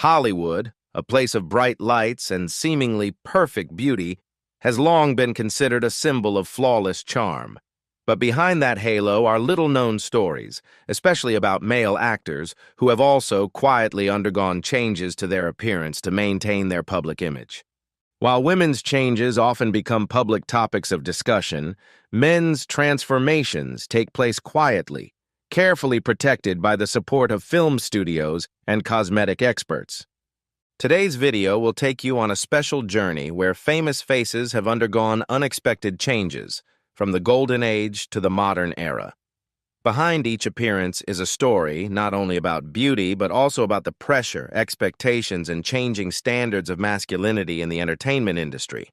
Hollywood, a place of bright lights and seemingly perfect beauty, has long been considered a symbol of flawless charm. But behind that halo are little-known stories, especially about male actors who have also quietly undergone changes to their appearance to maintain their public image. While women's changes often become public topics of discussion, men's transformations take place quietly, carefully protected by the support of film studios and cosmetic experts. Today's video will take you on a special journey where famous faces have undergone unexpected changes, from the golden age to the modern era. Behind each appearance is a story not only about beauty, but also about the pressure, expectations, and changing standards of masculinity in the entertainment industry.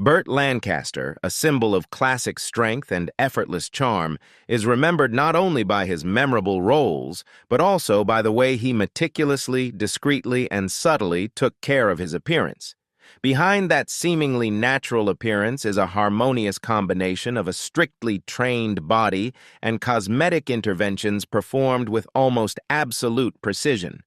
Burt Lancaster, a symbol of classic strength and effortless charm, is remembered not only by his memorable roles, but also by the way he meticulously, discreetly, and subtly took care of his appearance. Behind that seemingly natural appearance is a harmonious combination of a strictly trained body and cosmetic interventions performed with almost absolute precision.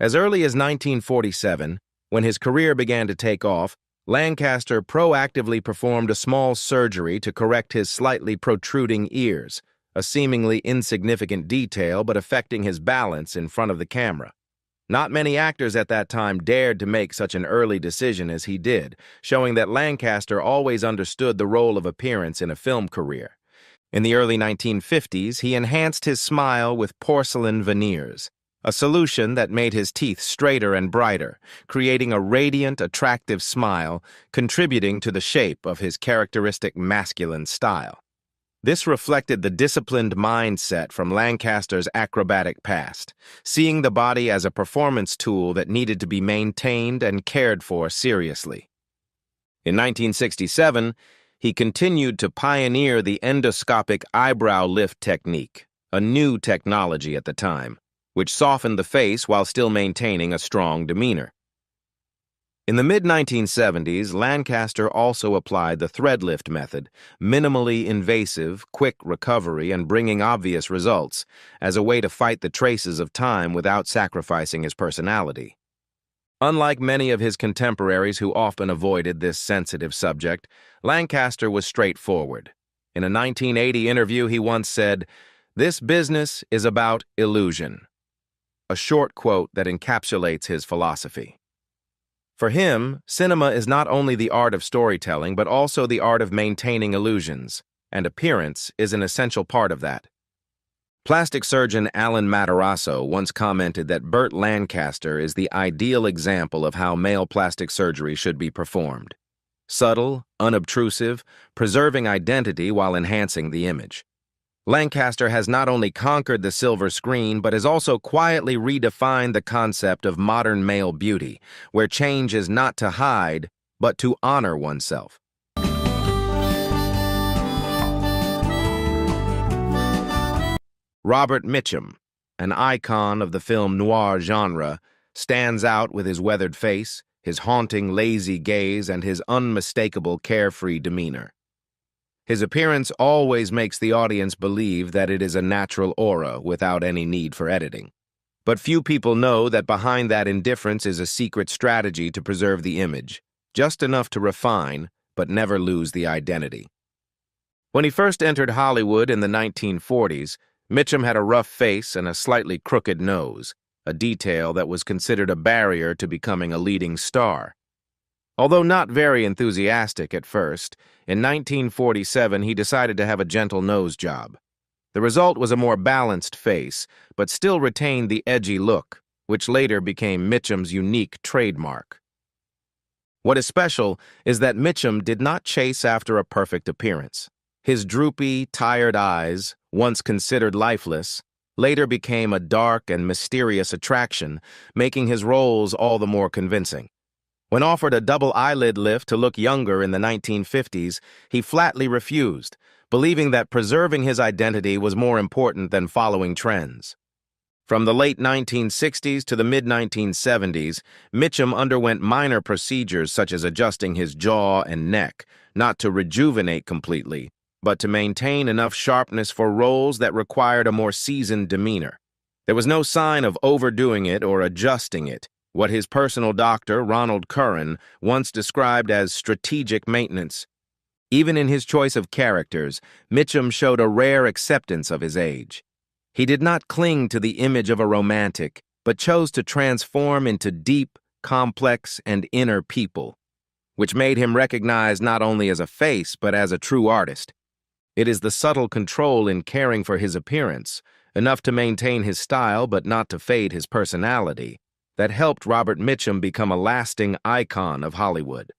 As early as 1947, when his career began to take off, Lancaster proactively performed a small surgery to correct his slightly protruding ears, a seemingly insignificant detail but affecting his balance in front of the camera. Not many actors at that time dared to make such an early decision as he did, showing that Lancaster always understood the role of appearance in a film career. In the early 1950s, he enhanced his smile with porcelain veneers, a solution that made his teeth straighter and brighter, creating a radiant, attractive smile, contributing to the shape of his characteristic masculine style. This reflected the disciplined mindset from Lancaster's acrobatic past, seeing the body as a performance tool that needed to be maintained and cared for seriously. In 1967, he continued to pioneer the endoscopic eyebrow lift technique, a new technology at the time, which softened the face while still maintaining a strong demeanor. In the mid-1970s, Lancaster also applied the thread lift method, minimally invasive, quick recovery, and bringing obvious results, as a way to fight the traces of time without sacrificing his personality. Unlike many of his contemporaries who often avoided this sensitive subject, Lancaster was straightforward. In a 1980 interview, he once said, "This business is about illusion," a short quote that encapsulates his philosophy. For him, cinema is not only the art of storytelling, but also the art of maintaining illusions, and appearance is an essential part of that. Plastic surgeon Alan Matarazzo once commented that Burt Lancaster is the ideal example of how male plastic surgery should be performed. Subtle, unobtrusive, preserving identity while enhancing the image. Lancaster has not only conquered the silver screen, but has also quietly redefined the concept of modern male beauty, where change is not to hide, but to honor oneself. Robert Mitchum, an icon of the film noir genre, stands out with his weathered face, his haunting, lazy gaze, and his unmistakable carefree demeanor. His appearance always makes the audience believe that it is a natural aura without any need for editing. But few people know that behind that indifference is a secret strategy to preserve the image, just enough to refine, but never lose the identity. When he first entered Hollywood in the 1940s, Mitchum had a rough face and a slightly crooked nose, a detail that was considered a barrier to becoming a leading star. Although not very enthusiastic at first, in 1947 he decided to have a gentle nose job. The result was a more balanced face, but still retained the edgy look, which later became Mitchum's unique trademark. What is special is that Mitchum did not chase after a perfect appearance. His droopy, tired eyes, once considered lifeless, later became a dark and mysterious attraction, making his roles all the more convincing. When offered a double eyelid lift to look younger in the 1950s, he flatly refused, believing that preserving his identity was more important than following trends. From the late 1960s to the mid-1970s, Mitchum underwent minor procedures such as adjusting his jaw and neck, not to rejuvenate completely, but to maintain enough sharpness for roles that required a more seasoned demeanor. There was no sign of overdoing it or adjusting it, what his personal doctor, Ronald Curran, once described as strategic maintenance. Even in his choice of characters, Mitchum showed a rare acceptance of his age. He did not cling to the image of a romantic, but chose to transform into deep, complex, and inner people, which made him recognized not only as a face, but as a true artist. It is the subtle control in caring for his appearance, enough to maintain his style but not to fade his personality, that helped Robert Mitchum become a lasting icon of Hollywood.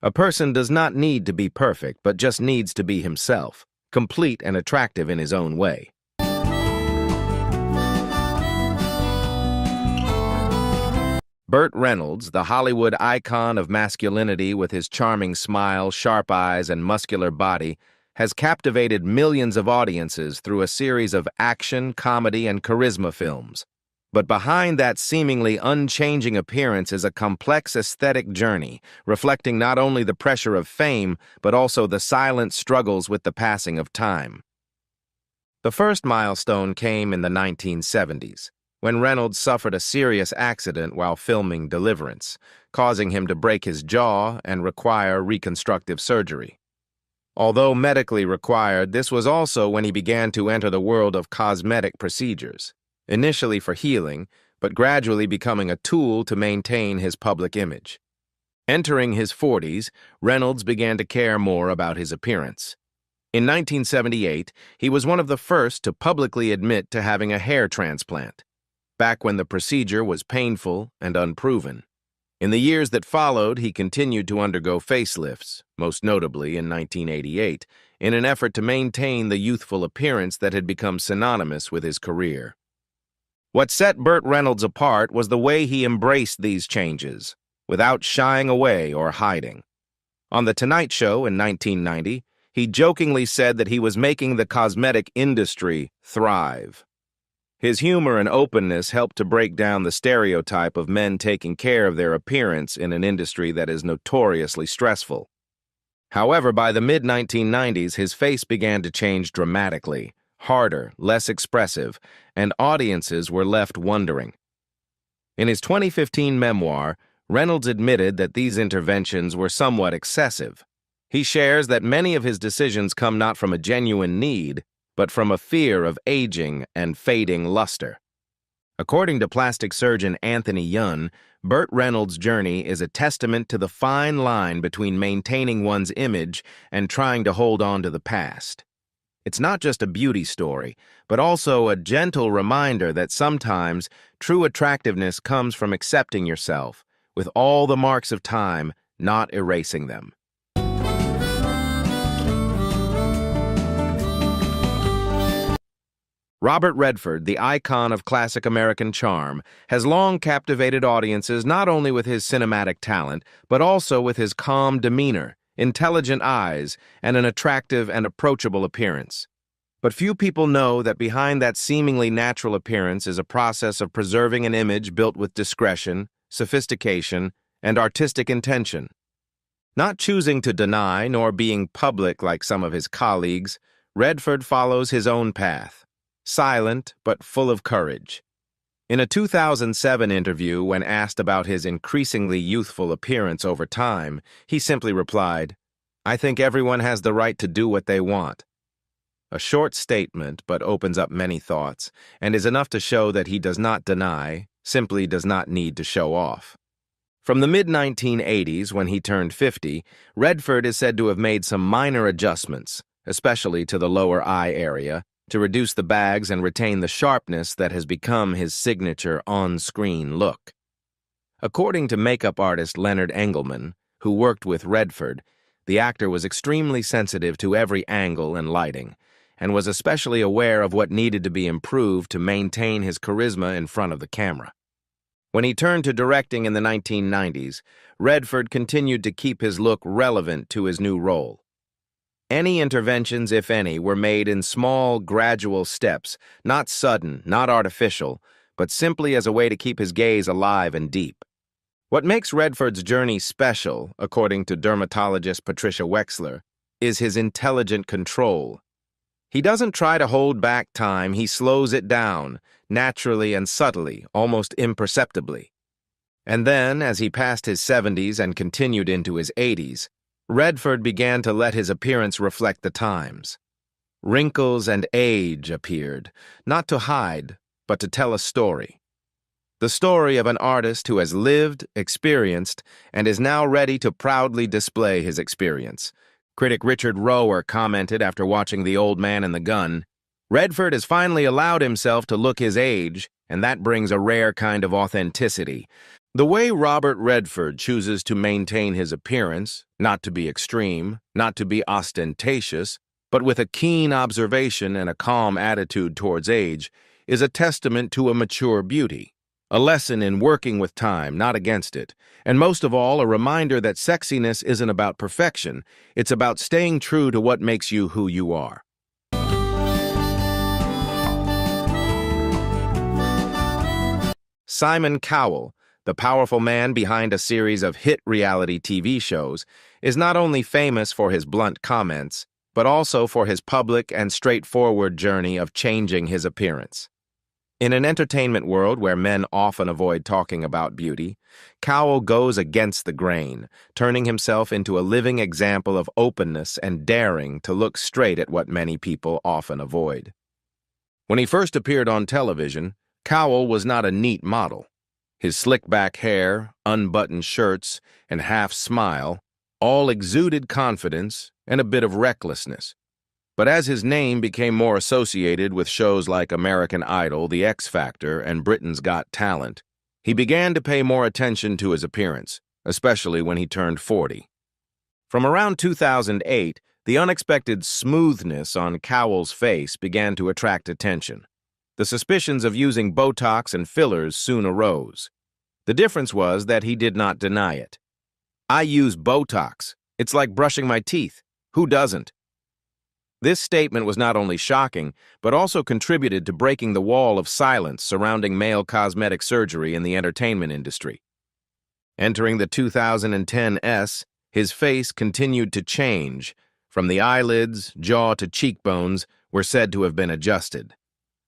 A person does not need to be perfect, but just needs to be himself, complete and attractive in his own way. Burt Reynolds, the Hollywood icon of masculinity with his charming smile, sharp eyes, and muscular body, has captivated millions of audiences through a series of action, comedy, and charisma films. But behind that seemingly unchanging appearance is a complex aesthetic journey, reflecting not only the pressure of fame, but also the silent struggles with the passing of time. The first milestone came in the 1970s, when Reynolds suffered a serious accident while filming Deliverance, causing him to break his jaw and require reconstructive surgery. Although medically required, this was also when he began to enter the world of cosmetic procedures, initially for healing, but gradually becoming a tool to maintain his public image. Entering his 40s, Reynolds began to care more about his appearance. In 1978, he was one of the first to publicly admit to having a hair transplant, back when the procedure was painful and unproven. In the years that followed, he continued to undergo facelifts, most notably in 1988, in an effort to maintain the youthful appearance that had become synonymous with his career. What set Burt Reynolds apart was the way he embraced these changes, without shying away or hiding. On The Tonight Show in 1990, he jokingly said that he was making the cosmetic industry thrive. His humor and openness helped to break down the stereotype of men taking care of their appearance in an industry that is notoriously stressful. However, by the mid-1990s, his face began to change dramatically, harder, less expressive, and audiences were left wondering. In his 2015 memoir, Reynolds admitted that these interventions were somewhat excessive. He shares that many of his decisions come not from a genuine need, but from a fear of aging and fading luster. According to plastic surgeon Anthony Yun, Burt Reynolds' journey is a testament to the fine line between maintaining one's image and trying to hold on to the past. It's not just a beauty story, but also a gentle reminder that sometimes true attractiveness comes from accepting yourself, with all the marks of time, not erasing them. Robert Redford, the icon of classic American charm, has long captivated audiences not only with his cinematic talent, but also with his calm demeanor, intelligent eyes, and an attractive and approachable appearance. But few people know that behind that seemingly natural appearance is a process of preserving an image built with discretion, sophistication, and artistic intention. Not choosing to deny nor being public like some of his colleagues, Redford follows his own path. Silent, but full of courage. In a 2007 interview, when asked about his increasingly youthful appearance over time, he simply replied, "I think everyone has the right to do what they want." A short statement, but opens up many thoughts, and is enough to show that he does not deny, simply does not need to show off. From the mid-1980s, when he turned 50, Redford is said to have made some minor adjustments, especially to the lower eye area, to reduce the bags and retain the sharpness that has become his signature on-screen look. According to makeup artist Leonard Engelman, who worked with Redford, the actor was extremely sensitive to every angle and lighting, and was especially aware of what needed to be improved to maintain his charisma in front of the camera. When he turned to directing in the 1990s, Redford continued to keep his look relevant to his new role. Any interventions, if any, were made in small, gradual steps, not sudden, not artificial, but simply as a way to keep his gaze alive and deep. What makes Redford's journey special, according to dermatologist Patricia Wexler, is his intelligent control. He doesn't try to hold back time, he slows it down, naturally and subtly, almost imperceptibly. And then, as he passed his 70s and continued into his 80s, Redford began to let his appearance reflect the times. Wrinkles and age appeared, not to hide, but to tell a story. The story of an artist who has lived, experienced, and is now ready to proudly display his experience. Critic Richard Rohr commented after watching The Old Man and the Gun, "Redford has finally allowed himself to look his age, and that brings a rare kind of authenticity." The way Robert Redford chooses to maintain his appearance, not to be extreme, not to be ostentatious, but with a keen observation and a calm attitude towards age, is a testament to a mature beauty. A lesson in working with time, not against it, and most of all, a reminder that sexiness isn't about perfection, it's about staying true to what makes you who you are. Simon Cowell, the powerful man behind a series of hit reality TV shows, is not only famous for his blunt comments, but also for his public and straightforward journey of changing his appearance. In an entertainment world where men often avoid talking about beauty, Cowell goes against the grain, turning himself into a living example of openness and daring to look straight at what many people often avoid. When he first appeared on television, Cowell was not a neat model. His slick-back hair, unbuttoned shirts, and half smile all exuded confidence and a bit of recklessness. But as his name became more associated with shows like American Idol, The X Factor, and Britain's Got Talent, he began to pay more attention to his appearance, especially when he turned 40. From around 2008, the unexpected smoothness on Cowell's face began to attract attention. The suspicions of using Botox and fillers soon arose. The difference was that he did not deny it. "I use Botox. It's like brushing my teeth. Who doesn't?" This statement was not only shocking, but also contributed to breaking the wall of silence surrounding male cosmetic surgery in the entertainment industry. Entering the 2010s, his face continued to change. From the eyelids, jaw to cheekbones were said to have been adjusted.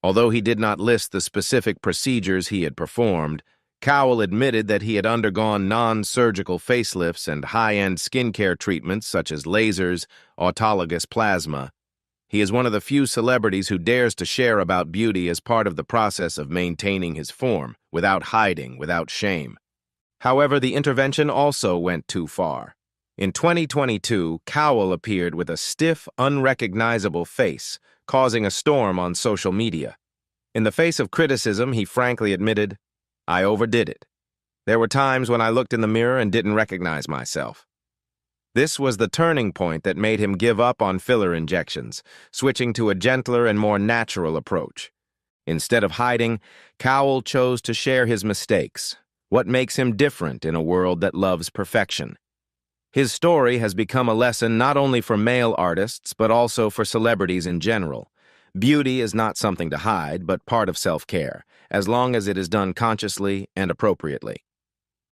Although he did not list the specific procedures he had performed, Cowell admitted that he had undergone non-surgical facelifts and high-end skincare treatments such as lasers, autologous plasma. He is one of the few celebrities who dares to share about beauty as part of the process of maintaining his form, without hiding, without shame. However, the intervention also went too far. In 2022, Cowell appeared with a stiff, unrecognizable face, causing a storm on social media. In the face of criticism, he frankly admitted, "I overdid it. There were times when I looked in the mirror and didn't recognize myself." This was the turning point that made him give up on filler injections, switching to a gentler and more natural approach. Instead of hiding, Cowell chose to share his mistakes, what makes him different in a world that loves perfection. His story has become a lesson not only for male artists, but also for celebrities in general. Beauty is not something to hide, but part of self-care, as long as it is done consciously and appropriately.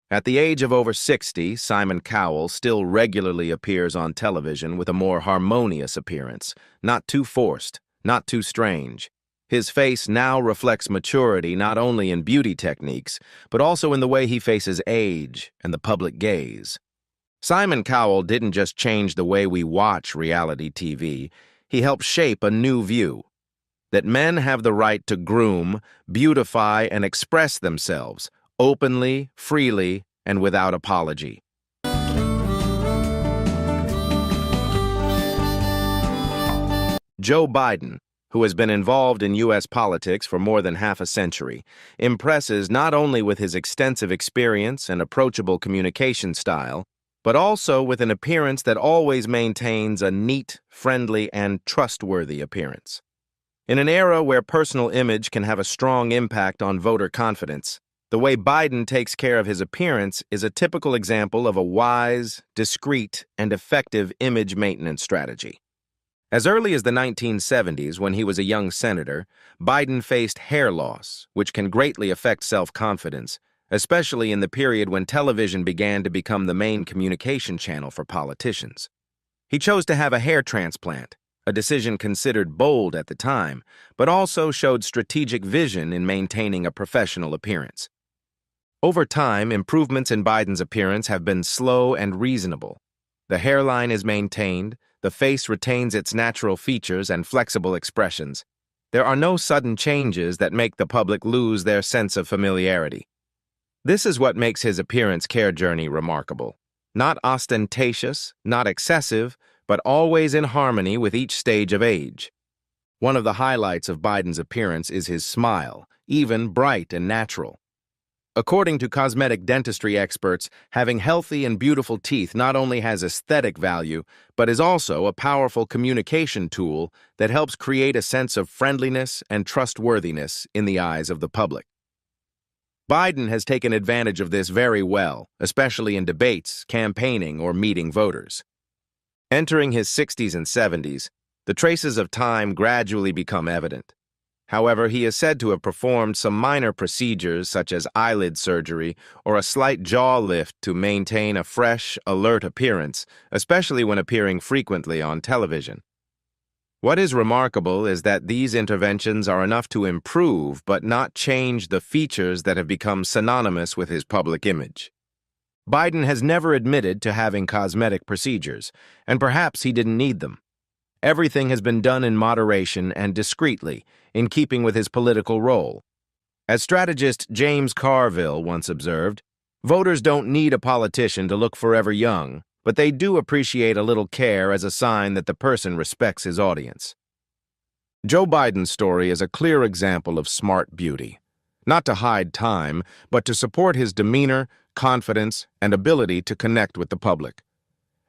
At the age of over 60, Simon Cowell still regularly appears on television with a more harmonious appearance, not too forced, not too strange. His face now reflects maturity not only in beauty techniques, but also in the way he faces age and the public gaze. Simon Cowell didn't just change the way we watch reality TV, he helped shape a new view. That men have the right to groom, beautify, and express themselves, openly, freely, and without apology. Joe Biden, who has been involved in U.S. politics for more than half a century, impresses not only with his extensive experience and approachable communication style, but also with an appearance that always maintains a neat, friendly, and trustworthy appearance. In an era where personal image can have a strong impact on voter confidence, the way Biden takes care of his appearance is a typical example of a wise, discreet, and effective image maintenance strategy. As early as the 1970s, when he was a young senator, Biden faced hair loss, which can greatly affect self-confidence, especially in the period when television began to become the main communication channel for politicians. He chose to have a hair transplant, a decision considered bold at the time, but also showed strategic vision in maintaining a professional appearance. Over time, improvements in Biden's appearance have been slow and reasonable. The hairline is maintained, the face retains its natural features and flexible expressions. There are no sudden changes that make the public lose their sense of familiarity. This is what makes his appearance care journey remarkable. Not ostentatious, not excessive, but always in harmony with each stage of age. One of the highlights of Biden's appearance is his smile, even bright and natural. According to cosmetic dentistry experts, having healthy and beautiful teeth not only has aesthetic value, but is also a powerful communication tool that helps create a sense of friendliness and trustworthiness in the eyes of the public. Biden has taken advantage of this very well, especially in debates, campaigning, or meeting voters. Entering his 60s and 70s, the traces of time gradually become evident. However, he is said to have performed some minor procedures such as eyelid surgery or a slight jaw lift to maintain a fresh, alert appearance, especially when appearing frequently on television. What is remarkable is that these interventions are enough to improve but not change the features that have become synonymous with his public image. Biden has never admitted to having cosmetic procedures, and perhaps he didn't need them. Everything has been done in moderation and discreetly, in keeping with his political role. As strategist James Carville once observed, voters don't need a politician to look forever young, but they do appreciate a little care as a sign that the person respects his audience. Joe Biden's story is a clear example of smart beauty, not to hide time, but to support his demeanor, confidence, and ability to connect with the public.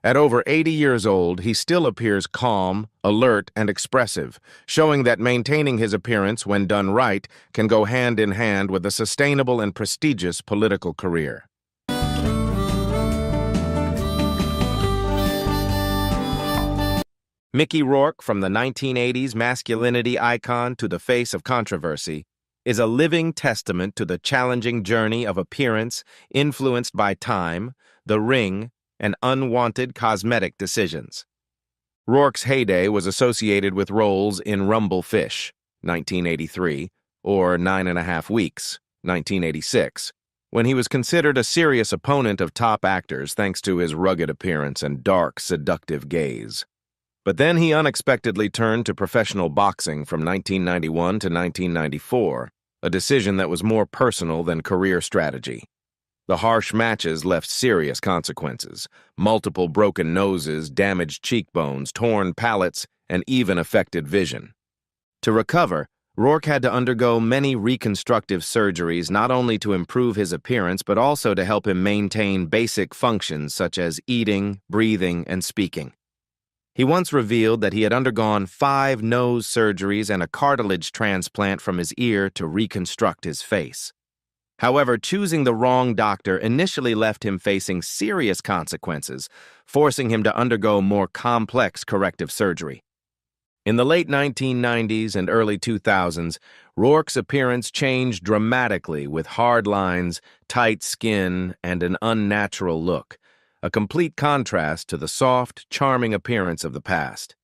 At over 80 years old, he still appears calm, alert, and expressive, showing that maintaining his appearance when done right can go hand in hand with a sustainable and prestigious political career. Mickey Rourke, from the 1980s masculinity icon to the face of controversy, is a living testament to the challenging journey of appearance influenced by time, the ring, and unwanted cosmetic decisions. Rourke's heyday was associated with roles in Rumble Fish, 1983, or 9.5 Weeks, 1986, when he was considered a serious opponent of top actors thanks to his rugged appearance and dark, seductive gaze. But then he unexpectedly turned to professional boxing from 1991 to 1994, a decision that was more personal than career strategy. The harsh matches left serious consequences: multiple broken noses, damaged cheekbones, torn palates, and even affected vision. To recover, Rourke had to undergo many reconstructive surgeries not only to improve his appearance but also to help him maintain basic functions such as eating, breathing, and speaking. He once revealed that he had undergone 5 nose surgeries and a cartilage transplant from his ear to reconstruct his face. However, choosing the wrong doctor initially left him facing serious consequences, forcing him to undergo more complex corrective surgery. In the late 1990s and early 2000s, Rourke's appearance changed dramatically with hard lines, tight skin, and an unnatural look, a complete contrast to the soft, charming appearance of the past.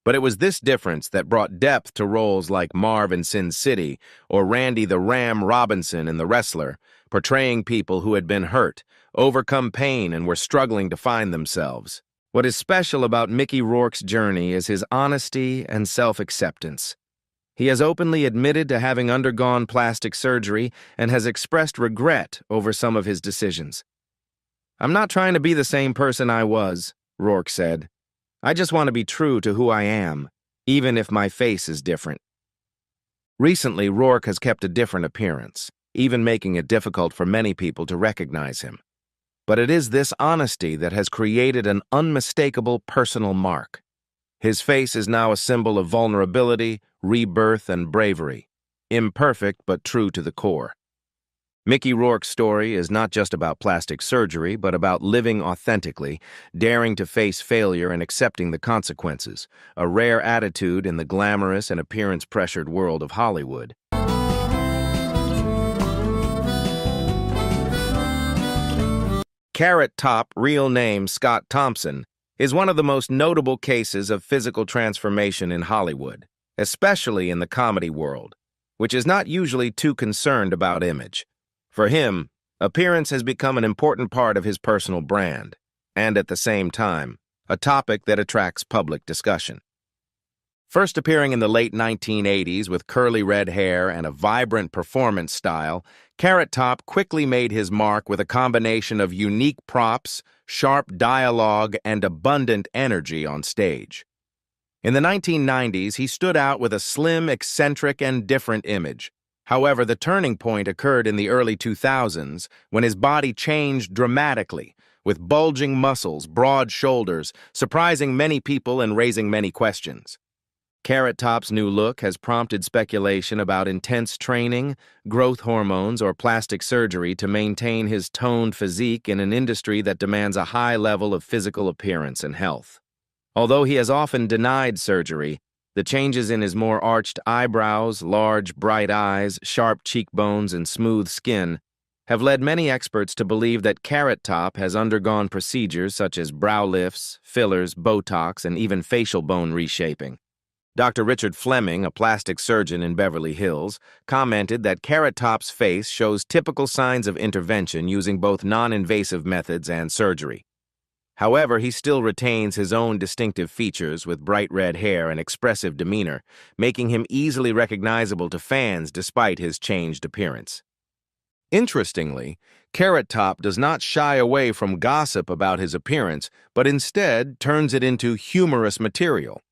But it was this difference that brought depth to roles like Marv in Sin City or Randy the Ram Robinson in The Wrestler, portraying people who had been hurt, overcome pain, and were struggling to find themselves. What is special about Mickey Rourke's journey is his honesty and self-acceptance. He has openly admitted to having undergone plastic surgery and has expressed regret over some of his decisions. "I'm not trying to be the same person I was," Rourke said. "I just want to be true to who I am, even if my face is different." Recently, Rourke has kept a different appearance, even making it difficult for many people to recognize him. But it is this honesty that has created an unmistakable personal mark. His face is now a symbol of vulnerability, rebirth, and bravery, imperfect but true to the core. Mickey Rourke's story is not just about plastic surgery, but about living authentically, daring to face failure and accepting the consequences, a rare attitude in the glamorous and appearance-pressured world of Hollywood. Carrot Top, real name Scott Thompson, is one of the most notable cases of physical transformation in Hollywood, especially in the comedy world, which is not usually too concerned about image. For him, appearance has become an important part of his personal brand, and at the same time, a topic that attracts public discussion. First appearing in the late 1980s with curly red hair and a vibrant performance style, Carrot Top quickly made his mark with a combination of unique props, sharp dialogue, and abundant energy on stage. In the 1990s, he stood out with a slim, eccentric, and different image. However, the turning point occurred in the early 2000s when his body changed dramatically, with bulging muscles, broad shoulders, surprising many people and raising many questions. Carrot Top's new look has prompted speculation about intense training, growth hormones, or plastic surgery to maintain his toned physique in an industry that demands a high level of physical appearance and health. Although he has often denied surgery, the changes in his more arched eyebrows, large, bright eyes, sharp cheekbones, and smooth skin have led many experts to believe that Carrot Top has undergone procedures such as brow lifts, fillers, Botox, and even facial bone reshaping. Dr. Richard Fleming, a plastic surgeon in Beverly Hills, commented that Carrot Top's face shows typical signs of intervention using both non-invasive methods and surgery. However, he still retains his own distinctive features with bright red hair and expressive demeanor, making him easily recognizable to fans despite his changed appearance. Interestingly, Carrot Top does not shy away from gossip about his appearance, but instead turns it into humorous material.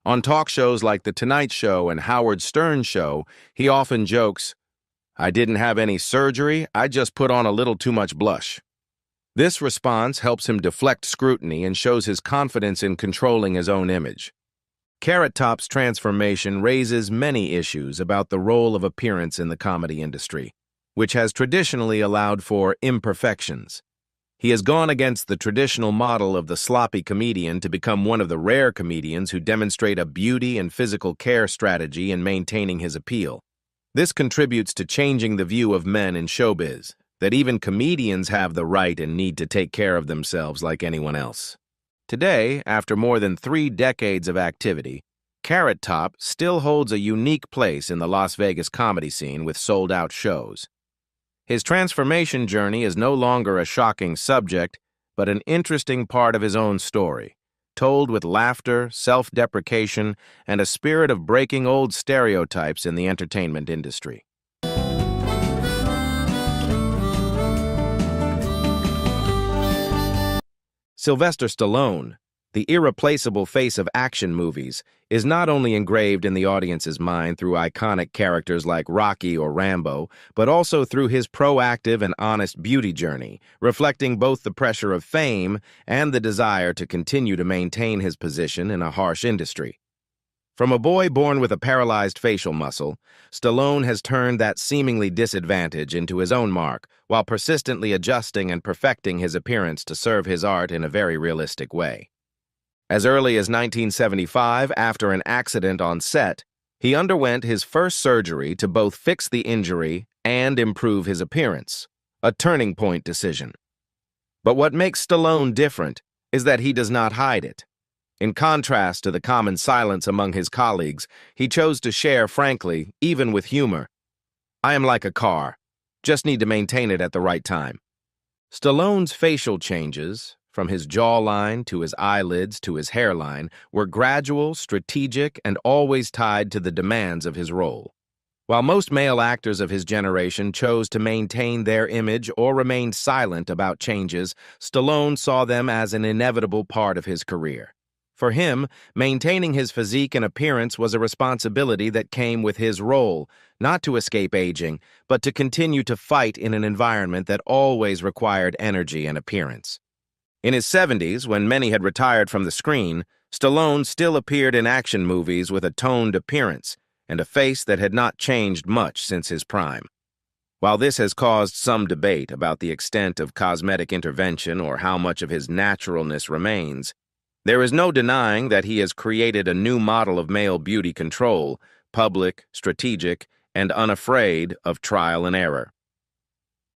On talk shows like The Tonight Show and Howard Stern's show, he often jokes, "I didn't have any surgery, I just put on a little too much blush." This response helps him deflect scrutiny and shows his confidence in controlling his own image. Carrot Top's transformation raises many issues about the role of appearance in the comedy industry, which has traditionally allowed for imperfections. He has gone against the traditional model of the sloppy comedian to become one of the rare comedians who demonstrate a beauty and physical care strategy in maintaining his appeal. This contributes to changing the view of men in showbiz, that even comedians have the right and need to take care of themselves like anyone else. Today, after more than 3 decades of activity, Carrot Top still holds a unique place in the Las Vegas comedy scene with sold-out shows. His transformation journey is no longer a shocking subject, but an interesting part of his own story, told with laughter, self-deprecation, and a spirit of breaking old stereotypes in the entertainment industry. Sylvester Stallone, the irreplaceable face of action movies, is not only engraved in the audience's mind through iconic characters like Rocky or Rambo, but also through his proactive and honest beauty journey, reflecting both the pressure of fame and the desire to continue to maintain his position in a harsh industry. From a boy born with a paralyzed facial muscle, Stallone has turned that seemingly disadvantage into his own mark, while persistently adjusting and perfecting his appearance to serve his art in a very realistic way. As early as 1975, after an accident on set, he underwent his first surgery to both fix the injury and improve his appearance, a turning point decision. But what makes Stallone different is that he does not hide it. In contrast to the common silence among his colleagues, he chose to share frankly, even with humor. "I am like a car, just need to maintain it at the right time." Stallone's facial changes, from his jawline to his eyelids to his hairline, were gradual, strategic, and always tied to the demands of his role. While most male actors of his generation chose to maintain their image or remained silent about changes, Stallone saw them as an inevitable part of his career. For him, maintaining his physique and appearance was a responsibility that came with his role, not to escape aging, but to continue to fight in an environment that always required energy and appearance. In his 70s, when many had retired from the screen, Stallone still appeared in action movies with a toned appearance and a face that had not changed much since his prime. While this has caused some debate about the extent of cosmetic intervention or how much of his naturalness remains, there is no denying that he has created a new model of male beauty control, public, strategic, and unafraid of trial and error.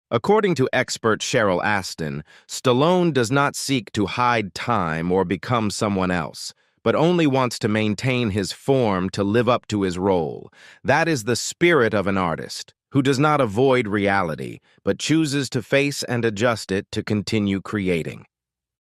According to expert Cheryl Aston, Stallone does not seek to hide time or become someone else, but only wants to maintain his form to live up to his role. That is the spirit of an artist, who does not avoid reality, but chooses to face and adjust it to continue creating.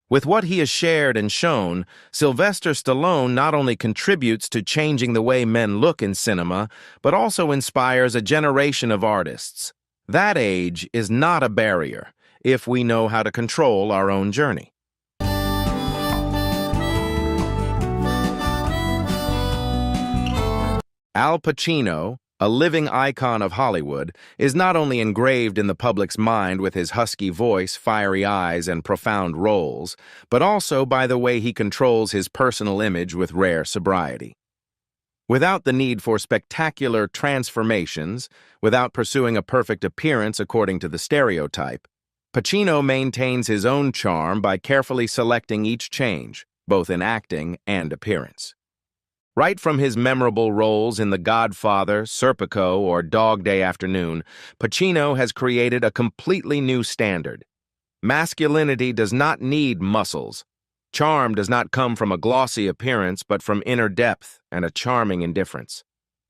With what he has shared and shown, Sylvester Stallone not only contributes to changing the way men look in cinema, but also inspires a generation of artists. That age is not a barrier if we know how to control our own journey. Al Pacino, a living icon of Hollywood, is not only engraved in the public's mind with his husky voice, fiery eyes, and profound roles, but also by the way he controls his personal image with rare sobriety. Without the need for spectacular transformations, without pursuing a perfect appearance according to the stereotype, Pacino maintains his own charm by carefully selecting each change, both in acting and appearance. Right from his memorable roles in The Godfather, Serpico, or Dog Day Afternoon, Pacino has created a completely new standard. Masculinity does not need muscles. Charm does not come from a glossy appearance, but from inner depth and a charming indifference.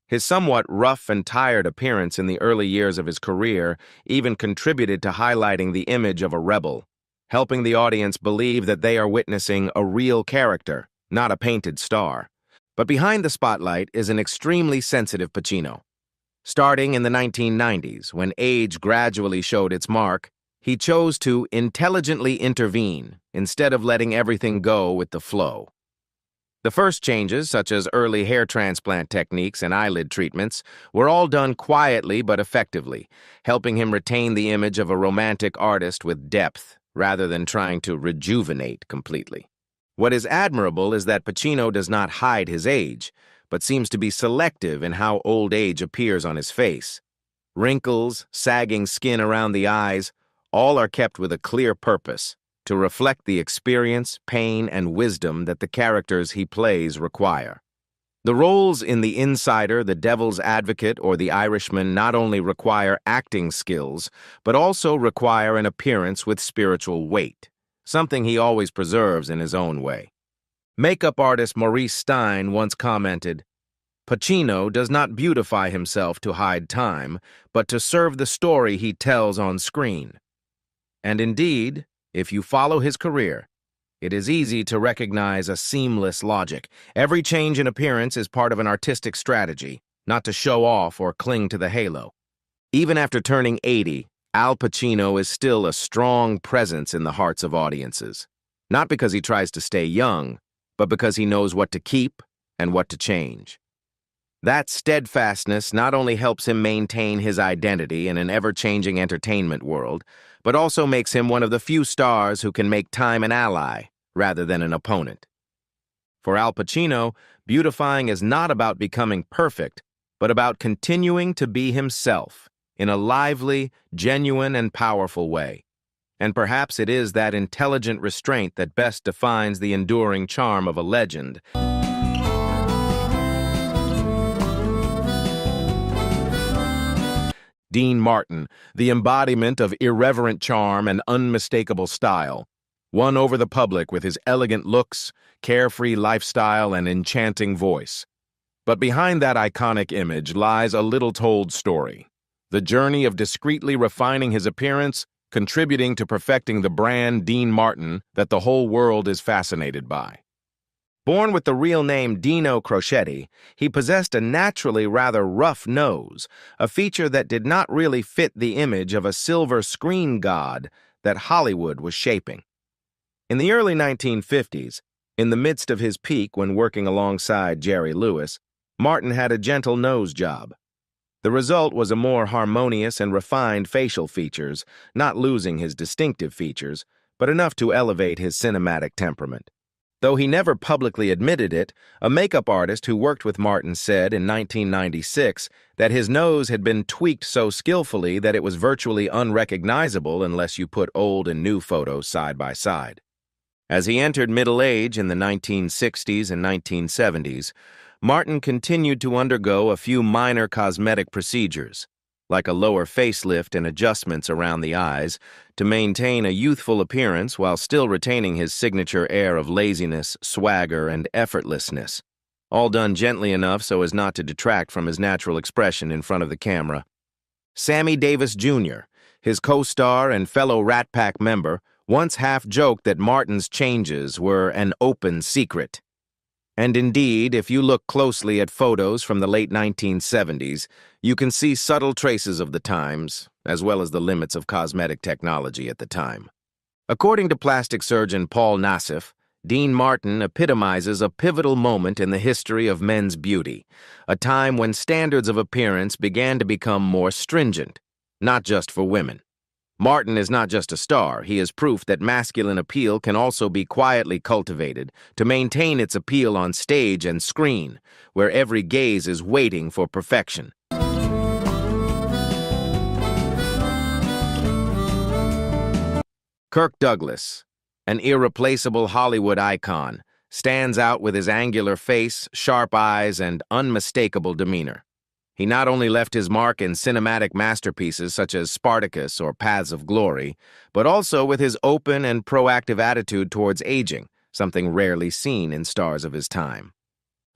His somewhat rough and tired appearance in the early years of his career even contributed to highlighting the image of a rebel, helping the audience believe that they are witnessing a real character, not a painted star. But behind the spotlight is an extremely sensitive Pacino. Starting in the 1990s, when age gradually showed its mark, he chose to intelligently intervene instead of letting everything go with the flow. The first changes, such as early hair transplant techniques and eyelid treatments, were all done quietly but effectively, helping him retain the image of a romantic artist with depth, rather than trying to rejuvenate completely. What is admirable is that Pacino does not hide his age, but seems to be selective in how old age appears on his face. Wrinkles, sagging skin around the eyes, all are kept with a clear purpose, to reflect the experience, pain, and wisdom that the characters he plays require. The roles in The Insider, The Devil's Advocate, or The Irishman not only require acting skills, but also require an appearance with spiritual weight, something he always preserves in his own way. Makeup artist Maurice Stein once commented, "Pacino does not beautify himself to hide time, but to serve the story he tells on screen." And indeed, if you follow his career, it is easy to recognize a seamless logic. Every change in appearance is part of an artistic strategy, not to show off or cling to the halo. Even after turning 80, Al Pacino is still a strong presence in the hearts of audiences, not because he tries to stay young, but because he knows what to keep and what to change. That steadfastness not only helps him maintain his identity in an ever-changing entertainment world, but also makes him one of the few stars who can make time an ally rather than an opponent. For Al Pacino, beautifying is not about becoming perfect, but about continuing to be himself in a lively, genuine, and powerful way. And perhaps it is that intelligent restraint that best defines the enduring charm of a legend. Dean Martin, the embodiment of irreverent charm and unmistakable style, won over the public with his elegant looks, carefree lifestyle, and enchanting voice. But behind that iconic image lies a little-told story. The journey of discreetly refining his appearance, contributing to perfecting the brand Dean Martin that the whole world is fascinated by. Born with the real name Dino Crocetti, he possessed a naturally rather rough nose, a feature that did not really fit the image of a silver screen god that Hollywood was shaping. In the early 1950s, in the midst of his peak when working alongside Jerry Lewis, Martin had a gentle nose job. The result was a more harmonious and refined facial features, not losing his distinctive features, but enough to elevate his cinematic temperament. Though he never publicly admitted it, a makeup artist who worked with Martin said in 1996 that his nose had been tweaked so skillfully that it was virtually unrecognizable unless you put old and new photos side by side. As he entered middle age in the 1960s and 1970s, Martin continued to undergo a few minor cosmetic procedures, like a lower facelift and adjustments around the eyes, to maintain a youthful appearance while still retaining his signature air of laziness, swagger, and effortlessness. All done gently enough so as not to detract from his natural expression in front of the camera. Sammy Davis Jr., his co-star and fellow Rat Pack member, once half-joked that Martin's changes were an open secret. And indeed, if you look closely at photos from the late 1970s, you can see subtle traces of the times, as well as the limits of cosmetic technology at the time. According to plastic surgeon Paul Nassif, Dean Martin epitomizes a pivotal moment in the history of men's beauty, a time when standards of appearance began to become more stringent, not just for women. Martin is not just a star, he is proof that masculine appeal can also be quietly cultivated to maintain its appeal on stage and screen, where every gaze is waiting for perfection. Kirk Douglas, an irreplaceable Hollywood icon, stands out with his angular face, sharp eyes, and unmistakable demeanor. He not only left his mark in cinematic masterpieces such as Spartacus or Paths of Glory, but also with his open and proactive attitude towards aging, something rarely seen in stars of his time.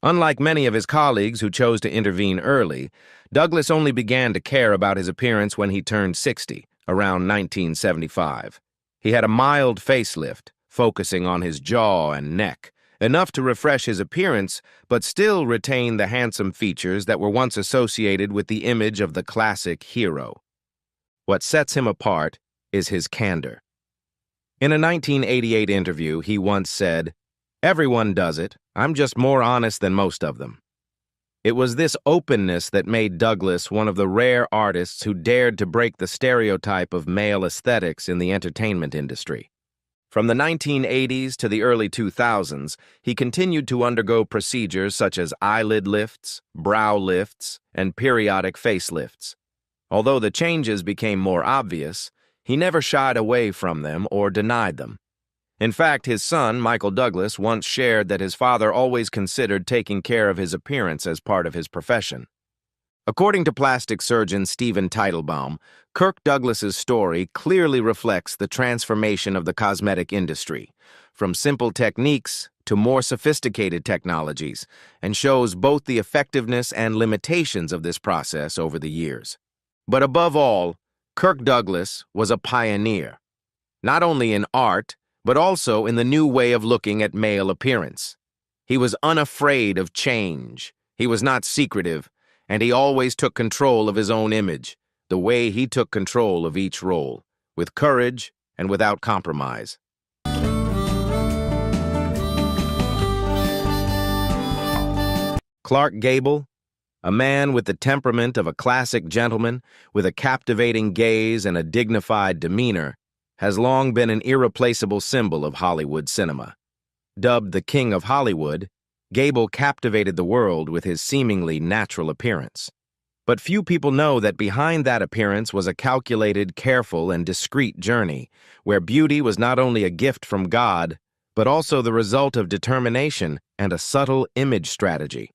Unlike many of his colleagues who chose to intervene early, Douglas only began to care about his appearance when he turned 60, around 1975. He had a mild facelift, focusing on his jaw and neck, enough to refresh his appearance, but still retain the handsome features that were once associated with the image of the classic hero. What sets him apart is his candor. In a 1988 interview, he once said, "Everyone does it. I'm just more honest than most of them." It was this openness that made Douglas one of the rare artists who dared to break the stereotype of male aesthetics in the entertainment industry. From the 1980s to the early 2000s, he continued to undergo procedures such as eyelid lifts, brow lifts, and periodic facelifts. Although the changes became more obvious, he never shied away from them or denied them. In fact, his son, Michael Douglas, once shared that his father always considered taking care of his appearance as part of his profession. According to plastic surgeon Stephen Teitelbaum, Kirk Douglas's story clearly reflects the transformation of the cosmetic industry, from simple techniques to more sophisticated technologies, and shows both the effectiveness and limitations of this process over the years. But above all, Kirk Douglas was a pioneer, not only in art, but also in the new way of looking at male appearance. He was unafraid of change, he was not secretive, and he always took control of his own image, the way he took control of each role, with courage and without compromise. Clark Gable, a man with the temperament of a classic gentleman, with a captivating gaze and a dignified demeanor, has long been an irreplaceable symbol of Hollywood cinema. Dubbed the King of Hollywood, Gable captivated the world with his seemingly natural appearance. But few people know that behind that appearance was a calculated, careful, and discreet journey, where beauty was not only a gift from God, but also the result of determination and a subtle image strategy.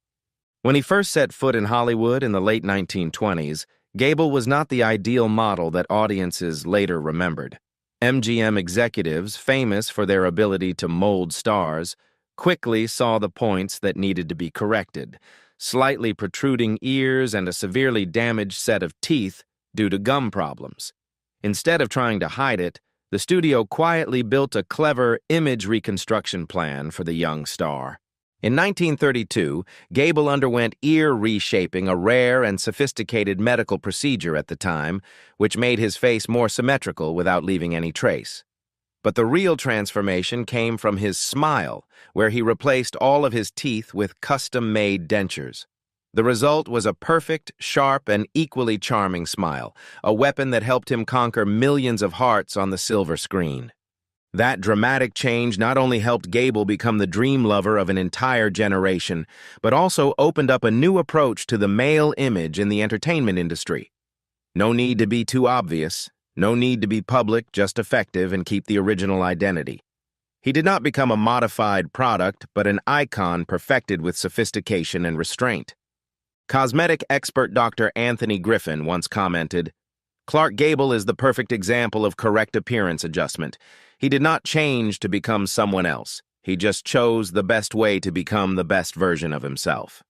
When he first set foot in Hollywood in the late 1920s, Gable was not the ideal model that audiences later remembered. MGM executives, famous for their ability to mold stars, quickly saw the points that needed to be corrected: slightly protruding ears and a severely damaged set of teeth due to gum problems. Instead of trying to hide it, the studio quietly built a clever image reconstruction plan for the young star. In 1932, Gable underwent ear reshaping, a rare and sophisticated medical procedure at the time, which made his face more symmetrical without leaving any trace. But the real transformation came from his smile, where he replaced all of his teeth with custom-made dentures. The result was a perfect, sharp, and equally charming smile, a weapon that helped him conquer millions of hearts on the silver screen. That dramatic change not only helped Gable become the dream lover of an entire generation, but also opened up a new approach to the male image in the entertainment industry. No need to be too obvious, no need to be public, just effective and keep the original identity. He did not become a modified product, but an icon perfected with sophistication and restraint. Cosmetic expert Dr. Anthony Griffin once commented, "Clark Gable is the perfect example of correct appearance adjustment. He did not change to become someone else. He just chose the best way to become the best version of himself."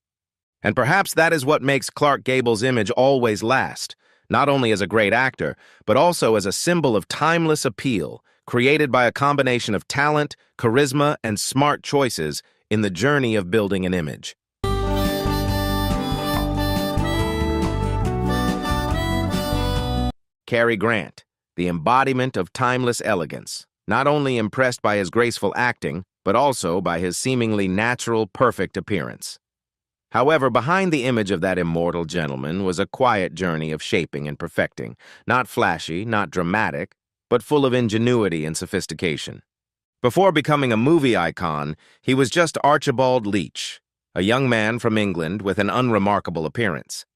And perhaps that is what makes Clark Gable's image always last, not only as a great actor, but also as a symbol of timeless appeal, created by a combination of talent, charisma, and smart choices in the journey of building an image. Cary Grant, the embodiment of timeless elegance, not only impressed by his graceful acting, but also by his seemingly natural, perfect appearance. However, behind the image of that immortal gentleman was a quiet journey of shaping and perfecting, not flashy, not dramatic, but full of ingenuity and sophistication. Before becoming a movie icon, he was just Archibald Leach, a young man from England with an unremarkable appearance.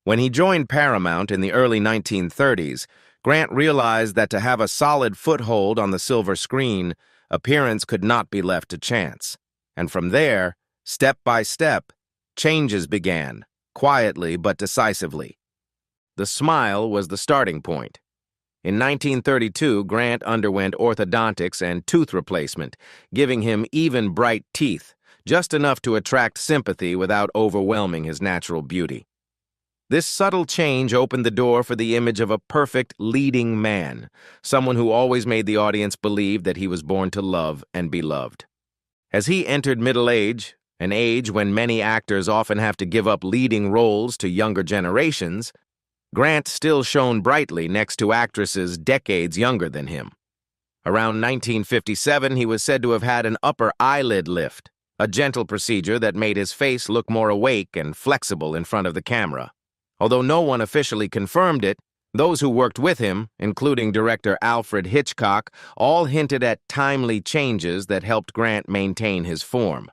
When he joined Paramount in the early 1930s, Grant realized that to have a solid foothold on the silver screen, appearance could not be left to chance. And from there, step by step, changes began, quietly but decisively. The smile was the starting point. In 1932, Grant underwent orthodontics and tooth replacement, giving him even bright teeth, just enough to attract sympathy without overwhelming his natural beauty. This subtle change opened the door for the image of a perfect leading man, someone who always made the audience believe that he was born to love and be loved. As he entered middle age, an age when many actors often have to give up leading roles to younger generations, Grant still shone brightly next to actresses decades younger than him. Around 1957, he was said to have had an upper eyelid lift, a gentle procedure that made his face look more awake and flexible in front of the camera. Although no one officially confirmed it, those who worked with him, including director Alfred Hitchcock, all hinted at timely changes that helped Grant maintain his form.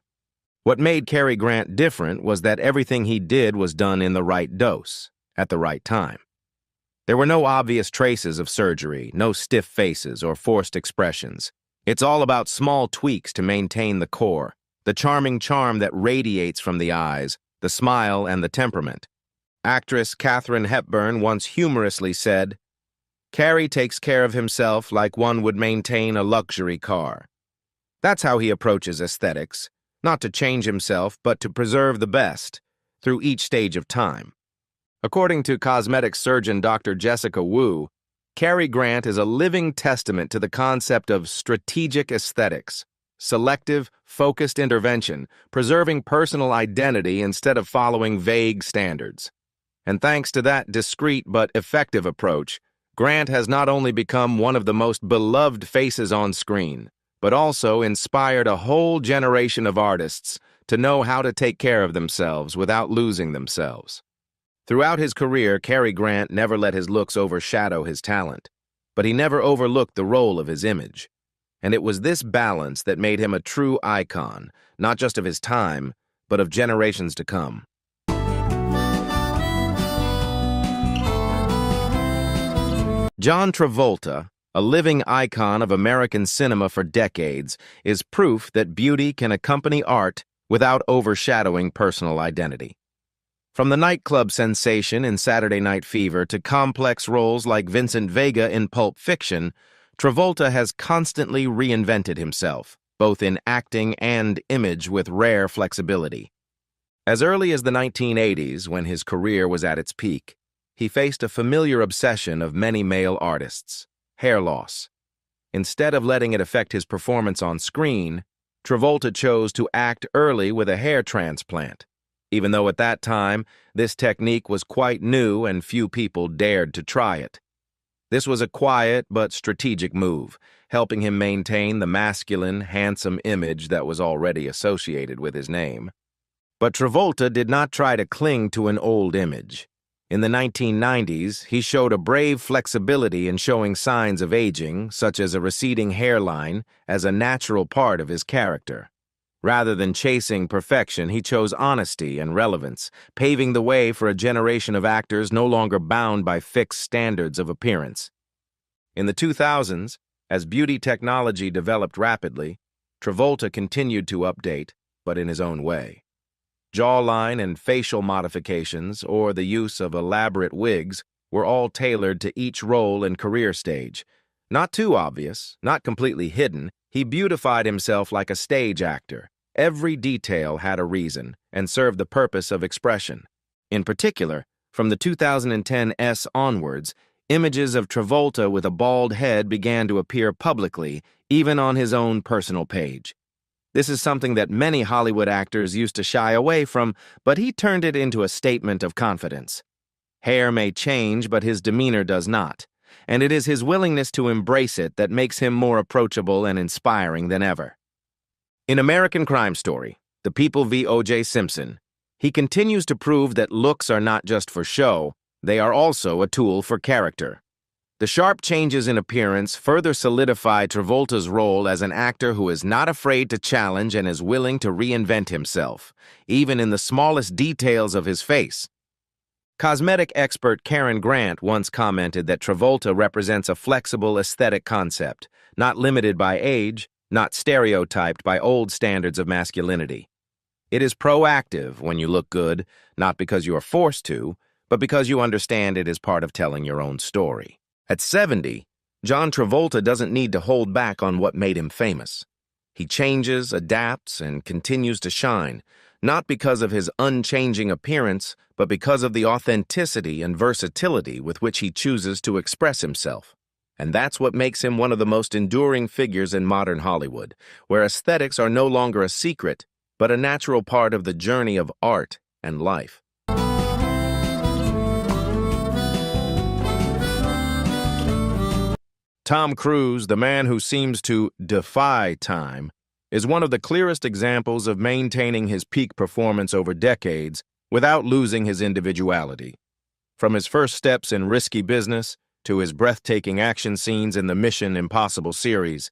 What made Cary Grant different was that everything he did was done in the right dose, at the right time. There were no obvious traces of surgery, no stiff faces or forced expressions. It's all about small tweaks to maintain the core, the charming charm that radiates from the eyes, the smile, and the temperament. Actress Katharine Hepburn once humorously said, "Cary takes care of himself like one would maintain a luxury car." That's how he approaches aesthetics, not to change himself, but to preserve the best through each stage of time. According to cosmetic surgeon Dr. Jessica Wu, Cary Grant is a living testament to the concept of strategic aesthetics, selective, focused intervention, preserving personal identity instead of following vague standards. And thanks to that discreet but effective approach, Grant has not only become one of the most beloved faces on screen, but also inspired a whole generation of artists to know how to take care of themselves without losing themselves. Throughout his career, Cary Grant never let his looks overshadow his talent, but he never overlooked the role of his image. And it was this balance that made him a true icon, not just of his time, but of generations to come. John Travolta, a living icon of American cinema for decades, is proof that beauty can accompany art without overshadowing personal identity. From the nightclub sensation in Saturday Night Fever to complex roles like Vincent Vega in Pulp Fiction, Travolta has constantly reinvented himself, both in acting and image with rare flexibility. As early as the 1980s, when his career was at its peak, he faced a familiar obsession of many male artists: hair loss. Instead of letting it affect his performance on screen, Travolta chose to act early with a hair transplant, even though at that time this technique was quite new and few people dared to try it. This was a quiet but strategic move, helping him maintain the masculine, handsome image that was already associated with his name. But Travolta did not try to cling to an old image. In the 1990s, he showed a brave flexibility in showing signs of aging, such as a receding hairline, as a natural part of his character. Rather than chasing perfection, he chose honesty and relevance, paving the way for a generation of actors no longer bound by fixed standards of appearance. In the 2000s, as beauty technology developed rapidly, Travolta continued to update, but in his own way. Jawline and facial modifications, or the use of elaborate wigs, were all tailored to each role and career stage. Not too obvious, not completely hidden, he beautified himself like a stage actor. Every detail had a reason and served the purpose of expression. In particular, from the 2010 S onwards, images of Travolta with a bald head began to appear publicly, even on his own personal page. This is something that many Hollywood actors used to shy away from, but he turned it into a statement of confidence. Hair may change, but his demeanor does not, and it is his willingness to embrace it that makes him more approachable and inspiring than ever. In American Crime Story, The People v. O.J. Simpson, he continues to prove that looks are not just for show, they are also a tool for character. The sharp changes in appearance further solidify Travolta's role as an actor who is not afraid to challenge and is willing to reinvent himself, even in the smallest details of his face. Cosmetic expert Karen Grant once commented that Travolta represents a flexible aesthetic concept, not limited by age, not stereotyped by old standards of masculinity. It is proactive when you look good, not because you are forced to, but because you understand it is part of telling your own story. At 70, John Travolta doesn't need to hold back on what made him famous. He changes, adapts, and continues to shine, not because of his unchanging appearance, but because of the authenticity and versatility with which he chooses to express himself. And that's what makes him one of the most enduring figures in modern Hollywood, where aesthetics are no longer a secret, but a natural part of the journey of art and life. Tom Cruise, the man who seems to defy time, is one of the clearest examples of maintaining his peak performance over decades without losing his individuality. From his first steps in risky business to his breathtaking action scenes in the Mission Impossible series,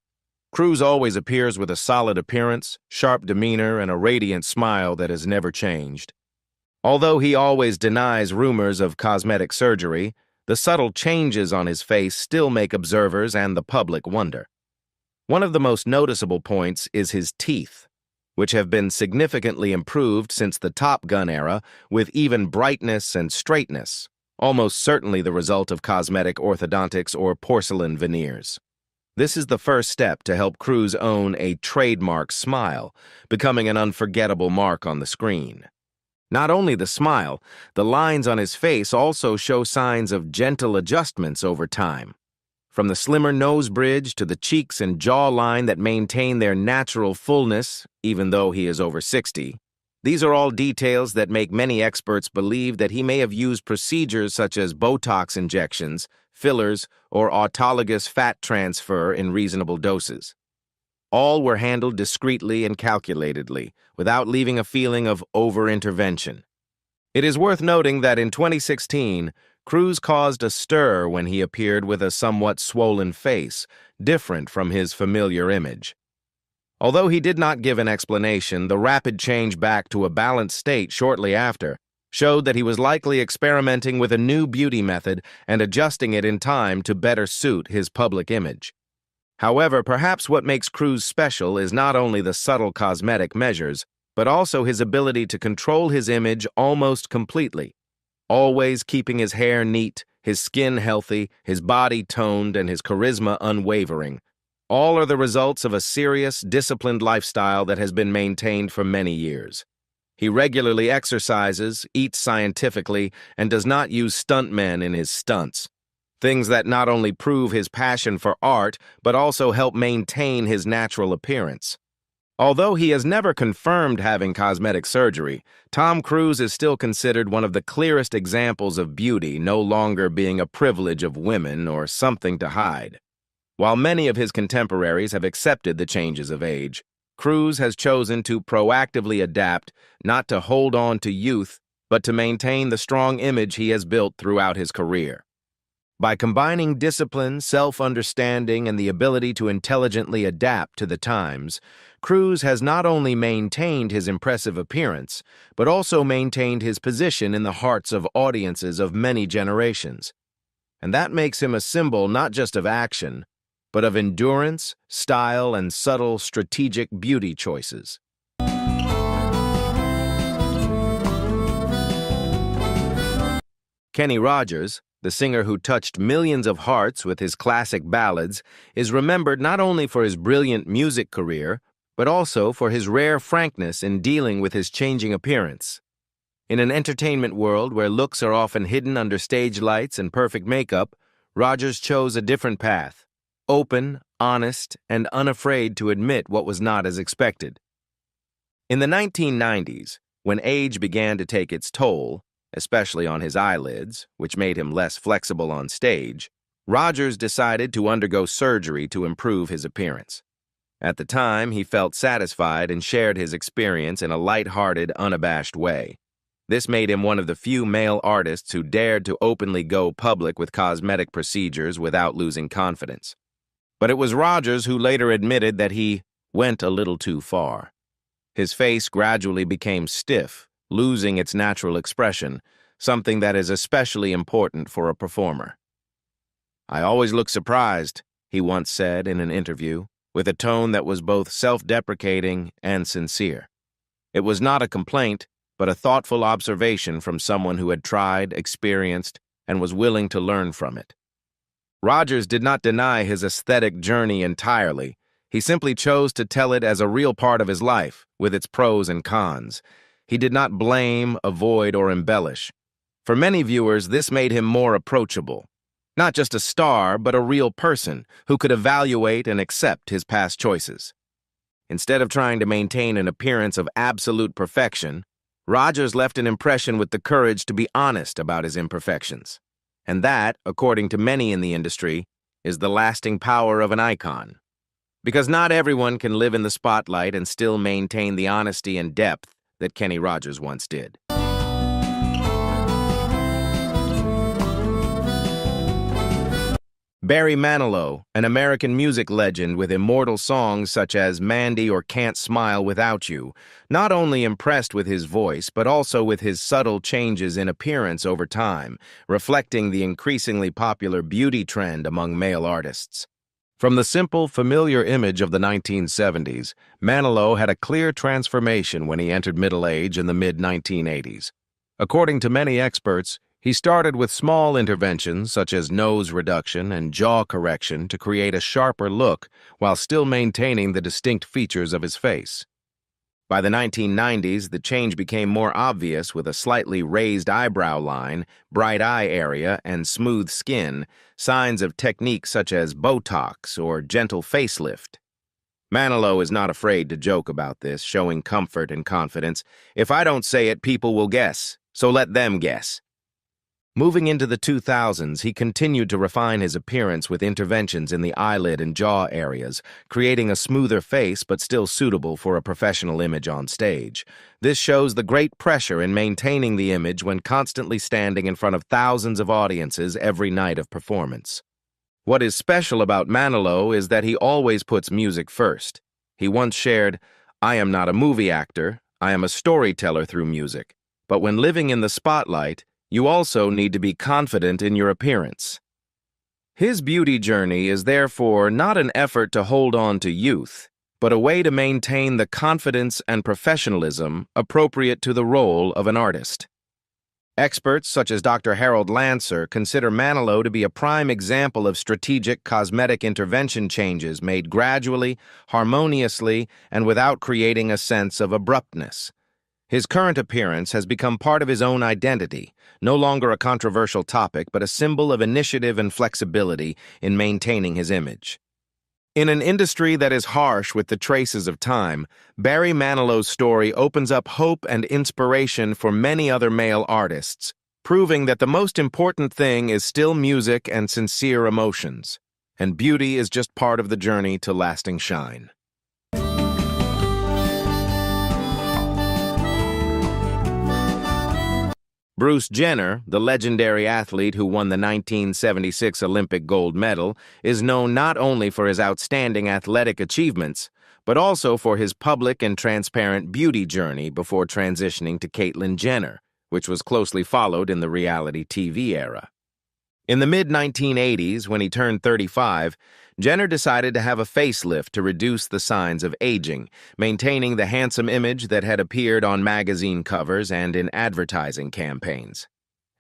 Cruise always appears with a solid appearance, sharp demeanor, and a radiant smile that has never changed. Although he always denies rumors of cosmetic surgery, the subtle changes on his face still make observers and the public wonder. One of the most noticeable points is his teeth, which have been significantly improved since the Top Gun era, with even brightness and straightness, almost certainly the result of cosmetic orthodontics or porcelain veneers. This is the first step to help Cruise own a trademark smile, becoming an unforgettable mark on the screen. Not only the smile, the lines on his face also show signs of gentle adjustments over time. From the slimmer nose bridge to the cheeks and jawline that maintain their natural fullness, even though he is over 60, these are all details that make many experts believe that he may have used procedures such as Botox injections, fillers, or autologous fat transfer in reasonable doses. All were handled discreetly and calculatedly, without leaving a feeling of over-intervention. It is worth noting that in 2016, Cruise caused a stir when he appeared with a somewhat swollen face, different from his familiar image. Although he did not give an explanation, the rapid change back to a balanced state shortly after showed that he was likely experimenting with a new beauty method and adjusting it in time to better suit his public image. However, perhaps what makes Cruise special is not only the subtle cosmetic measures, but also his ability to control his image almost completely, always keeping his hair neat, his skin healthy, his body toned, and his charisma unwavering. All are the results of a serious, disciplined lifestyle that has been maintained for many years. He regularly exercises, eats scientifically, and does not use stuntmen in his stunts. Things that not only prove his passion for art, but also help maintain his natural appearance. Although he has never confirmed having cosmetic surgery, Tom Cruise is still considered one of the clearest examples of beauty no longer being a privilege of women or something to hide. While many of his contemporaries have accepted the changes of age, Cruise has chosen to proactively adapt, not to hold on to youth, but to maintain the strong image he has built throughout his career. By combining discipline, self-understanding, and the ability to intelligently adapt to the times, Cruise has not only maintained his impressive appearance, but also maintained his position in the hearts of audiences of many generations. And that makes him a symbol not just of action, but of endurance, style, and subtle strategic beauty choices. Kenny Rogers, the singer who touched millions of hearts with his classic ballads, is remembered not only for his brilliant music career, but also for his rare frankness in dealing with his changing appearance. In an entertainment world where looks are often hidden under stage lights and perfect makeup, Rogers chose a different path, open, honest, and unafraid to admit what was not as expected. In the 1990s, when age began to take its toll, especially on his eyelids, which made him less flexible on stage, Rogers decided to undergo surgery to improve his appearance. At the time, he felt satisfied and shared his experience in a light-hearted, unabashed way. This made him one of the few male artists who dared to openly go public with cosmetic procedures without losing confidence. But it was Rogers who later admitted that he went a little too far. His face gradually became stiff, losing its natural expression, something that is especially important for a performer. "I always look surprised," he once said in an interview, with a tone that was both self-deprecating and sincere. It was not a complaint, but a thoughtful observation from someone who had tried, experienced, and was willing to learn from it. Rogers did not deny his aesthetic journey entirely. He simply chose to tell it as a real part of his life, with its pros and cons. He did not blame, avoid, or embellish. For many viewers, this made him more approachable. Not just a star, but a real person who could evaluate and accept his past choices. Instead of trying to maintain an appearance of absolute perfection, Rogers left an impression with the courage to be honest about his imperfections. And that, according to many in the industry, is the lasting power of an icon. Because not everyone can live in the spotlight and still maintain the honesty and depth that Kenny Rogers once did. Barry Manilow, an American music legend with immortal songs such as Mandy or Can't Smile Without You, not only impressed with his voice, but also with his subtle changes in appearance over time, reflecting the increasingly popular beauty trend among male artists. From the simple, familiar image of the 1970s, Manilow had a clear transformation when he entered middle age in the mid-1980s. According to many experts, he started with small interventions such as nose reduction and jaw correction to create a sharper look while still maintaining the distinct features of his face. By the 1990s, the change became more obvious with a slightly raised eyebrow line, bright eye area, and smooth skin, signs of techniques such as Botox or gentle facelift. Manilow is not afraid to joke about this, showing comfort and confidence. "If I don't say it, people will guess, so let them guess." Moving into the 2000s, he continued to refine his appearance with interventions in the eyelid and jaw areas, creating a smoother face but still suitable for a professional image on stage. This shows the great pressure in maintaining the image when constantly standing in front of thousands of audiences every night of performance. What is special about Manilow is that he always puts music first. He once shared, "I am not a movie actor, I am a storyteller through music. But when living in the spotlight, you also need to be confident in your appearance." His beauty journey is therefore not an effort to hold on to youth, but a way to maintain the confidence and professionalism appropriate to the role of an artist. Experts such as Dr. Harold Lancer consider Manilow to be a prime example of strategic cosmetic intervention changes made gradually, harmoniously, and without creating a sense of abruptness. His current appearance has become part of his own identity, no longer a controversial topic, but a symbol of initiative and flexibility in maintaining his image. In an industry that is harsh with the traces of time, Barry Manilow's story opens up hope and inspiration for many other male artists, proving that the most important thing is still music and sincere emotions, and beauty is just part of the journey to lasting shine. Bruce Jenner, the legendary athlete who won the 1976 Olympic gold medal, is known not only for his outstanding athletic achievements, but also for his public and transparent beauty journey before transitioning to Caitlyn Jenner, which was closely followed in the reality TV era. In the mid-1980s, when he turned 35, Jenner decided to have a facelift to reduce the signs of aging, maintaining the handsome image that had appeared on magazine covers and in advertising campaigns.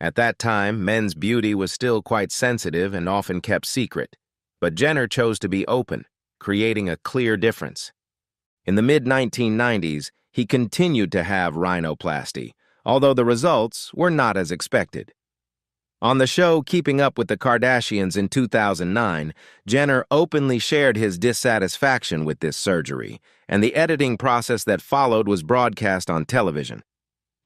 At that time, men's beauty was still quite sensitive and often kept secret, but Jenner chose to be open, creating a clear difference. In the mid-1990s, he continued to have rhinoplasty, although the results were not as expected. On the show Keeping Up with the Kardashians in 2009, Jenner openly shared his dissatisfaction with this surgery, and the editing process that followed was broadcast on television.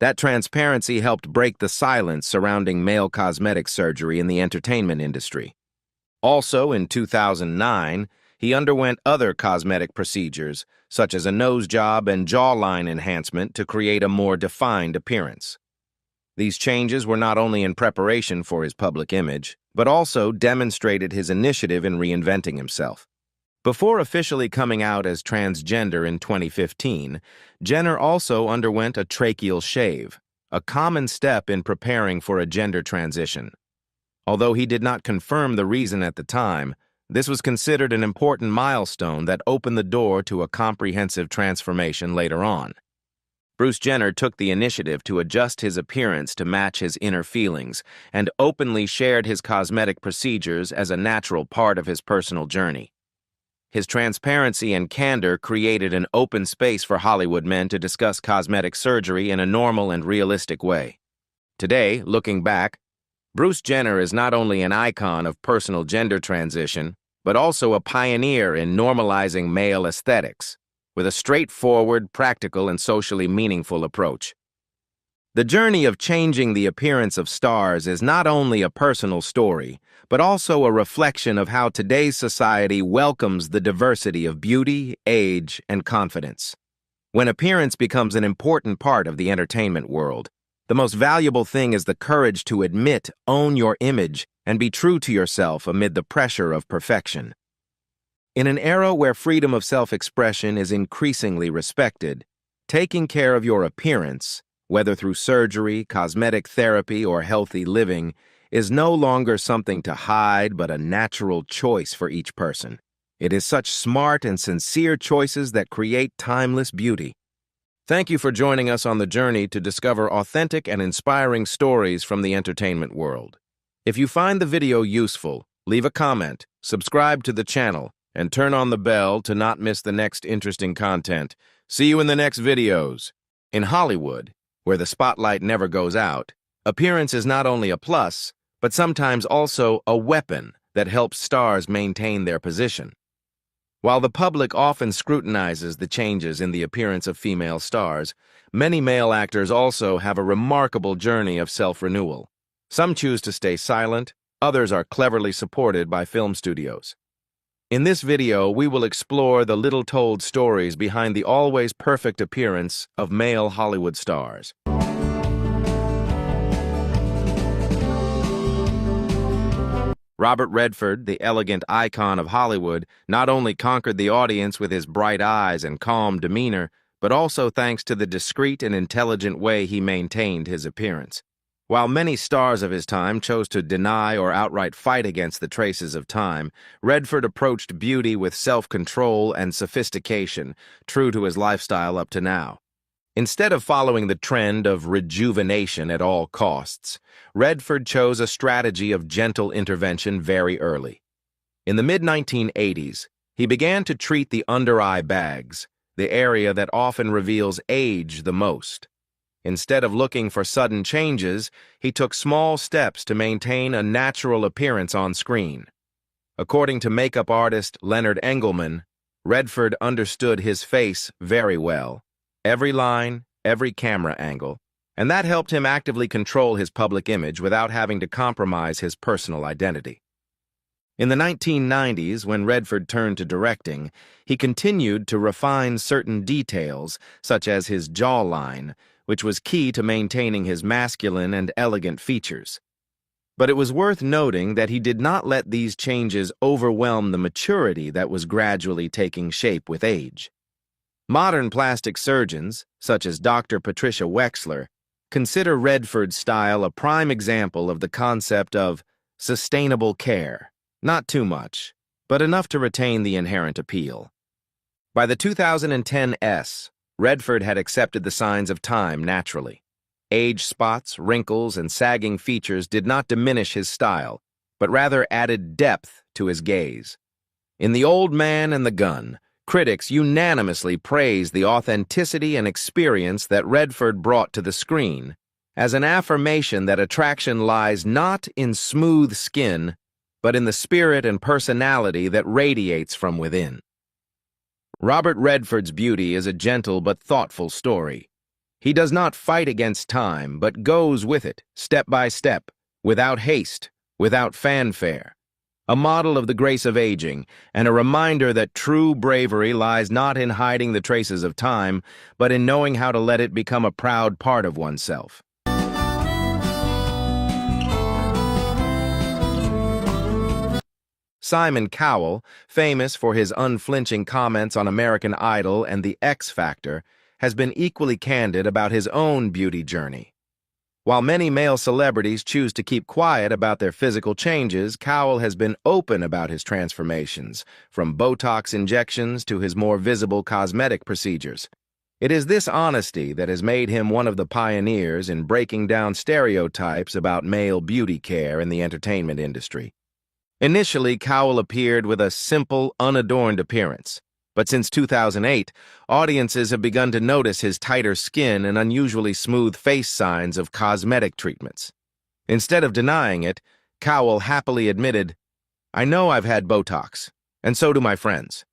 That transparency helped break the silence surrounding male cosmetic surgery in the entertainment industry. Also, in 2009, he underwent other cosmetic procedures, such as a nose job and jawline enhancement to create a more defined appearance. These changes were not only in preparation for his public image, but also demonstrated his initiative in reinventing himself. Before officially coming out as transgender in 2015, Jenner also underwent a tracheal shave, a common step in preparing for a gender transition. Although he did not confirm the reason at the time, this was considered an important milestone that opened the door to a comprehensive transformation later on. Bruce Jenner took the initiative to adjust his appearance to match his inner feelings and openly shared his cosmetic procedures as a natural part of his personal journey. His transparency and candor created an open space for Hollywood men to discuss cosmetic surgery in a normal and realistic way. Today, looking back, Bruce Jenner is not only an icon of personal gender transition, but also a pioneer in normalizing male aesthetics, with a straightforward, practical, and socially meaningful approach. The journey of changing the appearance of stars is not only a personal story, but also a reflection of how today's society welcomes the diversity of beauty, age, and confidence. When appearance becomes an important part of the entertainment world, the most valuable thing is the courage to admit, own your image, and be true to yourself amid the pressure of perfection. In an era where freedom of self-expression is increasingly respected, taking care of your appearance, whether through surgery, cosmetic therapy, or healthy living, is no longer something to hide but a natural choice for each person. It is such smart and sincere choices that create timeless beauty. Thank you for joining us on the journey to discover authentic and inspiring stories from the entertainment world. If you find the video useful, leave a comment, subscribe to the channel, and turn on the bell to not miss the next interesting content. See you in the next videos. In Hollywood, where the spotlight never goes out, appearance is not only a plus, but sometimes also a weapon that helps stars maintain their position. While the public often scrutinizes the changes in the appearance of female stars, many male actors also have a remarkable journey of self-renewal. Some choose to stay silent, others are cleverly supported by film studios. In this video, we will explore the little-told stories behind the always perfect appearance of male Hollywood stars. Robert Redford, the elegant icon of Hollywood, not only conquered the audience with his bright eyes and calm demeanor, but also thanks to the discreet and intelligent way he maintained his appearance. While many stars of his time chose to deny or outright fight against the traces of time, Redford approached beauty with self-control and sophistication, true to his lifestyle up to now. Instead of following the trend of rejuvenation at all costs, Redford chose a strategy of gentle intervention very early. In the mid-1980s, he began to treat the under-eye bags, the area that often reveals age the most. Instead of looking for sudden changes, he took small steps to maintain a natural appearance on screen. According to makeup artist Leonard Engelman, Redford understood his face very well, every line, every camera angle, and that helped him actively control his public image without having to compromise his personal identity. In the 1990s, when Redford turned to directing, he continued to refine certain details, such as his jawline, which was key to maintaining his masculine and elegant features. But it was worth noting that he did not let these changes overwhelm the maturity that was gradually taking shape with age. Modern plastic surgeons, such as Dr. Patricia Wexler, consider Redford's style a prime example of the concept of sustainable care. Not too much, but enough to retain the inherent appeal. By the 2010 Redford had accepted the signs of time naturally. Age spots, wrinkles, and sagging features did not diminish his style, but rather added depth to his gaze. In The Old Man and the Gun, critics unanimously praised the authenticity and experience that Redford brought to the screen, as an affirmation that attraction lies not in smooth skin, but in the spirit and personality that radiates from within. Robert Redford's beauty is a gentle but thoughtful story. He does not fight against time, but goes with it, step by step, without haste, without fanfare. A model of the grace of aging, and a reminder that true bravery lies not in hiding the traces of time, but in knowing how to let it become a proud part of oneself. Simon Cowell, famous for his unflinching comments on American Idol and The X Factor, has been equally candid about his own beauty journey. While many male celebrities choose to keep quiet about their physical changes, Cowell has been open about his transformations, from Botox injections to his more visible cosmetic procedures. It is this honesty that has made him one of the pioneers in breaking down stereotypes about male beauty care in the entertainment industry. Initially, Cowell appeared with a simple, unadorned appearance. But since 2008, audiences have begun to notice his tighter skin and unusually smooth face signs of cosmetic treatments. Instead of denying it, Cowell happily admitted, "I know I've had Botox, and so do my friends."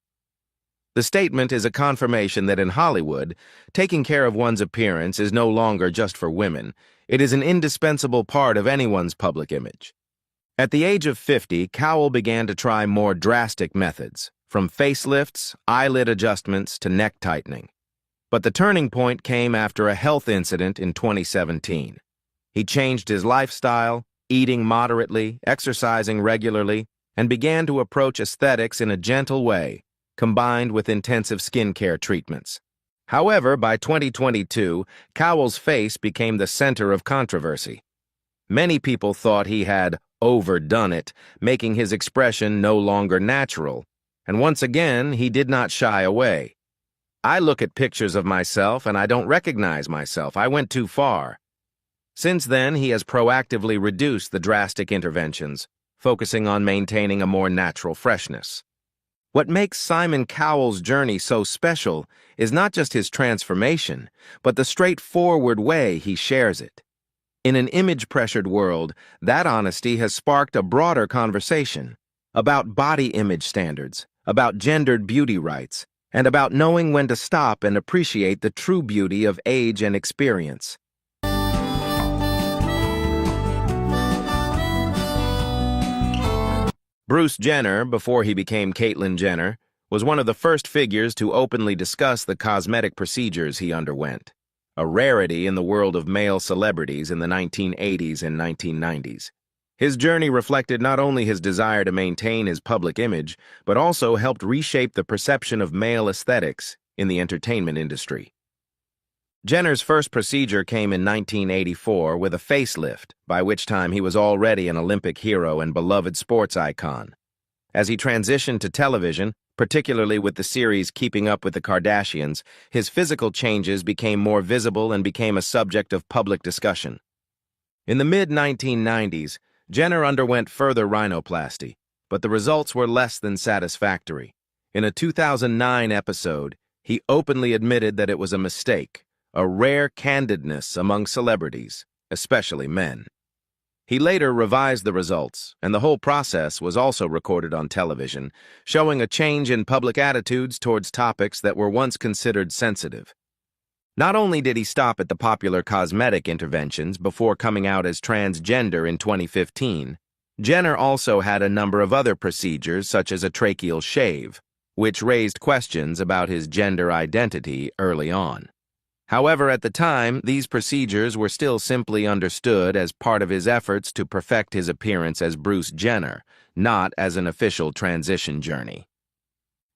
The statement is a confirmation that in Hollywood, taking care of one's appearance is no longer just for women. It is an indispensable part of anyone's public image. At the age of 50, Cowell began to try more drastic methods, from facelifts, eyelid adjustments, to neck tightening. But the turning point came after a health incident in 2017. He changed his lifestyle, eating moderately, exercising regularly, and began to approach aesthetics in a gentle way, combined with intensive skincare treatments. However, by 2022, Cowell's face became the center of controversy. Many people thought he had overdone it, making his expression no longer natural. And once again, he did not shy away. "I look at pictures of myself and I don't recognize myself. I went too far." Since then, he has proactively reduced the drastic interventions, focusing on maintaining a more natural freshness. What makes Simon Cowell's journey so special is not just his transformation, but the straightforward way he shares it. In an image-pressured world, that honesty has sparked a broader conversation about body image standards, about gendered beauty rights, and about knowing when to stop and appreciate the true beauty of age and experience. Bruce Jenner, before he became Caitlyn Jenner, was one of the first figures to openly discuss the cosmetic procedures he underwent, a rarity in the world of male celebrities in the 1980s and 1990s. His journey reflected not only his desire to maintain his public image, but also helped reshape the perception of male aesthetics in the entertainment industry. Jenner's first procedure came in 1984 with a facelift, by which time he was already an Olympic hero and beloved sports icon. As he transitioned to television, particularly with the series Keeping Up with the Kardashians, his physical changes became more visible and became a subject of public discussion. In the mid-1990s, Jenner underwent further rhinoplasty, but the results were less than satisfactory. In a 2009 episode, he openly admitted that it was a mistake, a rare candidness among celebrities, especially men. He later revised the results, and the whole process was also recorded on television, showing a change in public attitudes towards topics that were once considered sensitive. Not only did he stop at the popular cosmetic interventions before coming out as transgender in 2015, Jenner also had a number of other procedures such as a tracheal shave, which raised questions about his gender identity early on. However, at the time, these procedures were still simply understood as part of his efforts to perfect his appearance as Bruce Jenner, not as an official transition journey.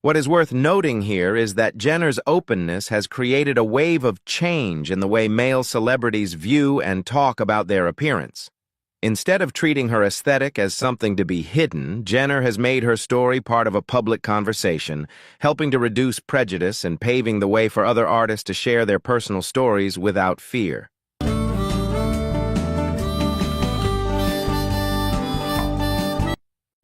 What is worth noting here is that Jenner's openness has created a wave of change in the way male celebrities view and talk about their appearance. Instead of treating her aesthetic as something to be hidden, Jenner has made her story part of a public conversation, helping to reduce prejudice and paving the way for other artists to share their personal stories without fear.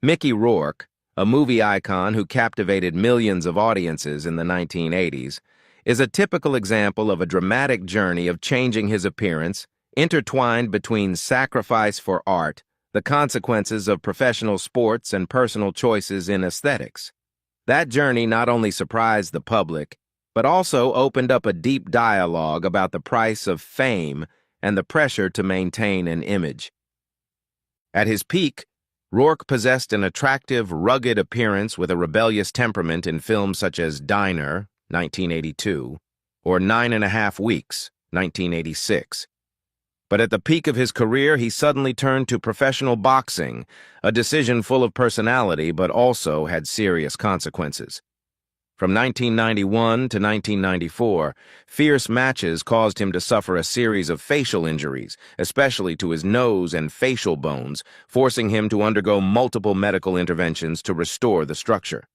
Mickey Rourke, a movie icon who captivated millions of audiences in the 1980s, is a typical example of a dramatic journey of changing his appearance, intertwined between sacrifice for art, the consequences of professional sports, and personal choices in aesthetics. That journey not only surprised the public, but also opened up a deep dialogue about the price of fame and the pressure to maintain an image. At his peak, Rourke possessed an attractive, rugged appearance with a rebellious temperament in films such as Diner, 1982, or 9½ Weeks, 1986. But at the peak of his career, he suddenly turned to professional boxing, a decision full of personality but also had serious consequences. From 1991 to 1994, fierce matches caused him to suffer a series of facial injuries, especially to his nose and facial bones, forcing him to undergo multiple medical interventions to restore the structure.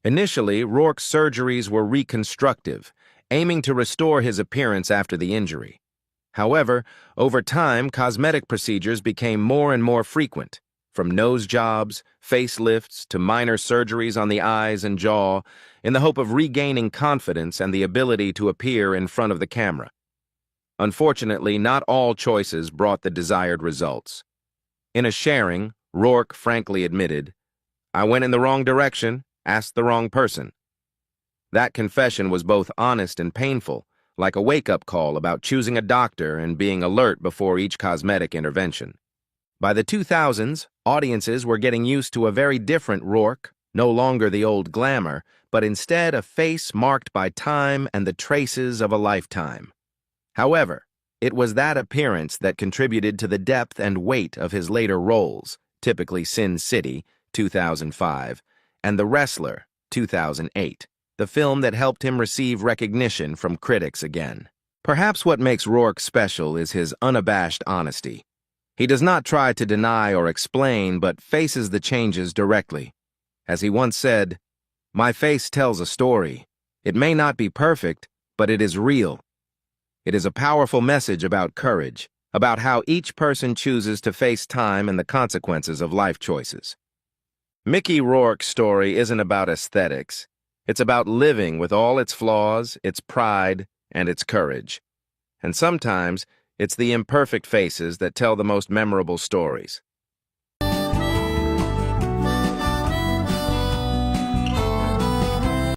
Initially, Rourke's surgeries were reconstructive, aiming to restore his appearance after the injury. However, over time, cosmetic procedures became more and more frequent, from nose jobs, facelifts, to minor surgeries on the eyes and jaw, in the hope of regaining confidence and the ability to appear in front of the camera. Unfortunately, not all choices brought the desired results. In a sharing, Rourke frankly admitted, "I went in the wrong direction, asked the wrong person." That confession was both honest and painful, like a wake-up call about choosing a doctor and being alert before each cosmetic intervention. By the 2000s, audiences were getting used to a very different Rourke, no longer the old glamour, but instead a face marked by time and the traces of a lifetime. However, it was that appearance that contributed to the depth and weight of his later roles, typically Sin City, 2005, and The Wrestler, 2008, the film that helped him receive recognition from critics again. Perhaps what makes Rourke special is his unabashed honesty. He does not try to deny or explain, but faces the changes directly. As he once said, "My face tells a story. It may not be perfect, but it is real." It is a powerful message about courage, about how each person chooses to face time and the consequences of life choices. Mickey Rourke's story isn't about aesthetics. It's about living with all its flaws, its pride, and its courage. And sometimes, it's the imperfect faces that tell the most memorable stories.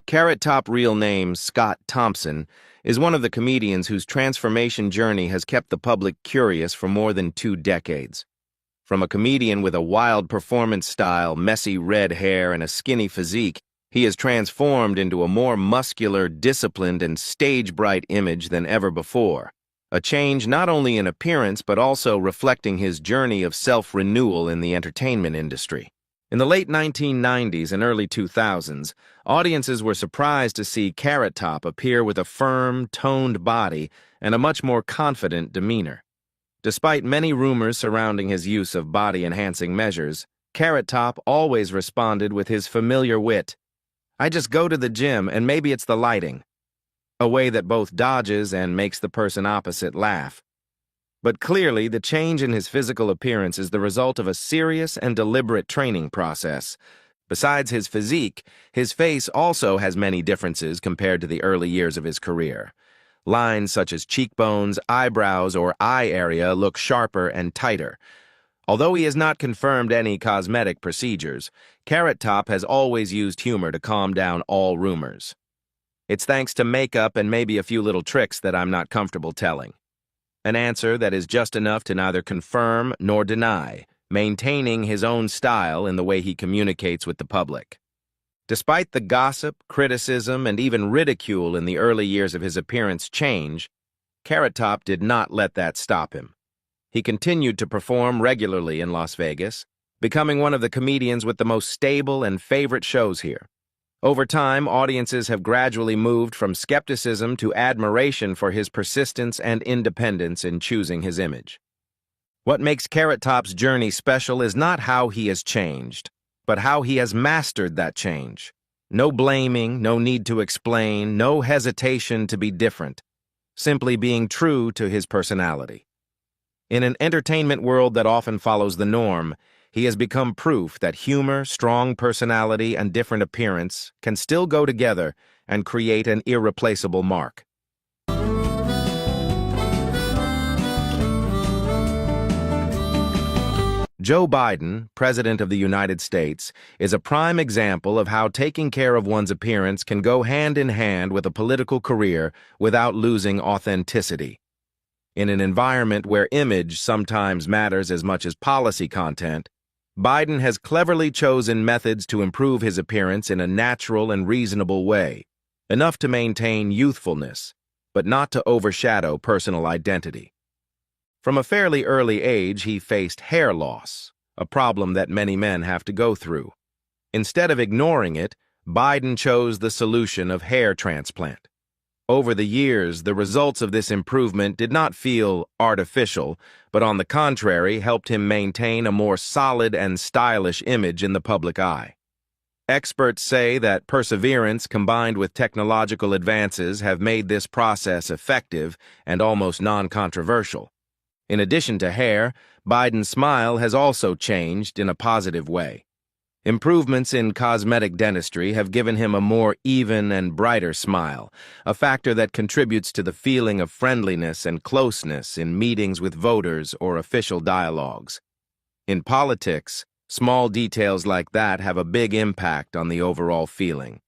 Carrot Top real name Scott Thompson is one of the comedians whose transformation journey has kept the public curious for more than 2 decades. From a comedian with a wild performance style, messy red hair, and a skinny physique, he has transformed into a more muscular, disciplined, and stage-bright image than ever before. A change not only in appearance but also reflecting his journey of self-renewal in the entertainment industry. In the late 1990s and early 2000s, audiences were surprised to see Carrot Top appear with a firm, toned body and a much more confident demeanor. Despite many rumors surrounding his use of body-enhancing measures, Carrot Top always responded with his familiar wit, "I just go to the gym and maybe it's the lighting," a way that both dodges and makes the person opposite laugh. But clearly, the change in his physical appearance is the result of a serious and deliberate training process. Besides his physique, his face also has many differences compared to the early years of his career. Lines such as cheekbones, eyebrows, or eye area look sharper and tighter. Although he has not confirmed any cosmetic procedures, Carrot Top has always used humor to calm down all rumors. "It's thanks to makeup and maybe a few little tricks that I'm not comfortable telling." An answer that is just enough to neither confirm nor deny, maintaining his own style in the way he communicates with the public. Despite the gossip, criticism, and even ridicule in the early years of his appearance change, Carrot Top did not let that stop him. He continued to perform regularly in Las Vegas, becoming one of the comedians with the most stable and favorite shows here. Over time, audiences have gradually moved from skepticism to admiration for his persistence and independence in choosing his image. What makes Carrot Top's journey special is not how he has changed, but how he has mastered that change. No blaming, no need to explain, no hesitation to be different, simply being true to his personality. In an entertainment world that often follows the norm, he has become proof that humor, strong personality, and different appearance can still go together and create an irreplaceable mark. Joe Biden, President of the United States, is a prime example of how taking care of one's appearance can go hand in hand with a political career without losing authenticity. In an environment where image sometimes matters as much as policy content, Biden has cleverly chosen methods to improve his appearance in a natural and reasonable way, enough to maintain youthfulness, but not to overshadow personal identity. From a fairly early age, he faced hair loss, a problem that many men have to go through. Instead of ignoring it, Biden chose the solution of hair transplant. Over the years, the results of this improvement did not feel artificial, but on the contrary, helped him maintain a more solid and stylish image in the public eye. Experts say that perseverance combined with technological advances have made this process effective and almost non-controversial. In addition to hair, Biden's smile has also changed in a positive way. Improvements in cosmetic dentistry have given him a more even and brighter smile, a factor that contributes to the feeling of friendliness and closeness in meetings with voters or official dialogues. In politics, small details like that have a big impact on the overall feeling.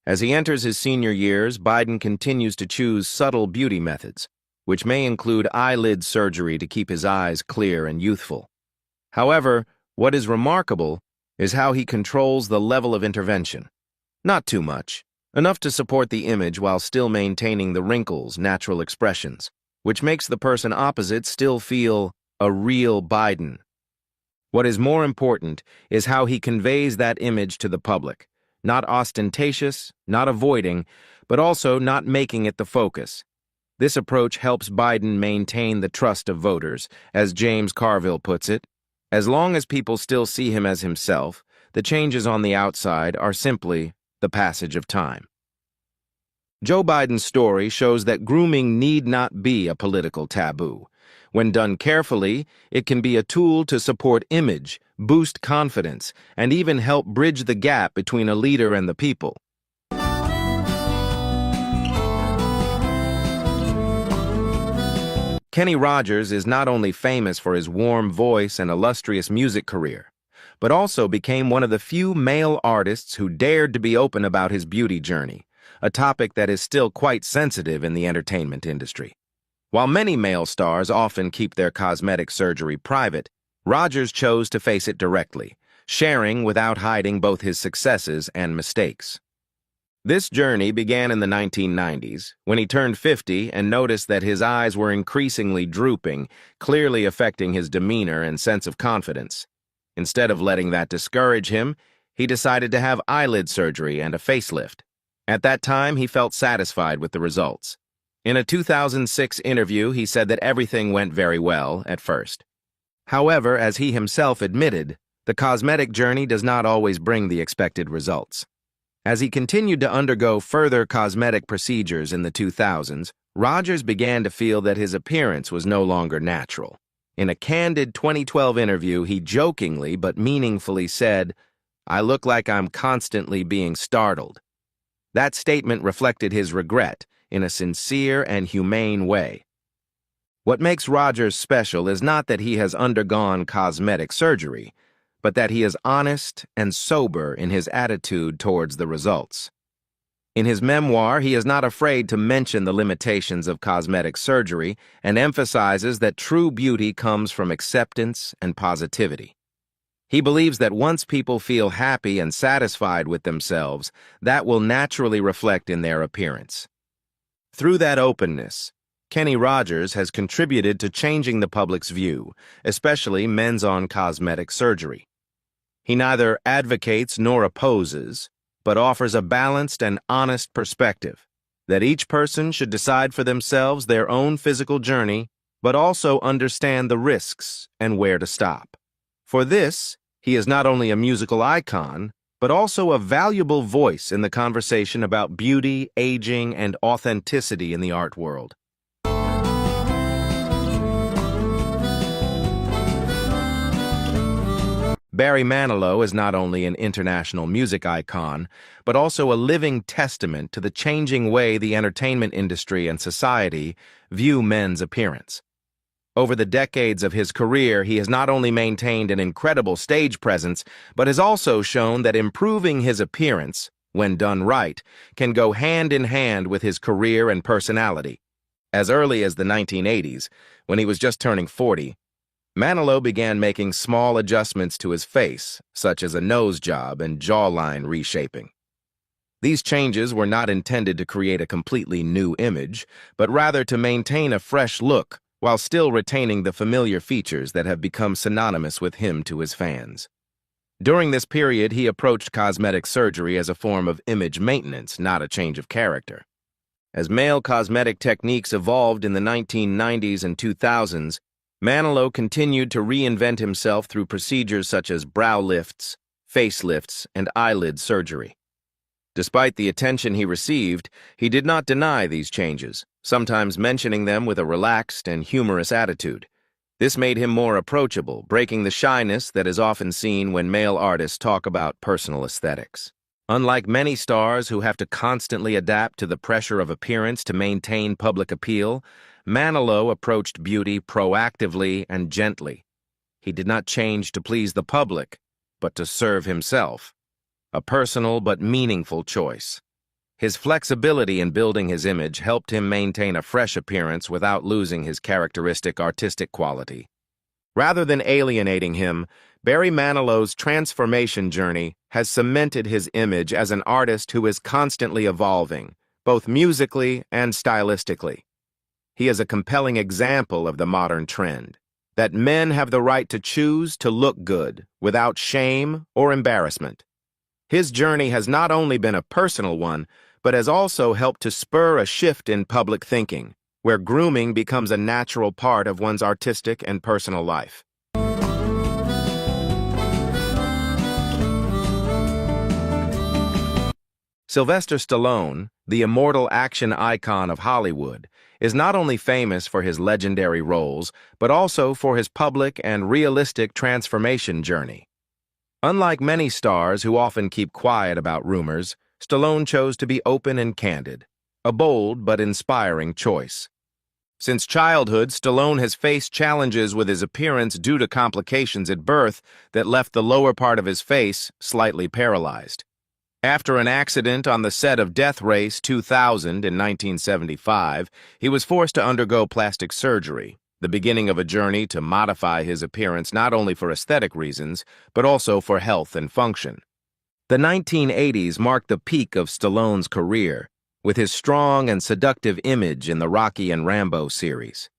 As he enters his senior years, Biden continues to choose subtle beauty methods, which may include eyelid surgery to keep his eyes clear and youthful. However, what is remarkable is how he controls the level of intervention. Not too much, enough to support the image while still maintaining the wrinkles, natural expressions, which makes the person opposite still feel a real Biden. What is more important is how he conveys that image to the public, not ostentatious, not avoiding, but also not making it the focus. This approach helps Biden maintain the trust of voters. As James Carville puts it, as long as people still see him as himself, the changes on the outside are simply the passage of time. Joe Biden's story shows that grooming need not be a political taboo. When done carefully, it can be a tool to support image, boost confidence, and even help bridge the gap between a leader and the people. Kenny Rogers is not only famous for his warm voice and illustrious music career, but also became one of the few male artists who dared to be open about his beauty journey, a topic that is still quite sensitive in the entertainment industry. While many male stars often keep their cosmetic surgery private, Rogers chose to face it directly, sharing without hiding both his successes and mistakes. This journey began in the 1990s, when he turned 50 and noticed that his eyes were increasingly drooping, clearly affecting his demeanor and sense of confidence. Instead of letting that discourage him, he decided to have eyelid surgery and a facelift. At that time, he felt satisfied with the results. In a 2006 interview, he said that everything went very well at first. However, as he himself admitted, the cosmetic journey does not always bring the expected results. As he continued to undergo further cosmetic procedures in the 2000s, Rogers began to feel that his appearance was no longer natural. In a candid 2012 interview, he jokingly but meaningfully said, "I look like I'm constantly being startled." That statement reflected his regret in a sincere and humane way. What makes Rogers special is not that he has undergone cosmetic surgery, but that he is honest and sober in his attitude towards the results. In his memoir, he is not afraid to mention the limitations of cosmetic surgery and emphasizes that true beauty comes from acceptance and positivity. He believes that once people feel happy and satisfied with themselves, that will naturally reflect in their appearance. Through that openness, Kenny Rogers has contributed to changing the public's view, especially men's on cosmetic surgery. He neither advocates nor opposes, but offers a balanced and honest perspective that each person should decide for themselves their own physical journey, but also understand the risks and where to stop. For this, he is not only a musical icon, but also a valuable voice in the conversation about beauty, aging, and authenticity in the art world. Barry Manilow is not only an international music icon, but also a living testament to the changing way the entertainment industry and society view men's appearance. Over the decades of his career, he has not only maintained an incredible stage presence, but has also shown that improving his appearance, when done right, can go hand in hand with his career and personality. As early as the 1980s, when he was just turning 40, Manilow began making small adjustments to his face, such as a nose job and jawline reshaping. These changes were not intended to create a completely new image, but rather to maintain a fresh look while still retaining the familiar features that have become synonymous with him to his fans. During this period, he approached cosmetic surgery as a form of image maintenance, not a change of character. As male cosmetic techniques evolved in the 1990s and 2000s, Manilow continued to reinvent himself through procedures such as brow lifts, facelifts, and eyelid surgery. Despite the attention he received, he did not deny these changes, sometimes mentioning them with a relaxed and humorous attitude. This made him more approachable, breaking the shyness that is often seen when male artists talk about personal aesthetics. Unlike many stars who have to constantly adapt to the pressure of appearance to maintain public appeal, Manilow approached beauty proactively and gently. He did not change to please the public, but to serve himself. A personal but meaningful choice. His flexibility in building his image helped him maintain a fresh appearance without losing his characteristic artistic quality. Rather than alienating him, Barry Manilow's transformation journey has cemented his image as an artist who is constantly evolving, both musically and stylistically. He is a compelling example of the modern trend, that men have the right to choose to look good without shame or embarrassment. His journey has not only been a personal one, but has also helped to spur a shift in public thinking, where grooming becomes a natural part of one's artistic and personal life. Sylvester Stallone, the immortal action icon of Hollywood, is not only famous for his legendary roles, but also for his public and realistic transformation journey. Unlike many stars who often keep quiet about rumors, Stallone chose to be open and candid, a bold but inspiring choice. Since childhood, Stallone has faced challenges with his appearance due to complications at birth that left the lower part of his face slightly paralyzed. After an accident on the set of Death Race 2000 in 1975, he was forced to undergo plastic surgery, the beginning of a journey to modify his appearance not only for aesthetic reasons, but also for health and function. The 1980s marked the peak of Stallone's career, with his strong and seductive image in the Rocky and Rambo series.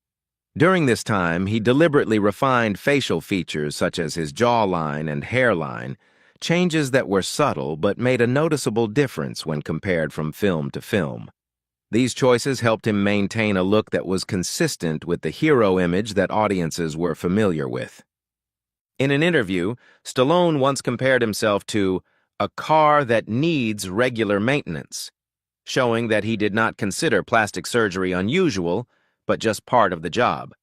During this time, he deliberately refined facial features such as his jawline and hairline, changes that were subtle but made a noticeable difference when compared from film to film. These choices helped him maintain a look that was consistent with the hero image that audiences were familiar with. In an interview, Stallone once compared himself to a car that needs regular maintenance, showing that he did not consider plastic surgery unusual, but just part of the job.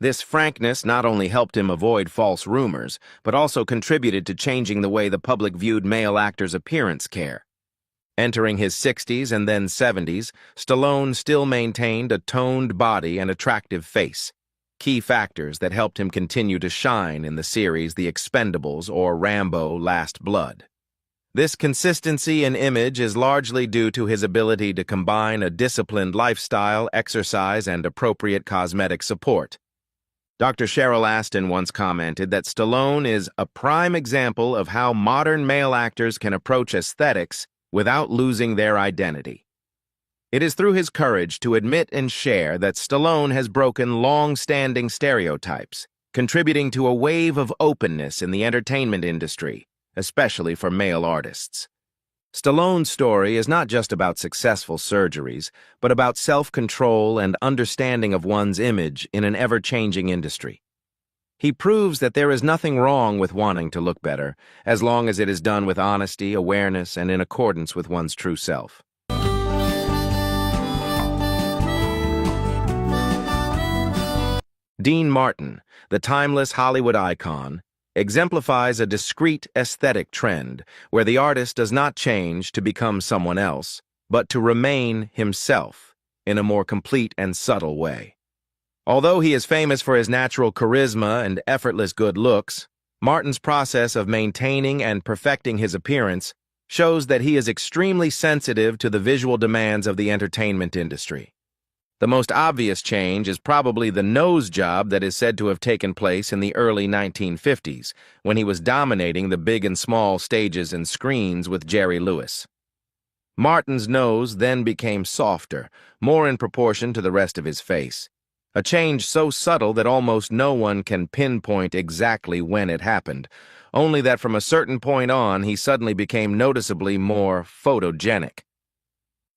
This frankness not only helped him avoid false rumors, but also contributed to changing the way the public viewed male actors' appearance care. Entering his 60s and then 70s, Stallone still maintained a toned body and attractive face, key factors that helped him continue to shine in the series The Expendables or Rambo: Last Blood. This consistency in image is largely due to his ability to combine a disciplined lifestyle, exercise, and appropriate cosmetic support. Dr. Cheryl Astin once commented that Stallone is a prime example of how modern male actors can approach aesthetics without losing their identity. It is through his courage to admit and share that Stallone has broken long-standing stereotypes, contributing to a wave of openness in the entertainment industry, especially for male artists. Stallone's story is not just about successful surgeries, but about self-control and understanding of one's image in an ever-changing industry. He proves that there is nothing wrong with wanting to look better, as long as it is done with honesty, awareness, and in accordance with one's true self. Dean Martin, the timeless Hollywood icon, exemplifies a discrete aesthetic trend where the artist does not change to become someone else, but to remain himself in a more complete and subtle way. Although he is famous for his natural charisma and effortless good looks, Martin's process of maintaining and perfecting his appearance shows that he is extremely sensitive to the visual demands of the entertainment industry. The most obvious change is probably the nose job that is said to have taken place in the early 1950s, when he was dominating the big and small stages and screens with Jerry Lewis. Martin's nose then became softer, more in proportion to the rest of his face, a change so subtle that almost no one can pinpoint exactly when it happened, only that from a certain point on he suddenly became noticeably more photogenic.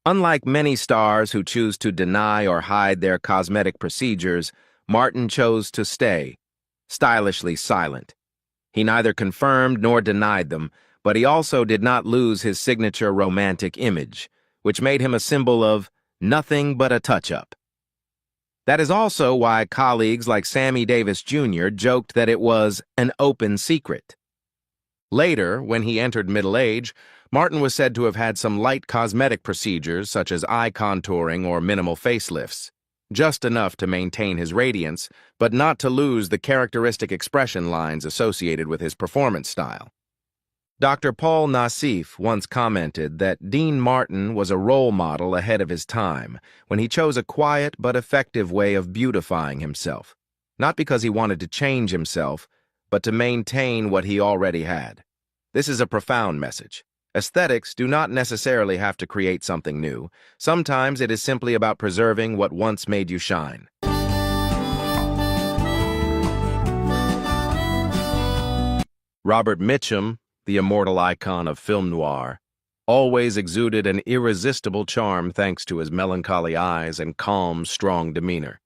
Unlike many stars who choose to deny or hide their cosmetic procedures, Martin chose to stay, stylishly silent. He neither confirmed nor denied them, but he also did not lose his signature romantic image, which made him a symbol of nothing but a touch-up. That is also why colleagues like Sammy Davis Jr. joked that it was an open secret. Later, when he entered middle age, Martin was said to have had some light cosmetic procedures such as eye contouring or minimal facelifts, just enough to maintain his radiance, but not to lose the characteristic expression lines associated with his performance style. Dr. Paul Nassif once commented that Dean Martin was a role model ahead of his time when he chose a quiet but effective way of beautifying himself, not because he wanted to change himself, but to maintain what he already had. This is a profound message. Aesthetics do not necessarily have to create something new. Sometimes it is simply about preserving what once made you shine. Robert Mitchum, the immortal icon of film noir, always exuded an irresistible charm thanks to his melancholy eyes and calm, strong demeanor.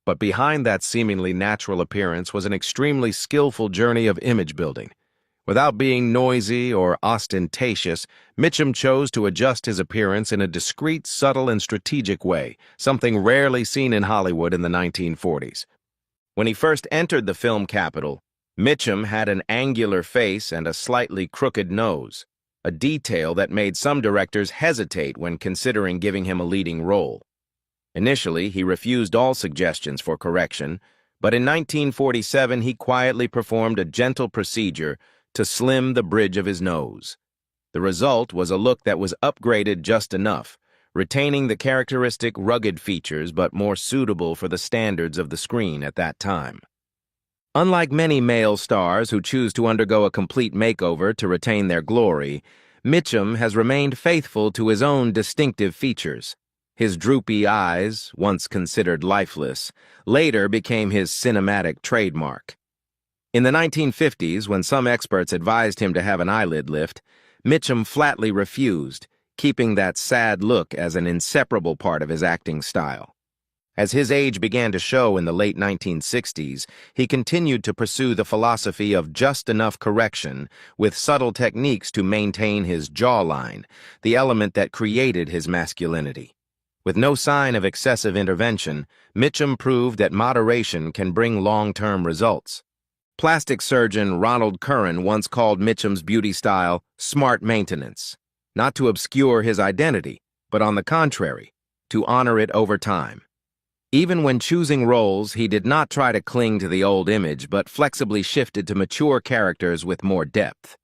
But behind that seemingly natural appearance was an extremely skillful journey of image building. Without being noisy or ostentatious, Mitchum chose to adjust his appearance in a discreet, subtle, and strategic way, something rarely seen in Hollywood in the 1940s. When he first entered the film capital, Mitchum had an angular face and a slightly crooked nose, a detail that made some directors hesitate when considering giving him a leading role. Initially, he refused all suggestions for correction, but in 1947 he quietly performed a gentle procedure to slim the bridge of his nose. The result was a look that was upgraded just enough, retaining the characteristic rugged features but more suitable for the standards of the screen at that time. Unlike many male stars who choose to undergo a complete makeover to retain their glory, Mitchum has remained faithful to his own distinctive features. His droopy eyes, once considered lifeless, later became his cinematic trademark. In the 1950s, when some experts advised him to have an eyelid lift, Mitchum flatly refused, keeping that sad look as an inseparable part of his acting style. As his age began to show in the late 1960s, he continued to pursue the philosophy of just enough correction with subtle techniques to maintain his jawline, the element that created his masculinity. With no sign of excessive intervention, Mitchum proved that moderation can bring long-term results. Plastic surgeon Ronald Curran once called Mitchum's beauty style smart maintenance, not to obscure his identity, but on the contrary, to honor it over time. Even when choosing roles, he did not try to cling to the old image, but flexibly shifted to mature characters with more depth.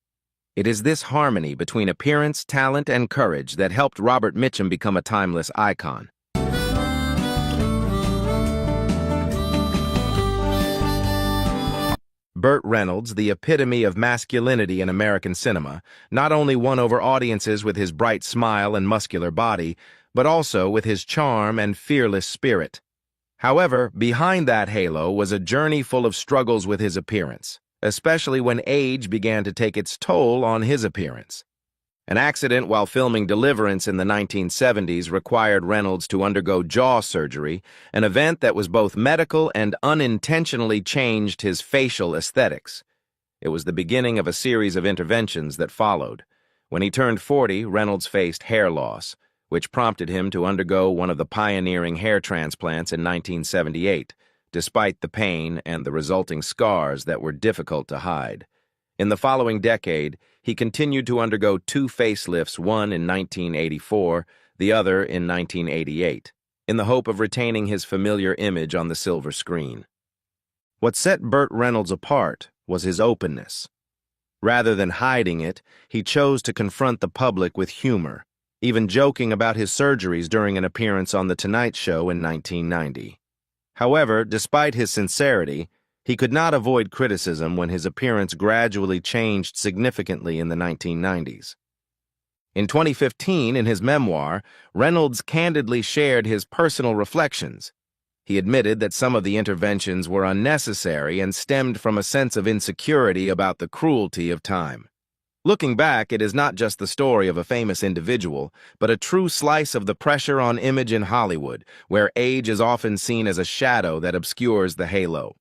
It is this harmony between appearance, talent, and courage that helped Robert Mitchum become a timeless icon. Burt Reynolds, the epitome of masculinity in American cinema, not only won over audiences with his bright smile and muscular body, but also with his charm and fearless spirit. However, behind that halo was a journey full of struggles with his appearance, especially when age began to take its toll on his appearance. An accident while filming Deliverance in the 1970s required Reynolds to undergo jaw surgery, an event that was both medical and unintentionally changed his facial aesthetics. It was the beginning of a series of interventions that followed. When he turned 40, Reynolds faced hair loss, which prompted him to undergo one of the pioneering hair transplants in 1978, despite the pain and the resulting scars that were difficult to hide. In the following decade, he continued to undergo two facelifts, one in 1984, the other in 1988, in the hope of retaining his familiar image on the silver screen. What set Burt Reynolds apart was his openness. Rather than hiding it, he chose to confront the public with humor, even joking about his surgeries during an appearance on The Tonight Show in 1990. However, despite his sincerity, he could not avoid criticism when his appearance gradually changed significantly in the 1990s. In 2015, in his memoir, Reynolds candidly shared his personal reflections. He admitted that some of the interventions were unnecessary and stemmed from a sense of insecurity about the cruelty of time. Looking back, it is not just the story of a famous individual, but a true slice of the pressure on image in Hollywood, where age is often seen as a shadow that obscures the halo.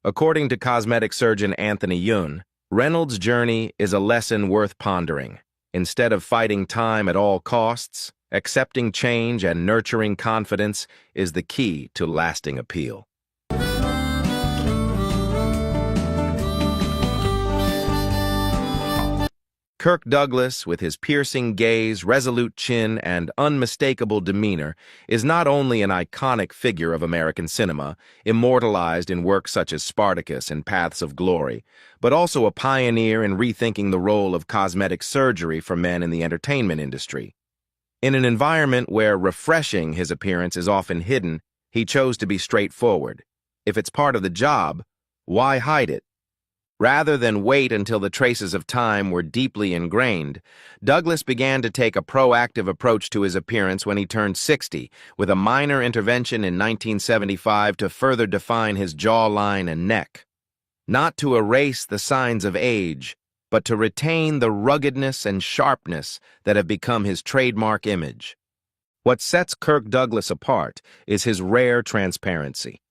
According to cosmetic surgeon Anthony Yun, Reynolds' journey is a lesson worth pondering. Instead of fighting time at all costs, accepting change and nurturing confidence is the key to lasting appeal. Kirk Douglas, with his piercing gaze, resolute chin, and unmistakable demeanor, is not only an iconic figure of American cinema, immortalized in works such as Spartacus and Paths of Glory, but also a pioneer in rethinking the role of cosmetic surgery for men in the entertainment industry. In an environment where refreshing his appearance is often hidden, he chose to be straightforward. If it's part of the job, why hide it? Rather than wait until the traces of time were deeply ingrained, Douglas began to take a proactive approach to his appearance when he turned 60, with a minor intervention in 1975 to further define his jawline and neck. Not to erase the signs of age, but to retain the ruggedness and sharpness that have become his trademark image. What sets Kirk Douglas apart is his rare transparency.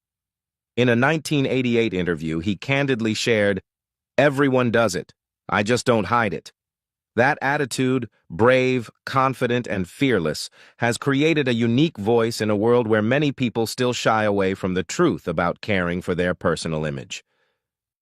In a 1988 interview, he candidly shared, "Everyone does it. I just don't hide it." That attitude, brave, confident, and fearless, has created a unique voice in a world where many people still shy away from the truth about caring for their personal image.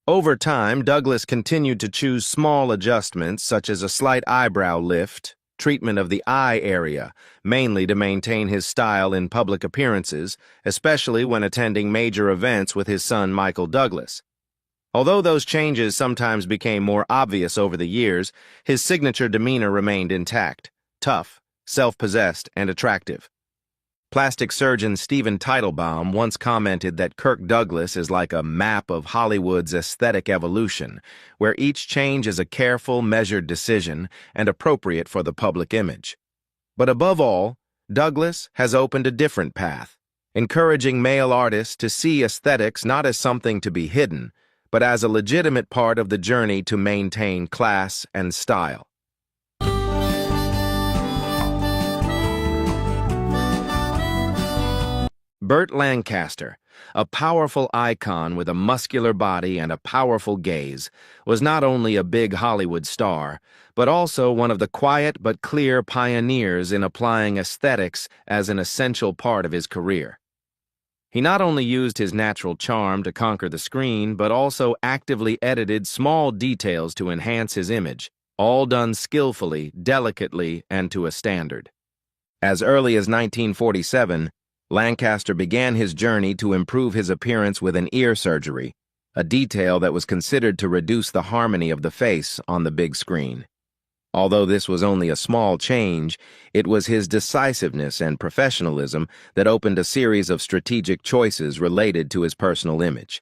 Over time, Douglas continued to choose small adjustments such as a slight eyebrow lift, treatment of the eye area, mainly to maintain his style in public appearances, especially when attending major events with his son Michael Douglas. Although those changes sometimes became more obvious over the years, his signature demeanor remained intact, tough, self-possessed, and attractive. Plastic surgeon Stephen Teitelbaum once commented that Kirk Douglas is like a map of Hollywood's aesthetic evolution, where each change is a careful, measured decision and appropriate for the public image. But above all, Douglas has opened a different path, encouraging male artists to see aesthetics not as something to be hidden, but as a legitimate part of the journey to maintain class and style. Burt Lancaster, a powerful icon with a muscular body and a powerful gaze, was not only a big Hollywood star, but also one of the quiet but clear pioneers in applying aesthetics as an essential part of his career. He not only used his natural charm to conquer the screen, but also actively edited small details to enhance his image, all done skillfully, delicately, and to a standard. As early as 1947, Lancaster began his journey to improve his appearance with an ear surgery, a detail that was considered to reduce the harmony of the face on the big screen. Although this was only a small change, it was his decisiveness and professionalism that opened a series of strategic choices related to his personal image.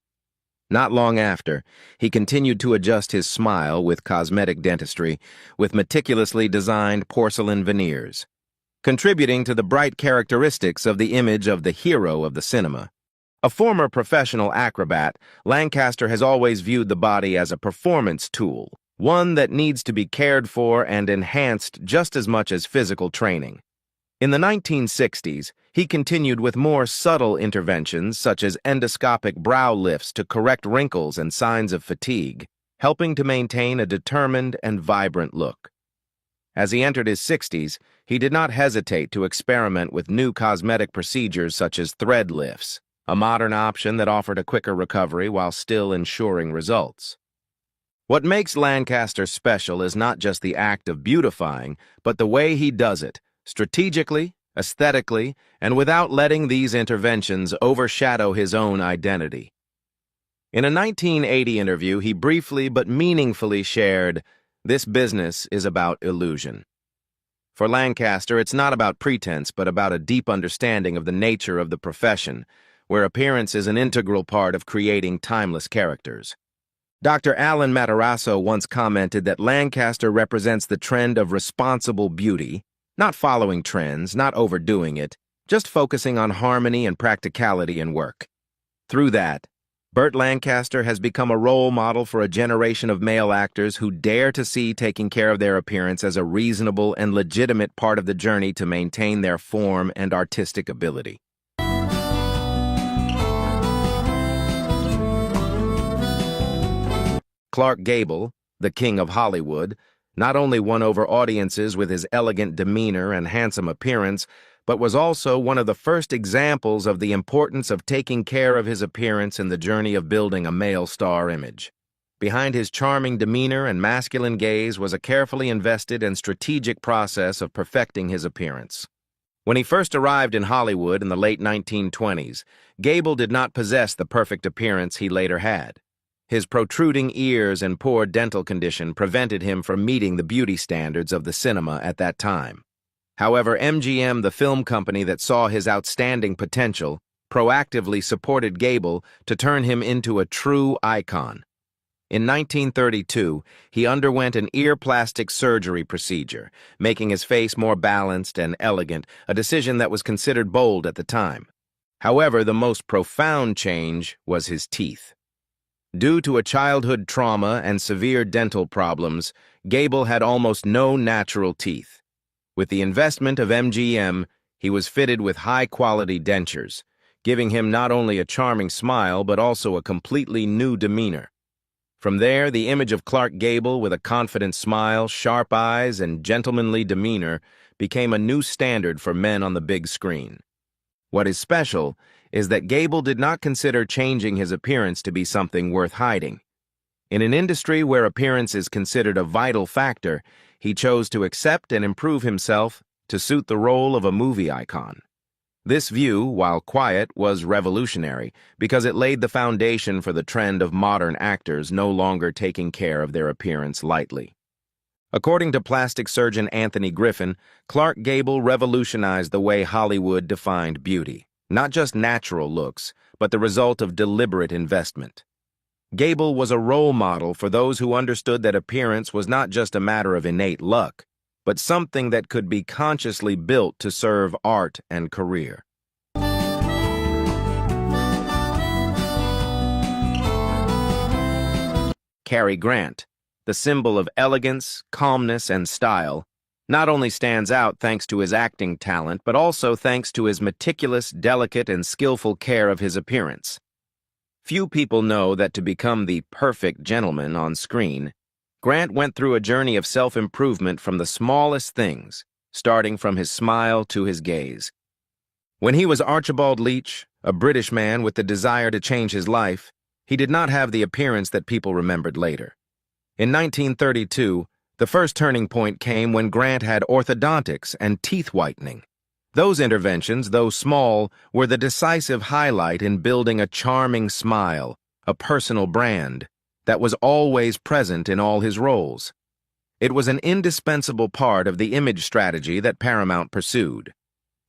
Not long after, he continued to adjust his smile with cosmetic dentistry, with meticulously designed porcelain veneers, contributing to the bright characteristics of the image of the hero of the cinema. A former professional acrobat, Lancaster has always viewed the body as a performance tool, one that needs to be cared for and enhanced just as much as physical training. In the 1960s, he continued with more subtle interventions such as endoscopic brow lifts to correct wrinkles and signs of fatigue, helping to maintain a determined and vibrant look. As he entered his 60s, he did not hesitate to experiment with new cosmetic procedures such as thread lifts, a modern option that offered a quicker recovery while still ensuring results. What makes Lancaster special is not just the act of beautifying, but the way he does it, strategically, aesthetically, and without letting these interventions overshadow his own identity. In a 1980 interview, he briefly but meaningfully shared, "This business is about illusion." For Lancaster, it's not about pretense, but about a deep understanding of the nature of the profession, where appearance is an integral part of creating timeless characters. Dr. Alan Matarazzo once commented that Lancaster represents the trend of responsible beauty, not following trends, not overdoing it, just focusing on harmony and practicality in work. Through that, Burt Lancaster has become a role model for a generation of male actors who dare to see taking care of their appearance as a reasonable and legitimate part of the journey to maintain their form and artistic ability. Clark Gable, the king of Hollywood, not only won over audiences with his elegant demeanor and handsome appearance, but was also one of the first examples of the importance of taking care of his appearance in the journey of building a male star image. Behind his charming demeanor and masculine gaze was a carefully invested and strategic process of perfecting his appearance. When he first arrived in Hollywood in the late 1920s, Gable did not possess the perfect appearance he later had. His protruding ears and poor dental condition prevented him from meeting the beauty standards of the cinema at that time. However, MGM, the film company that saw his outstanding potential, proactively supported Gable to turn him into a true icon. In 1932, he underwent an ear plastic surgery procedure, making his face more balanced and elegant, a decision that was considered bold at the time. However, the most profound change was his teeth. Due to a childhood trauma and severe dental problems, Gable had almost no natural teeth. With the investment of MGM, he was fitted with high-quality dentures, giving him not only a charming smile but also a completely new demeanor. From there, the image of Clark Gable with a confident smile, sharp eyes, and gentlemanly demeanor became a new standard for men on the big screen. What is special is that Gable did not consider changing his appearance to be something worth hiding. In an industry where appearance is considered a vital factor, he chose to accept and improve himself to suit the role of a movie icon. This view, while quiet, was revolutionary because it laid the foundation for the trend of modern actors no longer taking care of their appearance lightly. According to plastic surgeon Anthony Griffin, Clark Gable revolutionized the way Hollywood defined beauty, not just natural looks, but the result of deliberate investment. Gable was a role model for those who understood that appearance was not just a matter of innate luck, but something that could be consciously built to serve art and career. Cary Grant, the symbol of elegance, calmness, and style, not only stands out thanks to his acting talent, but also thanks to his meticulous, delicate, and skillful care of his appearance. Few people know that to become the perfect gentleman on screen, Grant went through a journey of self-improvement from the smallest things, starting from his smile to his gaze. When he was Archibald Leach, a British man with the desire to change his life, he did not have the appearance that people remembered later. In 1932, the first turning point came when Grant had orthodontics and teeth whitening. Those interventions, though small, were the decisive highlight in building a charming smile, a personal brand, that was always present in all his roles. It was an indispensable part of the image strategy that Paramount pursued.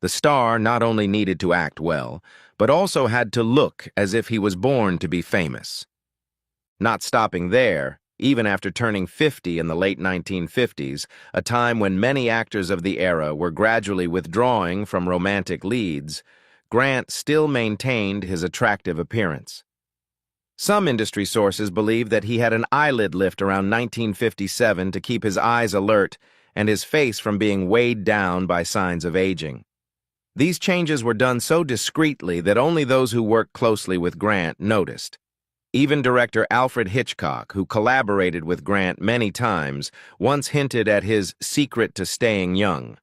The star not only needed to act well, but also had to look as if he was born to be famous. Not stopping there, even after turning 50 in the late 1950s, a time when many actors of the era were gradually withdrawing from romantic leads, Grant still maintained his attractive appearance. Some industry sources believe that he had an eyelid lift around 1957 to keep his eyes alert and his face from being weighed down by signs of aging. These changes were done so discreetly that only those who worked closely with Grant noticed. Even director Alfred Hitchcock, who collaborated with Grant many times, once hinted at his secret to staying young.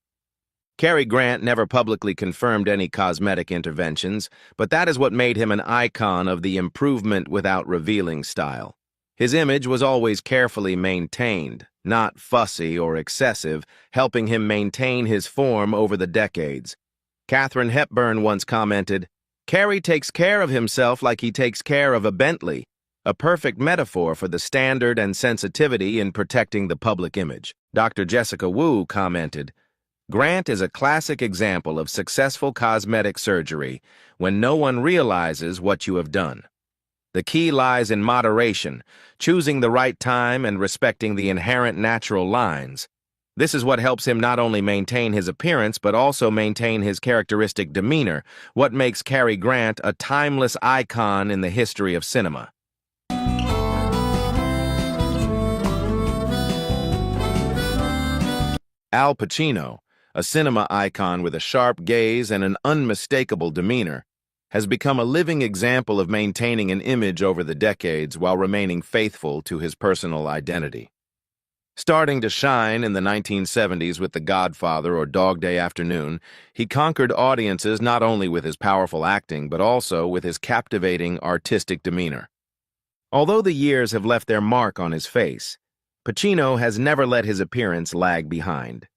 Cary Grant never publicly confirmed any cosmetic interventions, but that is what made him an icon of the improvement without revealing style. His image was always carefully maintained, not fussy or excessive, helping him maintain his form over the decades. Katharine Hepburn once commented, "Cary takes care of himself like he takes care of a Bentley," a perfect metaphor for the standard and sensitivity in protecting the public image. Dr. Jessica Wu commented, "Grant is a classic example of successful cosmetic surgery when no one realizes what you have done. The key lies in moderation, choosing the right time and respecting the inherent natural lines. This is what helps him not only maintain his appearance but also maintain his characteristic demeanor, what makes Cary Grant a timeless icon in the history of cinema." Al Pacino, a cinema icon with a sharp gaze and an unmistakable demeanor, has become a living example of maintaining an image over the decades while remaining faithful to his personal identity. Starting to shine in the 1970s with The Godfather or Dog Day Afternoon, he conquered audiences not only with his powerful acting but also with his captivating artistic demeanor. Although the years have left their mark on his face, Pacino has never let his appearance lag behind.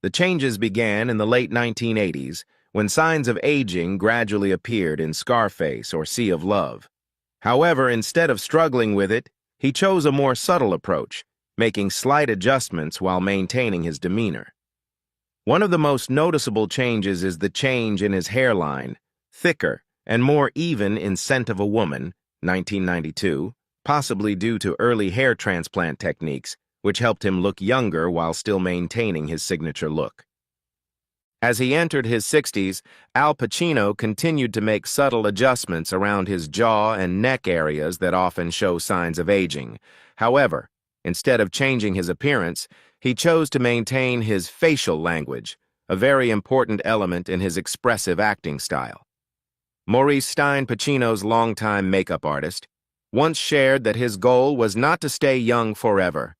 The changes began in the late 1980s when signs of aging gradually appeared in Scarface or Sea of Love. However, instead of struggling with it, he chose a more subtle approach, making slight adjustments while maintaining his demeanor. One of the most noticeable changes is the change in his hairline, thicker and more even in Scent of a Woman, 1992, possibly due to early hair transplant techniques, which helped him look younger while still maintaining his signature look. As he entered his 60s, Al Pacino continued to make subtle adjustments around his jaw and neck areas that often show signs of aging. However, instead of changing his appearance, he chose to maintain his facial language, a very important element in his expressive acting style. Maurice Stein, Pacino's longtime makeup artist, once shared that his goal was not to stay young forever,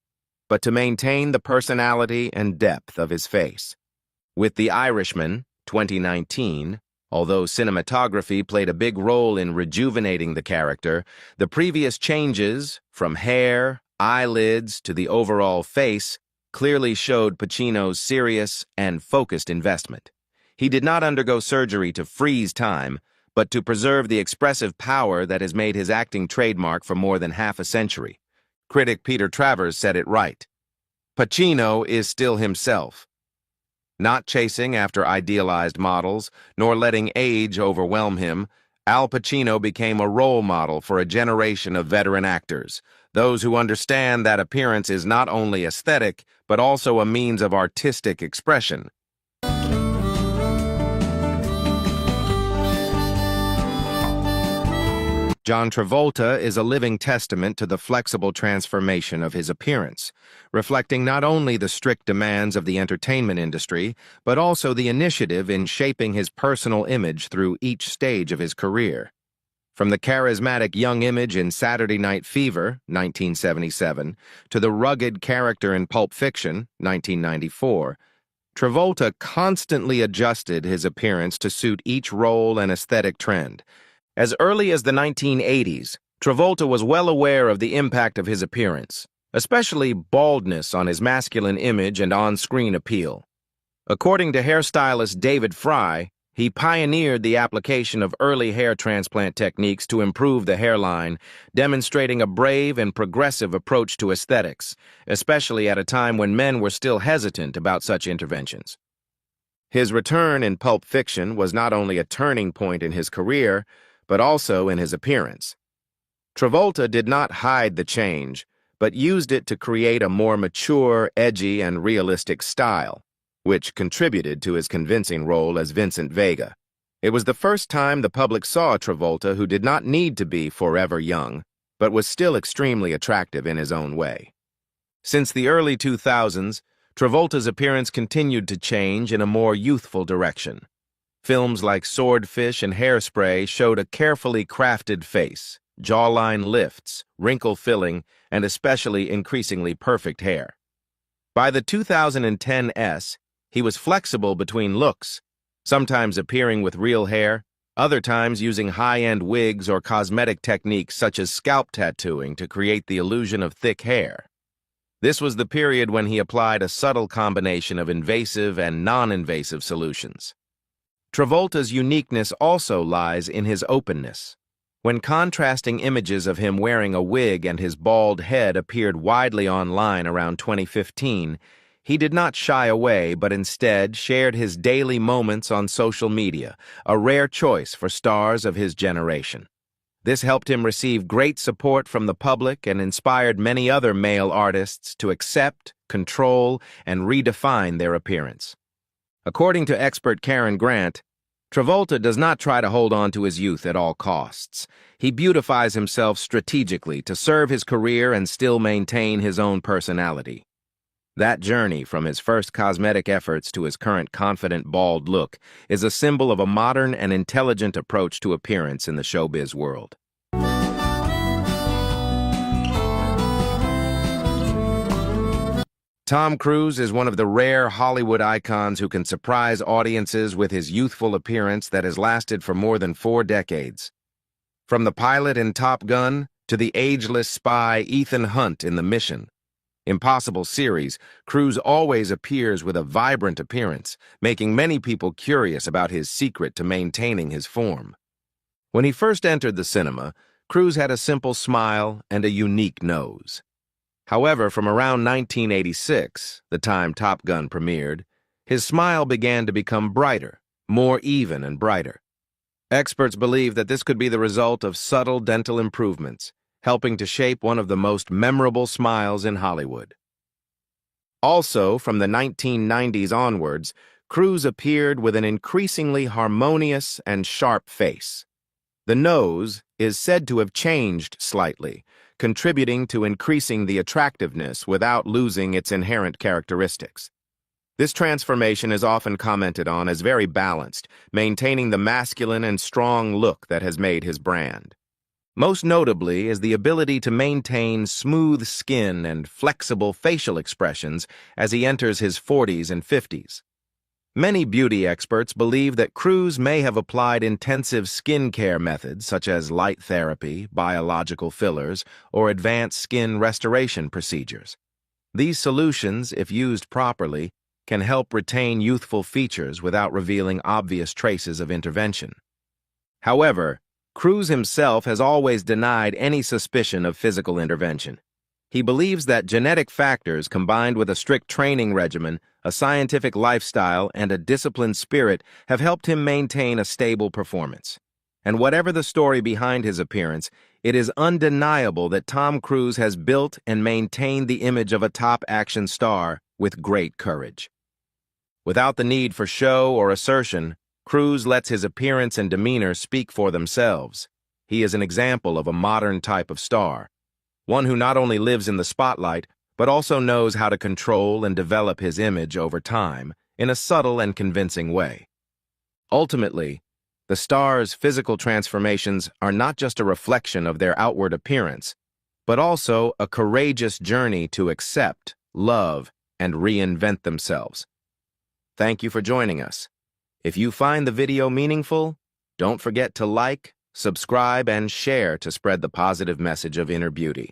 but to maintain the personality and depth of his face. With The Irishman, 2019, although cinematography played a big role in rejuvenating the character, the previous changes, from hair, eyelids to the overall face, clearly showed Pacino's serious and focused investment. He did not undergo surgery to freeze time, but to preserve the expressive power that has made his acting trademark for more than half a century. Critic Peter Travers said it right. Pacino is still himself, not chasing after idealized models, nor letting age overwhelm him. Al Pacino became a role model for a generation of veteran actors, those who understand that appearance is not only aesthetic, but also a means of artistic expression. John Travolta is a living testament to the flexible transformation of his appearance, reflecting not only the strict demands of the entertainment industry, but also the initiative in shaping his personal image through each stage of his career. From the charismatic young image in Saturday Night Fever, 1977, to the rugged character in Pulp Fiction, 1994, Travolta constantly adjusted his appearance to suit each role and aesthetic trend. As early as the 1980s, Travolta was well aware of the impact of his appearance, especially baldness on his masculine image and on-screen appeal. According to hairstylist David Fry, he pioneered the application of early hair transplant techniques to improve the hairline, demonstrating a brave and progressive approach to aesthetics, especially at a time when men were still hesitant about such interventions. His return in Pulp Fiction was not only a turning point in his career, but also in his appearance. Travolta did not hide the change, but used it to create a more mature, edgy, and realistic style, which contributed to his convincing role as Vincent Vega. It was the first time the public saw a Travolta who did not need to be forever young, but was still extremely attractive in his own way. Since the early 2000s, Travolta's appearance continued to change in a more youthful direction. Films like Swordfish and Hairspray showed a carefully crafted face, jawline lifts, wrinkle filling, and especially increasingly perfect hair. By the 2010s, He was flexible between looks, sometimes appearing with real hair, other times using high-end wigs or cosmetic techniques such as scalp tattooing to create the illusion of thick hair. This was the period when he applied a subtle combination of invasive and non-invasive solutions. Travolta's uniqueness also lies in his openness. When contrasting images of him wearing a wig and his bald head appeared widely online around 2015, he did not shy away but instead shared his daily moments on social media, a rare choice for stars of his generation. This helped him receive great support from the public and inspired many other male artists to accept, control, and redefine their appearance. According to expert Karen Grant, Travolta does not try to hold on to his youth at all costs. He beautifies himself strategically to serve his career and still maintain his own personality. That journey from his first cosmetic efforts to his current confident bald look is a symbol of a modern and intelligent approach to appearance in the showbiz world. Tom Cruise is one of the rare Hollywood icons who can surprise audiences with his youthful appearance that has lasted for more than 4 decades. From the pilot in Top Gun to the ageless spy Ethan Hunt in The Mission Impossible series, Cruise always appears with a vibrant appearance, making many people curious about his secret to maintaining his form. When he first entered the cinema, Cruise had a simple smile and a unique nose. However, from around 1986, the time Top Gun premiered, his smile began to become brighter, more even and brighter. Experts believe that this could be the result of subtle dental improvements, helping to shape one of the most memorable smiles in Hollywood. Also, from the 1990s onwards, Cruise appeared with an increasingly harmonious and sharp face. The nose is said to have changed slightly, contributing to increasing the attractiveness without losing its inherent characteristics. This transformation is often commented on as very balanced, maintaining the masculine and strong look that has made his brand. Most notably is the ability to maintain smooth skin and flexible facial expressions as he enters his 40s and 50s. Many beauty experts believe that Cruise may have applied intensive skincare methods such as light therapy, biological fillers, or advanced skin restoration procedures. These solutions, if used properly, can help retain youthful features without revealing obvious traces of intervention. However, Cruise himself has always denied any suspicion of physical intervention. He believes that genetic factors combined with a strict training regimen, a scientific lifestyle, and a disciplined spirit have helped him maintain a stable performance. And whatever the story behind his appearance, it is undeniable that Tom Cruise has built and maintained the image of a top action star with great courage. Without the need for show or assertion, Cruise lets his appearance and demeanor speak for themselves. He is an example of a modern type of star, one who not only lives in the spotlight, but also knows how to control and develop his image over time in a subtle and convincing way. Ultimately, the star's physical transformations are not just a reflection of their outward appearance, but also a courageous journey to accept, love, and reinvent themselves. Thank you for joining us. If you find the video meaningful, don't forget to like, subscribe, and share to spread the positive message of inner beauty.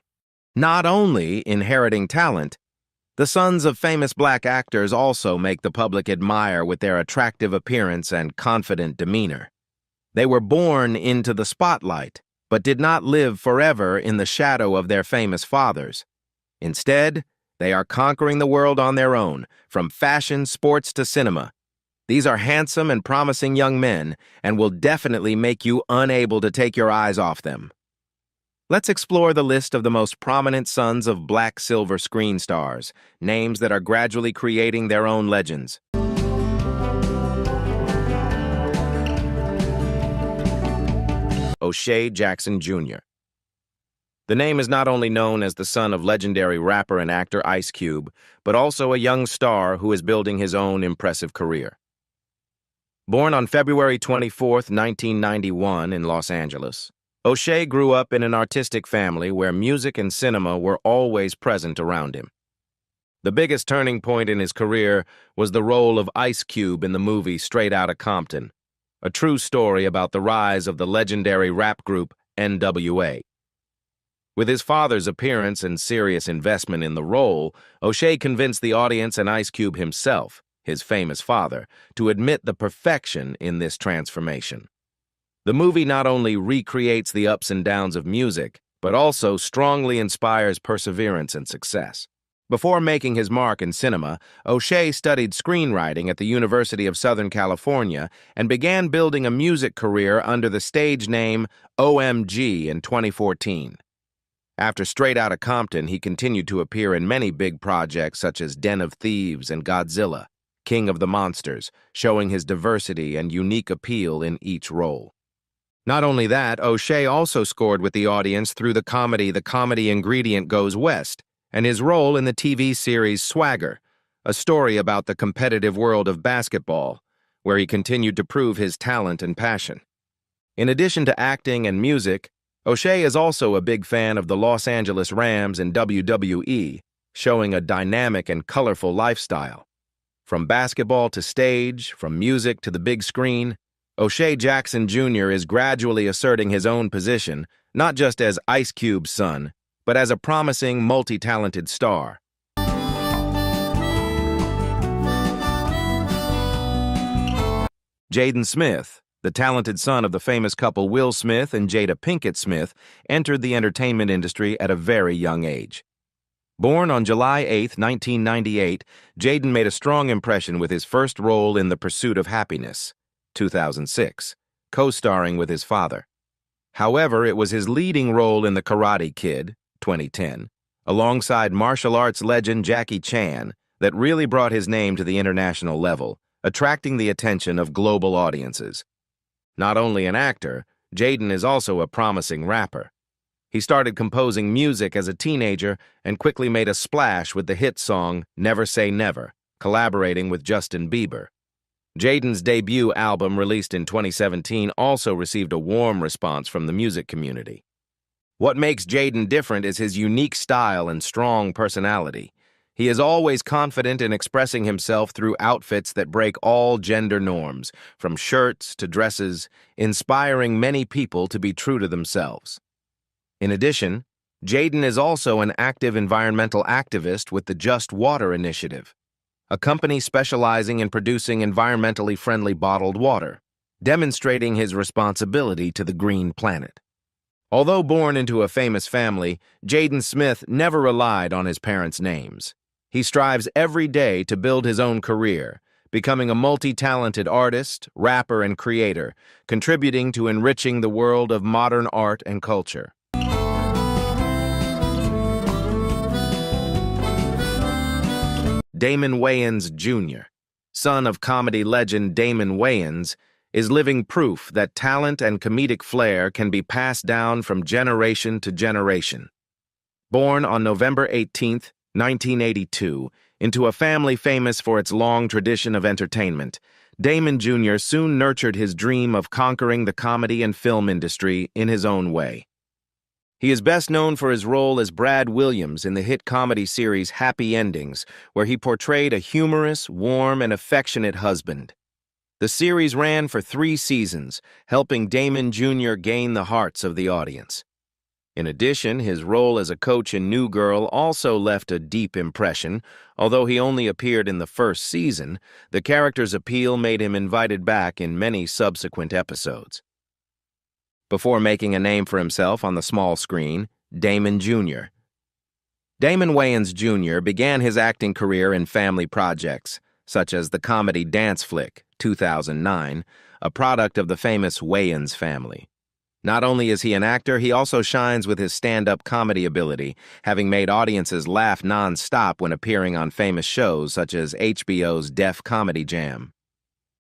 Not only inheriting talent, the sons of famous black actors also make the public admire with their attractive appearance and confident demeanor. They were born into the spotlight, but did not live forever in the shadow of their famous fathers. Instead, they are conquering the world on their own, from fashion, sports, to cinema. These are handsome and promising young men, and will definitely make you unable to take your eyes off them. Let's explore the list of the most prominent sons of black-silver screen stars, names that are gradually creating their own legends. O'Shea Jackson Jr. The name is not only known as the son of legendary rapper and actor Ice Cube, but also a young star who is building his own impressive career. Born on February 24, 1991 in Los Angeles, O'Shea grew up in an artistic family where music and cinema were always present around him. The biggest turning point in his career was the role of Ice Cube in the movie Straight Outta Compton, a true story about the rise of the legendary rap group NWA. With his father's appearance and serious investment in the role, O'Shea convinced the audience and Ice Cube himself, his famous father, to admit the perfection in this transformation. The movie not only recreates the ups and downs of music, but also strongly inspires perseverance and success. Before making his mark in cinema, O'Shea studied screenwriting at the University of Southern California and began building a music career under the stage name OMG in 2014. After Straight Outta Compton, he continued to appear in many big projects such as Den of Thieves and Godzilla, King of the Monsters, showing his diversity and unique appeal in each role. Not only that, O'Shea also scored with the audience through the comedy The Comedy Ingredient Goes West, and his role in the TV series Swagger, a story about the competitive world of basketball, where he continued to prove his talent and passion. In addition to acting and music, O'Shea is also a big fan of the Los Angeles Rams and WWE, showing a dynamic and colorful lifestyle. From basketball to stage, from music to the big screen, O'Shea Jackson Jr. is gradually asserting his own position, not just as Ice Cube's son, but as a promising, multi-talented star. Jaden Smith, the talented son of the famous couple Will Smith and Jada Pinkett Smith, entered the entertainment industry at a very young age. Born on July 8, 1998, Jaden made a strong impression with his first role in The Pursuit of Happiness, 2006, co-starring with his father. However, it was his leading role in The Karate Kid, 2010, alongside martial arts legend Jackie Chan, that really brought his name to the international level, attracting the attention of global audiences. Not only an actor, Jaden is also a promising rapper. He started composing music as a teenager and quickly made a splash with the hit song Never Say Never, collaborating with Justin Bieber. Jaden's debut album, released in 2017, also received a warm response from the music community. What makes Jaden different is his unique style and strong personality. He is always confident in expressing himself through outfits that break all gender norms, from shirts to dresses, inspiring many people to be true to themselves. In addition, Jaden is also an active environmental activist with the Just Water Initiative, a company specializing in producing environmentally friendly bottled water, demonstrating his responsibility to the green planet. Although born into a famous family, Jaden Smith never relied on his parents' names. He strives every day to build his own career, becoming a multi-talented artist, rapper, and creator, contributing to enriching the world of modern art and culture. Damon Wayans Jr., son of comedy legend Damon Wayans, is living proof that talent and comedic flair can be passed down from generation to generation. Born on November 18, 1982, into a family famous for its long tradition of entertainment, Damon Jr. soon nurtured his dream of conquering the comedy and film industry in his own way. He is best known for his role as Brad Williams in the hit comedy series Happy Endings, where he portrayed a humorous, warm, and affectionate husband. The series ran for 3 seasons, helping Damon Jr. gain the hearts of the audience. In addition, his role as a coach in New Girl also left a deep impression. Although he only appeared in the first season, the character's appeal made him invited back in many subsequent episodes. Before making a name for himself on the small screen, Damon Jr. Damon Wayans Jr. began his acting career in family projects, such as the comedy Dance Flick, 2009, a product of the famous Wayans family. Not only is he an actor, he also shines with his stand-up comedy ability, having made audiences laugh non-stop when appearing on famous shows such as HBO's Def Comedy Jam.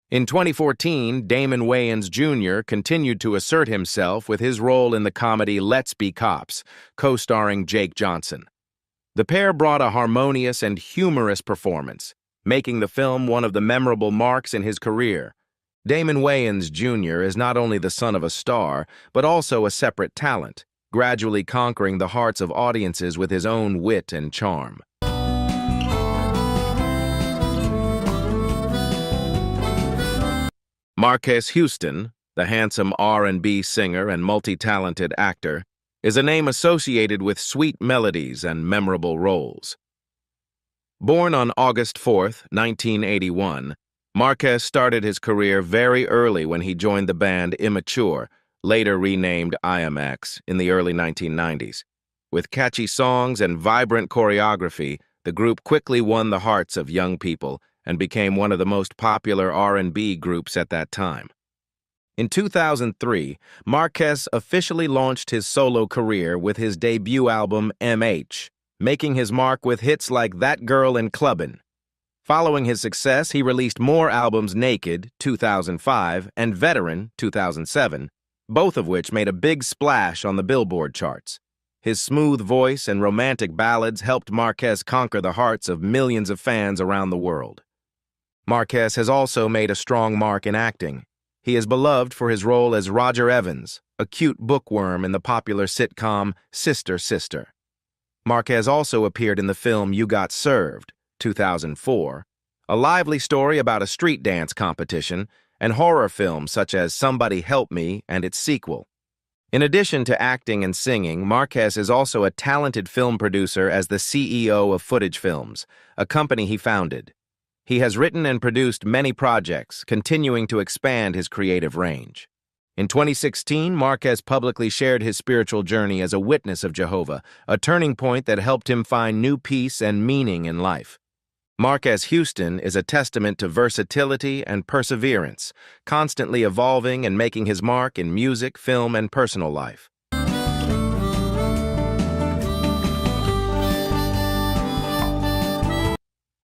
In 2014, Damon Wayans Jr. continued to assert himself with his role in the comedy Let's Be Cops, co-starring Jake Johnson. The pair brought a harmonious and humorous performance, making the film one of the memorable marks in his career. Damon Wayans Jr. is not only the son of a star, but also a separate talent, gradually conquering the hearts of audiences with his own wit and charm. Marques Houston, the handsome R&B singer and multi-talented actor, is a name associated with sweet melodies and memorable roles. Born on August 4, 1981, Marques started his career very early when he joined the band Immature, later renamed IMX, in the early 1990s. With catchy songs and vibrant choreography, the group quickly won the hearts of young people and became one of the most popular R&B groups at that time. In 2003, Marques officially launched his solo career with his debut album MH, making his mark with hits like That Girl in Clubbin'. Following his success, he released more albums: Naked, 2005, and Veteran, 2007, both of which made a big splash on the Billboard charts. His smooth voice and romantic ballads helped Marques conquer the hearts of millions of fans around the world. Marques has also made a strong mark in acting. He is beloved for his role as Roger Evans, a cute bookworm in the popular sitcom Sister Sister. Marques also appeared in the film You Got Served, 2004, a lively story about a street dance competition, and horror films such as Somebody Help Me and its sequel. In addition to acting and singing, Marques is also a talented film producer as the CEO of Footage Films, a company he founded. He has written and produced many projects, continuing to expand his creative range. In 2016, Marques publicly shared his spiritual journey as a witness of Jehovah, a turning point that helped him find new peace and meaning in life. Marques Houston is a testament to versatility and perseverance, constantly evolving and making his mark in music, film, and personal life.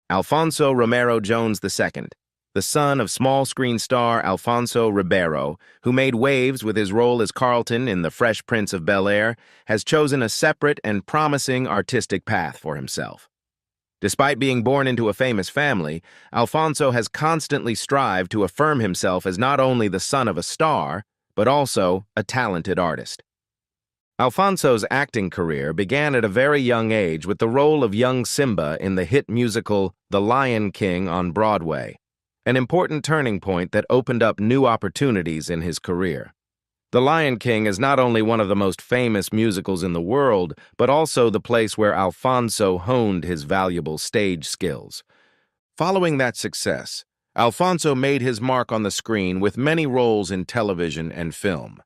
Alfonso Romero Jones II, the son of small-screen star Alfonso Ribeiro, who made waves with his role as Carlton in The Fresh Prince of Bel-Air, has chosen a separate and promising artistic path for himself. Despite being born into a famous family, Alfonso has constantly strived to affirm himself as not only the son of a star, but also a talented artist. Alfonso's acting career began at a very young age with the role of young Simba in the hit musical The Lion King on Broadway, an important turning point that opened up new opportunities in his career. The Lion King is not only one of the most famous musicals in the world, but also the place where Alfonso honed his valuable stage skills. Following that success, Alfonso made his mark on the screen with many roles in television and film.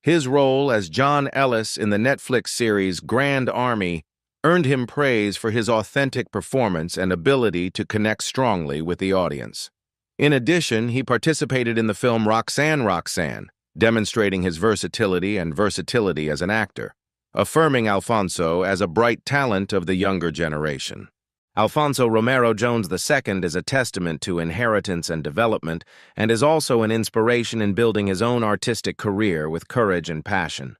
His role as John Ellis in the Netflix series Grand Army earned him praise for his authentic performance and ability to connect strongly with the audience. In addition, he participated in the film Roxanne, Roxanne, demonstrating his versatility as an actor, affirming Alfonso as a bright talent of the younger generation. Alfonso Romero Jones II is a testament to inheritance and development, and is also an inspiration in building his own artistic career with courage and passion.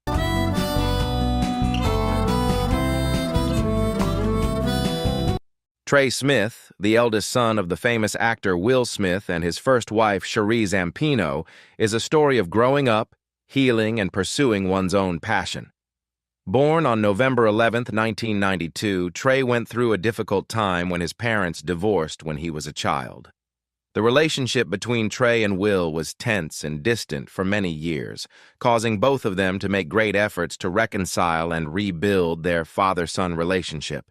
Trey Smith, the eldest son of the famous actor Will Smith and his first wife Cherie Zampino, is a story of growing up, healing, and pursuing one's own passion. Born on November 11, 1992, Trey went through a difficult time when his parents divorced when he was a child. The relationship between Trey and Will was tense and distant for many years, causing both of them to make great efforts to reconcile and rebuild their father-son relationship.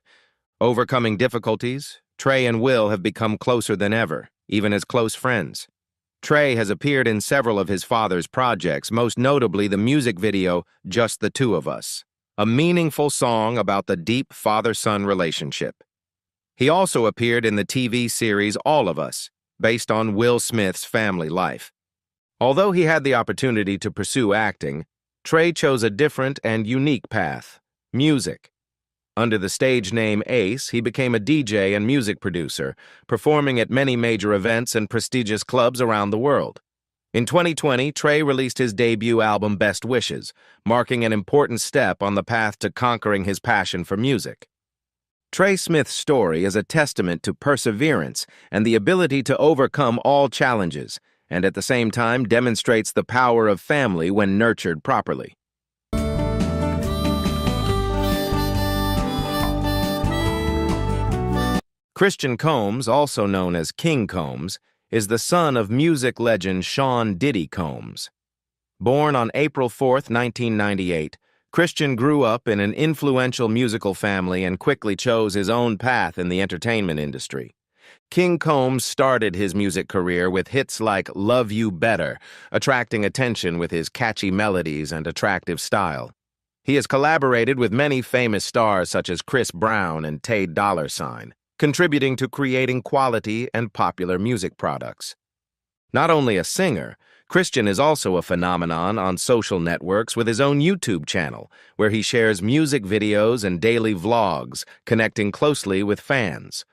Overcoming difficulties, Trey and Will have become closer than ever, even as close friends. Trey has appeared in several of his father's projects, most notably the music video Just the Two of Us, a meaningful song about the deep father-son relationship. He also appeared in the TV series All of Us, based on Will Smith's family life. Although he had the opportunity to pursue acting, Trey chose a different and unique path: music. Under the stage name Ace, he became a DJ and music producer, performing at many major events and prestigious clubs around the world. In 2020, Trey released his debut album Best Wishes, marking an important step on the path to conquering his passion for music. Trey Smith's story is a testament to perseverance and the ability to overcome all challenges, and at the same time demonstrates the power of family when nurtured properly. Christian Combs, also known as King Combs, is the son of music legend Sean "Diddy" Combs. Born on April 4, 1998, Christian grew up in an influential musical family and quickly chose his own path in the entertainment industry. King Combs started his music career with hits like Love You Better, attracting attention with his catchy melodies and attractive style. He has collaborated with many famous stars such as Chris Brown and Tay Dolla $ign, contributing to creating quality and popular music products. Not only a singer, Christian is also a phenomenon on social networks with his own YouTube channel, where he shares music videos and daily vlogs, connecting closely with fans.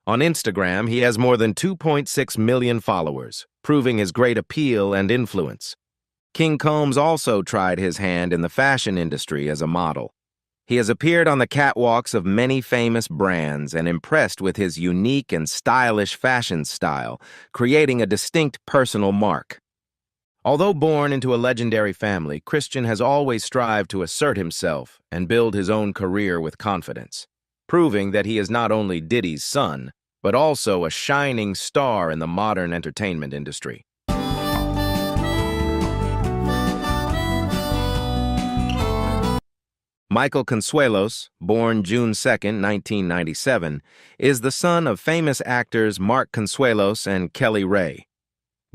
On Instagram, he has more than 2.6 million followers, proving his great appeal and influence. King Combs also tried his hand in the fashion industry as a model. He has appeared on the catwalks of many famous brands and impressed with his unique and stylish fashion style, creating a distinct personal mark. Although born into a legendary family, Christian has always strived to assert himself and build his own career with confidence, proving that he is not only Diddy's son, but also a shining star in the modern entertainment industry. Michael Consuelos, born June 2, 1997, is the son of famous actors Mark Consuelos and Kelly Ray.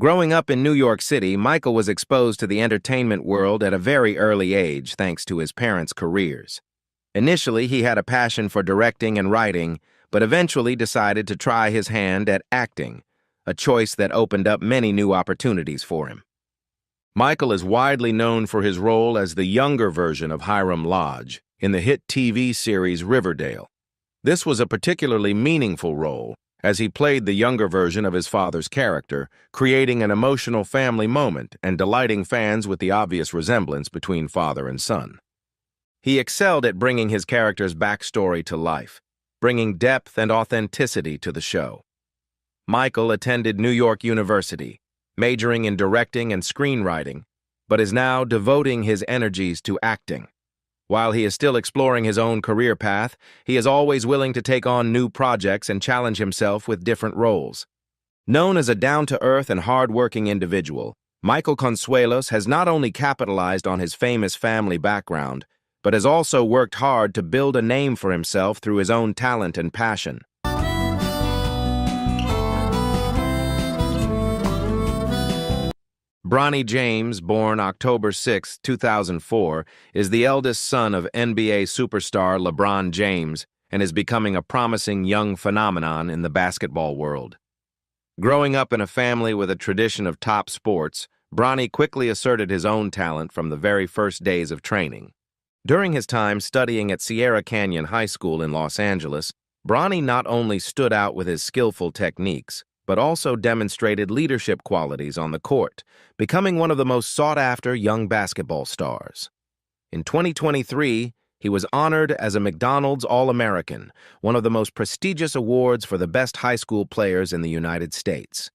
Growing up in New York City, Michael was exposed to the entertainment world at a very early age thanks to his parents' careers. Initially, he had a passion for directing and writing, but eventually decided to try his hand at acting, a choice that opened up many new opportunities for him. Michael is widely known for his role as the younger version of Hiram Lodge in the hit TV series Riverdale. This was a particularly meaningful role, as he played the younger version of his father's character, creating an emotional family moment and delighting fans with the obvious resemblance between father and son. He excelled at bringing his character's backstory to life, bringing depth and authenticity to the show. Michael attended New York University, majoring in directing and screenwriting, but is now devoting his energies to acting. While he is still exploring his own career path, he is always willing to take on new projects and challenge himself with different roles. Known as a down-to-earth and hard-working individual, Michael Consuelos has not only capitalized on his famous family background, but has also worked hard to build a name for himself through his own talent and passion. Bronny James, born October 6, 2004, is the eldest son of NBA superstar LeBron James and is becoming a promising young phenomenon in the basketball world. Growing up in a family with a tradition of top sports, Bronny quickly asserted his own talent from the very first days of training. During his time studying at Sierra Canyon High School in Los Angeles, Bronny not only stood out with his skillful techniques, but also demonstrated leadership qualities on the court, becoming one of the most sought-after young basketball stars. In 2023, he was honored as a McDonald's All-American, one of the most prestigious awards for the best high school players in the United States.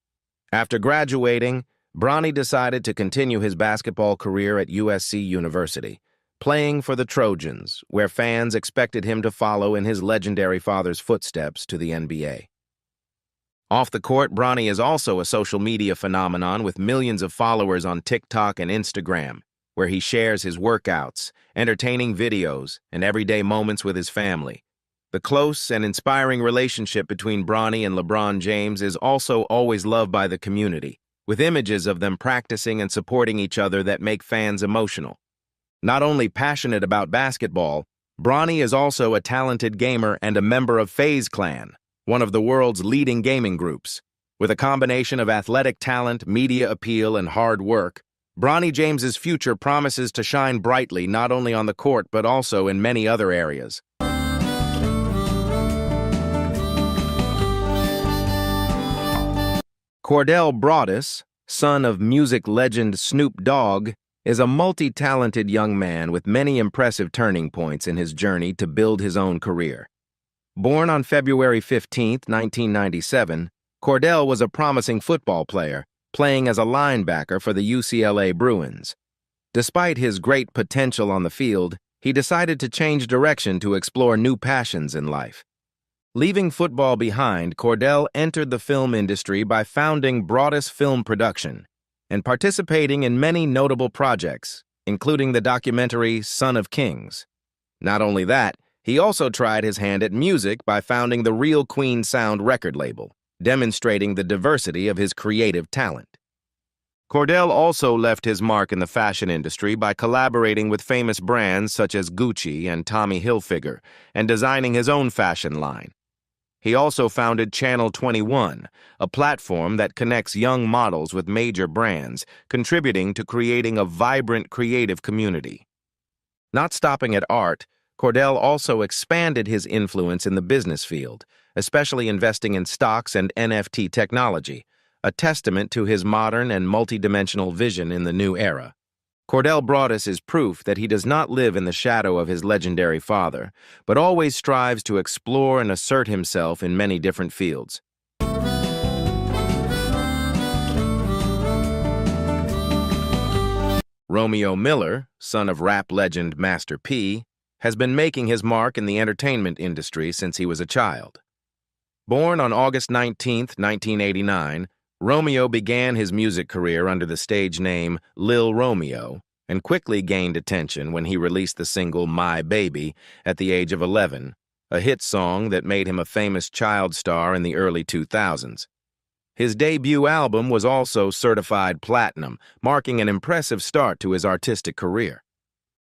After graduating, Bronny decided to continue his basketball career at USC University, playing for the Trojans, where fans expected him to follow in his legendary father's footsteps to the NBA. Off the court, Bronny is also a social media phenomenon with millions of followers on TikTok and Instagram, where he shares his workouts, entertaining videos, and everyday moments with his family. The close and inspiring relationship between Bronny and LeBron James is also always loved by the community, with images of them practicing and supporting each other that make fans emotional. Not only passionate about basketball, Bronny is also a talented gamer and a member of FaZe Clan, one of the world's leading gaming groups. With a combination of athletic talent, media appeal, and hard work, Bronny James's future promises to shine brightly not only on the court but also in many other areas. Cordell Broadus, son of music legend Snoop Dogg, is a multi-talented young man with many impressive turning points in his journey to build his own career. Born on February 15, 1997, Cordell was a promising football player, playing as a linebacker for the UCLA Bruins. Despite his great potential on the field, he decided to change direction to explore new passions in life. Leaving football behind, Cordell entered the film industry by founding Broadus Film Production and participating in many notable projects, including the documentary Son of Kings. Not only that, he also tried his hand at music by founding the Real Queen Sound record label, demonstrating the diversity of his creative talent. Cordell also left his mark in the fashion industry by collaborating with famous brands such as Gucci and Tommy Hilfiger and designing his own fashion line. He also founded Channel 21, a platform that connects young models with major brands, contributing to creating a vibrant creative community. Not stopping at art, Cordell also expanded his influence in the business field, especially investing in stocks and NFT technology, a testament to his modern and multidimensional vision in the new era. Cordell Broadus is proof that he does not live in the shadow of his legendary father, but always strives to explore and assert himself in many different fields. Romeo Miller, son of rap legend Master P, has been making his mark in the entertainment industry since he was a child. Born on August 19, 1989, Romeo began his music career under the stage name Lil Romeo and quickly gained attention when he released the single My Baby at the age of 11, a hit song that made him a famous child star in the early 2000s. His debut album was also certified platinum, marking an impressive start to his artistic career.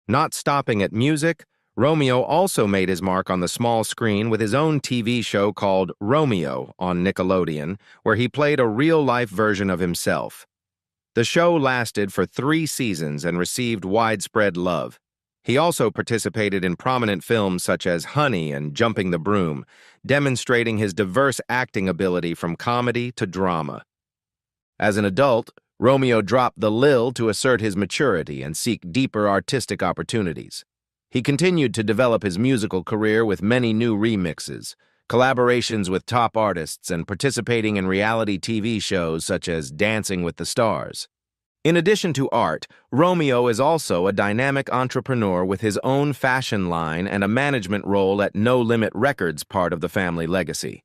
Not stopping at music, Romeo also made his mark on the small screen with his own TV show called Romeo on Nickelodeon, where he played a real-life version of himself. The show lasted for 3 seasons and received widespread love. He also participated in prominent films such as Honey and Jumping the Broom, demonstrating his diverse acting ability from comedy to drama. As an adult, Romeo dropped the Lil to assert his maturity and seek deeper artistic opportunities. He continued to develop his musical career with many new remixes, collaborations with top artists, and participating in reality TV shows such as Dancing with the Stars. In addition to art, Romeo is also a dynamic entrepreneur with his own fashion line and a management role at No Limit Records, part of the family legacy.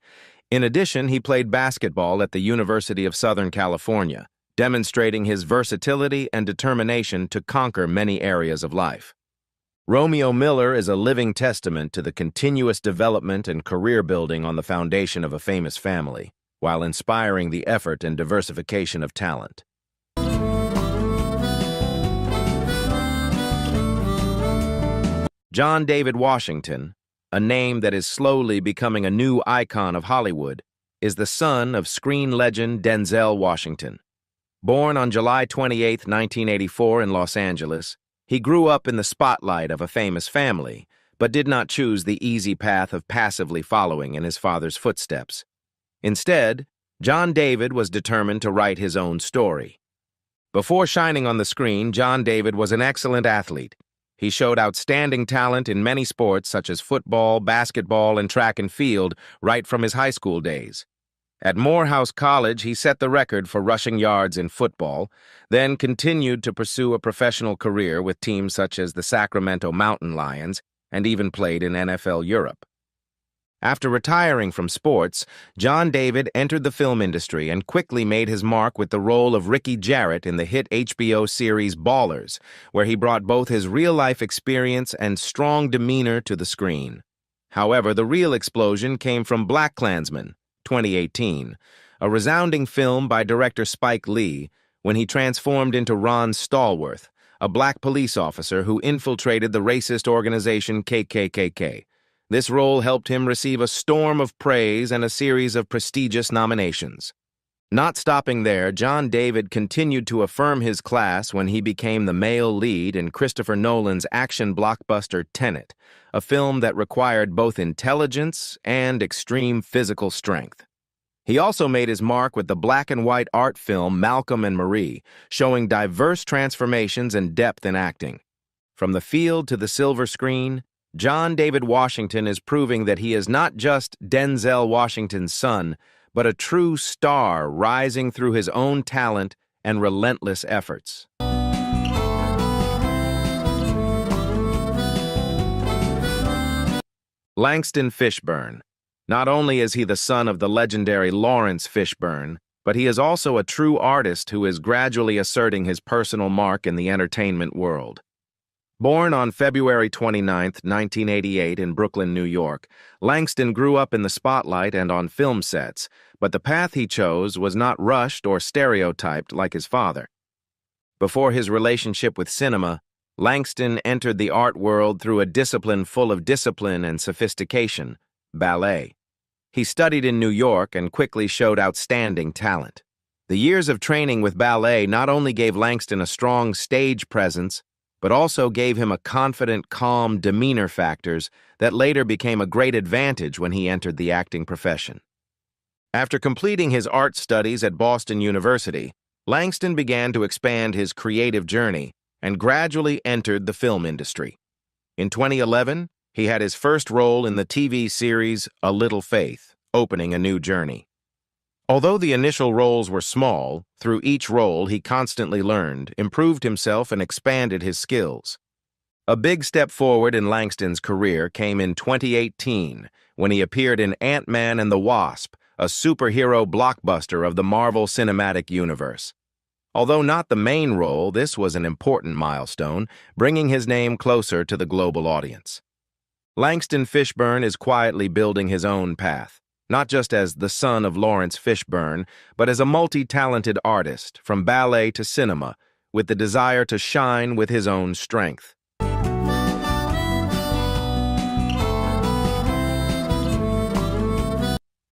In addition, he played basketball at the University of Southern California, demonstrating his versatility and determination to conquer many areas of life. Romeo Miller is a living testament to the continuous development and career building on the foundation of a famous family, while inspiring the effort and diversification of talent. John David Washington, a name that is slowly becoming a new icon of Hollywood, is the son of screen legend Denzel Washington. Born on July 28, 1984 in Los Angeles, he grew up in the spotlight of a famous family, but did not choose the easy path of passively following in his father's footsteps. Instead, John David was determined to write his own story. Before shining on the screen, John David was an excellent athlete. He showed outstanding talent in many sports such as football, basketball, and track and field right from his high school days. At Morehouse College, he set the record for rushing yards in football, then continued to pursue a professional career with teams such as the Sacramento Mountain Lions, and even played in NFL Europe. After retiring from sports, John David entered the film industry and quickly made his mark with the role of Ricky Jarrett in the hit HBO series Ballers, where he brought both his real-life experience and strong demeanor to the screen. However, the real explosion came from BlacKkKlansman, 2018, a resounding film by director Spike Lee, when he transformed into Ron Stallworth, a black police officer who infiltrated the racist organization KKK. This role helped him receive a storm of praise and a series of prestigious nominations. Not stopping there, John David continued to affirm his class when he became the male lead in Christopher Nolan's action blockbuster Tenet, a film that required both intelligence and extreme physical strength. He also made his mark with the black and white art film Malcolm and Marie, showing diverse transformations and depth in acting. From the field to the silver screen, John David Washington is proving that he is not just Denzel Washington's son, but a true star rising through his own talent and relentless efforts. Langston Fishburne. Not only is he the son of the legendary Lawrence Fishburne, but he is also a true artist who is gradually asserting his personal mark in the entertainment world. Born on February 29, 1988 in Brooklyn, New York, Langston grew up in the spotlight and on film sets, but the path he chose was not rushed or stereotyped like his father. Before his relationship with cinema, Langston entered the art world through a discipline full of discipline and sophistication, ballet. He studied in New York and quickly showed outstanding talent. The years of training with ballet not only gave Langston a strong stage presence, but also gave him a confident, calm demeanor factors that later became a great advantage when he entered the acting profession. After completing his art studies at Boston University, Langston began to expand his creative journey and gradually entered the film industry. In 2011, he had his first role in the TV series A Little Faith, opening a new journey. Although the initial roles were small, through each role he constantly learned, improved himself, and expanded his skills. A big step forward in Langston's career came in 2018 when he appeared in Ant-Man and the Wasp, a superhero blockbuster of the Marvel Cinematic Universe. Although not the main role, this was an important milestone, bringing his name closer to the global audience. Langston Fishburne is quietly building his own path, not just as the son of Lawrence Fishburne, but as a multi-talented artist, from ballet to cinema, with the desire to shine with his own strength.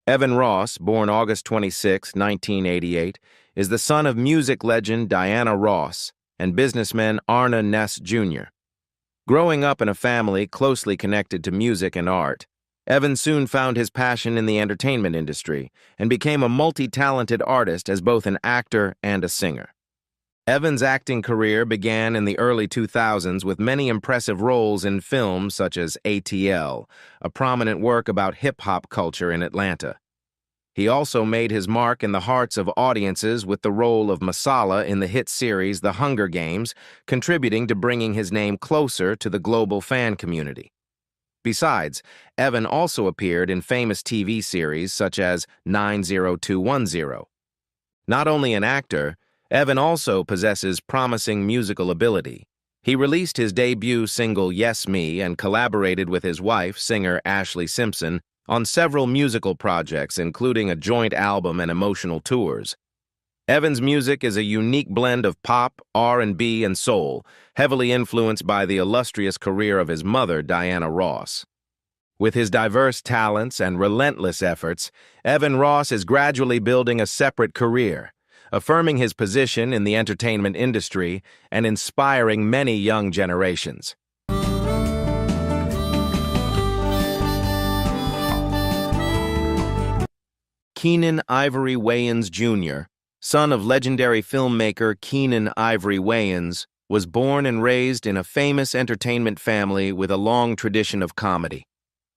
Evan Ross, born August 26, 1988, is the son of music legend Diana Ross and businessman Arna Ness Jr. Growing up in a family closely connected to music and art, Evan soon found his passion in the entertainment industry and became a multi-talented artist as both an actor and a singer. Evan's acting career began in the early 2000s with many impressive roles in films such as ATL, a prominent work about hip-hop culture in Atlanta. He also made his mark in the hearts of audiences with the role of Masala in the hit series The Hunger Games, contributing to bringing his name closer to the global fan community. Besides, Evan also appeared in famous TV series such as 90210. Not only an actor, Evan also possesses promising musical ability. He released his debut single Yes Me and collaborated with his wife, singer Ashley Simpson, on several musical projects, including a joint album and emotional tours. Evan's music is a unique blend of pop, R&B, and soul, heavily influenced by the illustrious career of his mother, Diana Ross. With his diverse talents and relentless efforts, Evan Ross is gradually building a separate career, affirming his position in the entertainment industry and inspiring many young generations. Keenen Ivory Wayans Jr., son of legendary filmmaker Keenen Ivory Wayans, was born and raised in a famous entertainment family with a long tradition of comedy.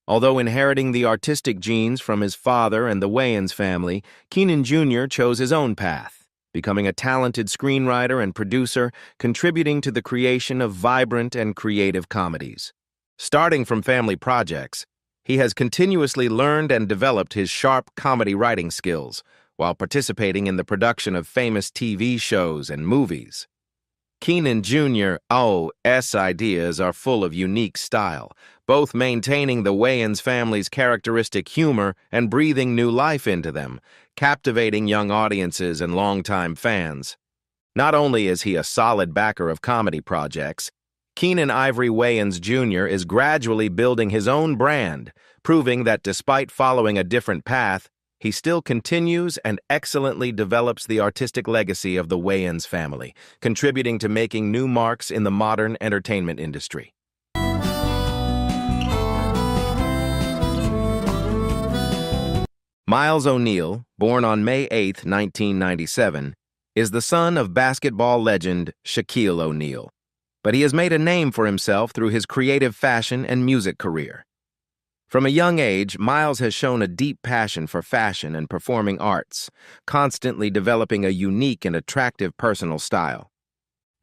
Although inheriting the artistic genes from his father and the Wayans family, Keenen Jr. chose his own path, becoming a talented screenwriter and producer, contributing to the creation of vibrant and creative comedies. Starting from family projects, he has continuously learned and developed his sharp comedy writing skills, while participating in the production of famous TV shows and movies. Keenen Jr.'s ideas are full of unique style, both maintaining the Wayans family's characteristic humor and breathing new life into them, captivating young audiences and longtime fans. Not only is he a solid backer of comedy projects, Keenen Ivory Wayans Jr. is gradually building his own brand, proving that despite following a different path, he still continues and excellently develops the artistic legacy of the Wayans family, contributing to making new marks in the modern entertainment industry. Miles O'Neal, born on May 8, 1997, is the son of basketball legend Shaquille O'Neal, but he has made a name for himself through his creative fashion and music career. From a young age, Miles has shown a deep passion for fashion and performing arts, constantly developing a unique and attractive personal style.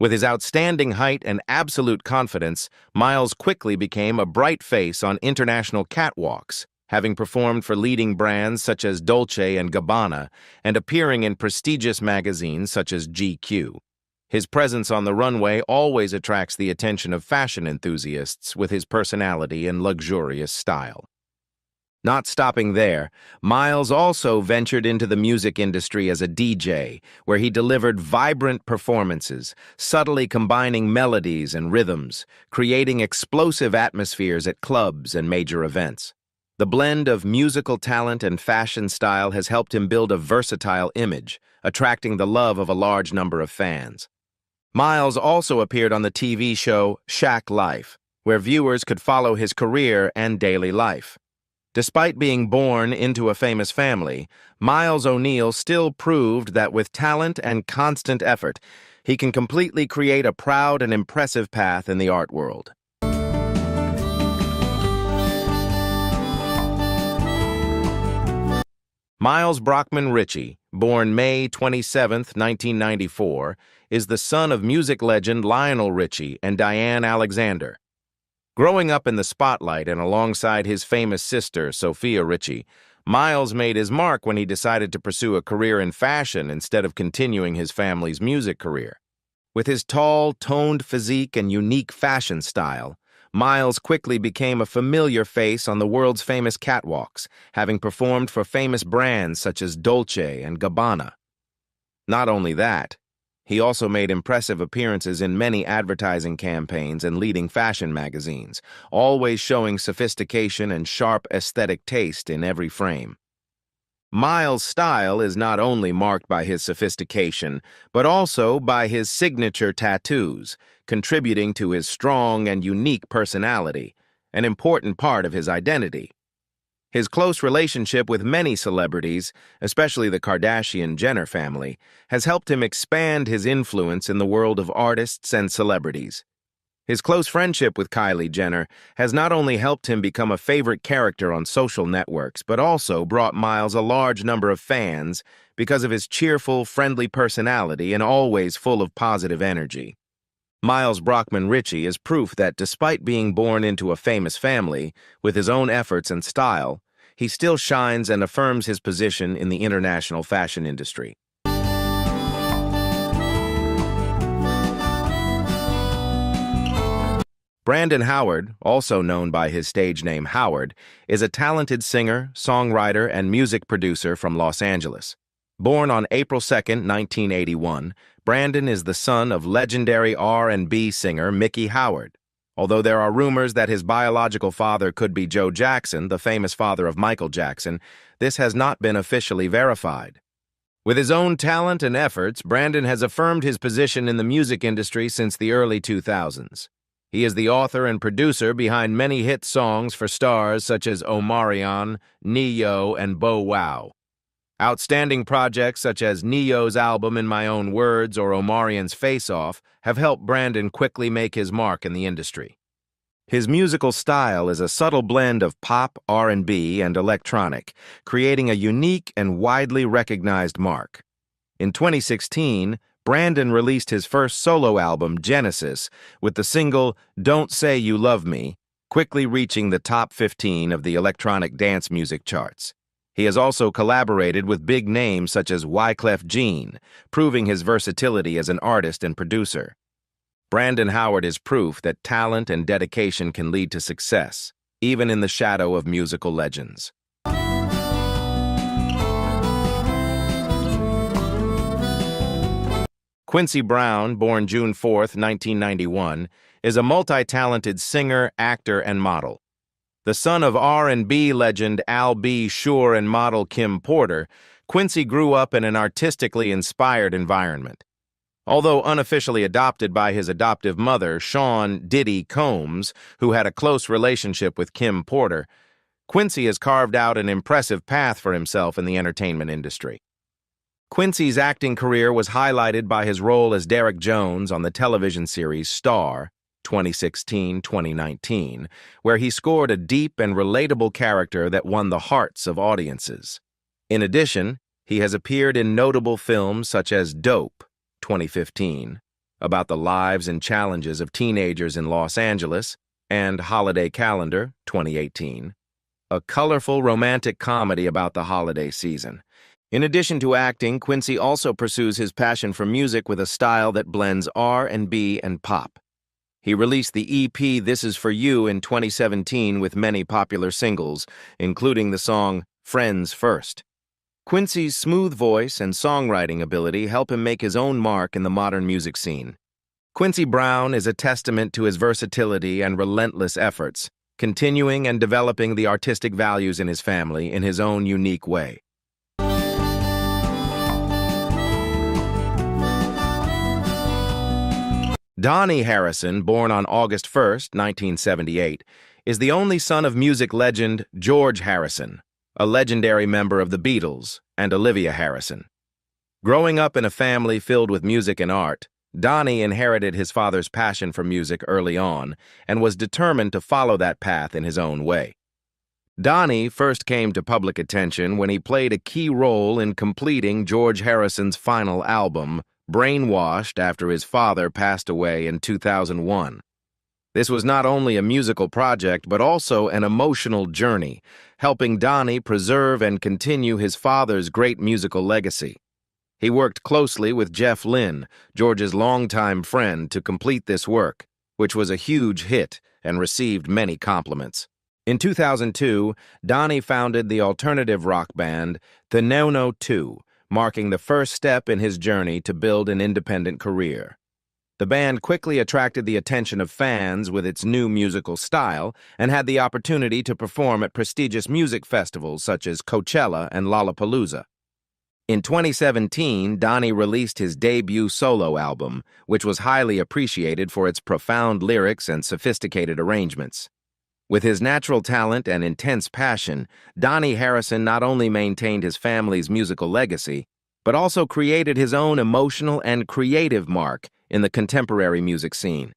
With his outstanding height and absolute confidence, Miles quickly became a bright face on international catwalks, having performed for leading brands such as Dolce & Gabbana and appearing in prestigious magazines such as GQ. His presence on the runway always attracts the attention of fashion enthusiasts with his personality and luxurious style. Not stopping there, Miles also ventured into the music industry as a DJ, where he delivered vibrant performances, subtly combining melodies and rhythms, creating explosive atmospheres at clubs and major events. The blend of musical talent and fashion style has helped him build a versatile image, attracting the love of a large number of fans. Miles also appeared on the TV show Shack Life, where viewers could follow his career and daily life. Despite being born into a famous family, Miles O'Neil still proved that with talent and constant effort, he can completely create a proud and impressive path in the art world. Miles Brockman Ritchie, born May 27, 1994, is the son of music legend Lionel Richie and Diane Alexander. Growing up in the spotlight and alongside his famous sister, Sophia Ritchie, Miles made his mark when he decided to pursue a career in fashion instead of continuing his family's music career. With his tall, toned physique and unique fashion style, Miles quickly became a familiar face on the world's famous catwalks, having performed for famous brands such as Dolce & Gabbana. Not only that, he also made impressive appearances in many advertising campaigns and leading fashion magazines, always showing sophistication and sharp aesthetic taste in every frame. Miles' style is not only marked by his sophistication, but also by his signature tattoos, contributing to his strong and unique personality, an important part of his identity. His close relationship with many celebrities, especially the Kardashian-Jenner family, has helped him expand his influence in the world of artists and celebrities. His close friendship with Kylie Jenner has not only helped him become a favorite character on social networks, but also brought Miles a large number of fans because of his cheerful, friendly personality and always full of positive energy. Miles Brockman Ritchie is proof that despite being born into a famous family, with his own efforts and style, he still shines and affirms his position in the international fashion industry. Brandon Howard, also known by his stage name Howard, is a talented singer, songwriter, and music producer from Los Angeles. Born on April 2, 1981, Brandon is the son of legendary R&B singer Mickey Howard. Although there are rumors that his biological father could be Joe Jackson, the famous father of Michael Jackson, this has not been officially verified. With his own talent and efforts, Brandon has affirmed his position in the music industry since the early 2000s. He is the author and producer behind many hit songs for stars such as Omarion, Ne-Yo, and Bow Wow. Outstanding projects such as Ne-Yo's album In My Own Words or Omarion's Face Off have helped Brandon quickly make his mark in the industry. His musical style is a subtle blend of pop, R&B, and electronic, creating a unique and widely recognized mark. In 2016, Brandon released his first solo album, Genesis, with the single Don't Say You Love Me, quickly reaching the top 15 of the electronic dance music charts. He has also collaborated with big names such as Wyclef Jean, proving his versatility as an artist and producer. Brandon Howard is proof that talent and dedication can lead to success, even in the shadow of musical legends. Quincy Brown, born June 4, 1991, is a multi-talented singer, actor, and model. The son of R&B legend Al B. Sure and model Kim Porter, Quincy grew up in an artistically inspired environment. Although unofficially adopted by his adoptive mother, Sean Diddy Combs, who had a close relationship with Kim Porter, Quincy has carved out an impressive path for himself in the entertainment industry. Quincy's acting career was highlighted by his role as Derek Jones on the television series Star, 2016-2019, where he scored a deep and relatable character that won the hearts of audiences. In addition, he has appeared in notable films such as Dope, 2015, about the lives and challenges of teenagers in Los Angeles, and Holiday Calendar, 2018, a colorful romantic comedy about the holiday season. In addition to acting, Quincy also pursues his passion for music with a style that blends R&B and pop. He released the EP This Is For You in 2017 with many popular singles, including the song Friends First. Quincy's smooth voice and songwriting ability help him make his own mark in the modern music scene. Quincy Brown is a testament to his versatility and relentless efforts, continuing and developing the artistic values in his family in his own unique way. Donnie Harrison, born on August 1, 1978, is the only son of music legend George Harrison, a legendary member of the Beatles, and Olivia Harrison. Growing up in a family filled with music and art, Donnie inherited his father's passion for music early on and was determined to follow that path in his own way. Donnie first came to public attention when he played a key role in completing George Harrison's final album, Brainwashed, after his father passed away in 2001. This was not only a musical project, but also an emotional journey, helping Donnie preserve and continue his father's great musical legacy. He worked closely with Jeff Lynne, George's longtime friend, to complete this work, which was a huge hit and received many compliments. In 2002, Donnie founded the alternative rock band The No-No 2, marking the first step in his journey to build an independent career. The band quickly attracted the attention of fans with its new musical style and had the opportunity to perform at prestigious music festivals such as Coachella and Lollapalooza. In 2017, Donnie released his debut solo album, which was highly appreciated for its profound lyrics and sophisticated arrangements. With his natural talent and intense passion, Donnie Harrison not only maintained his family's musical legacy, but also created his own emotional and creative mark in the contemporary music scene.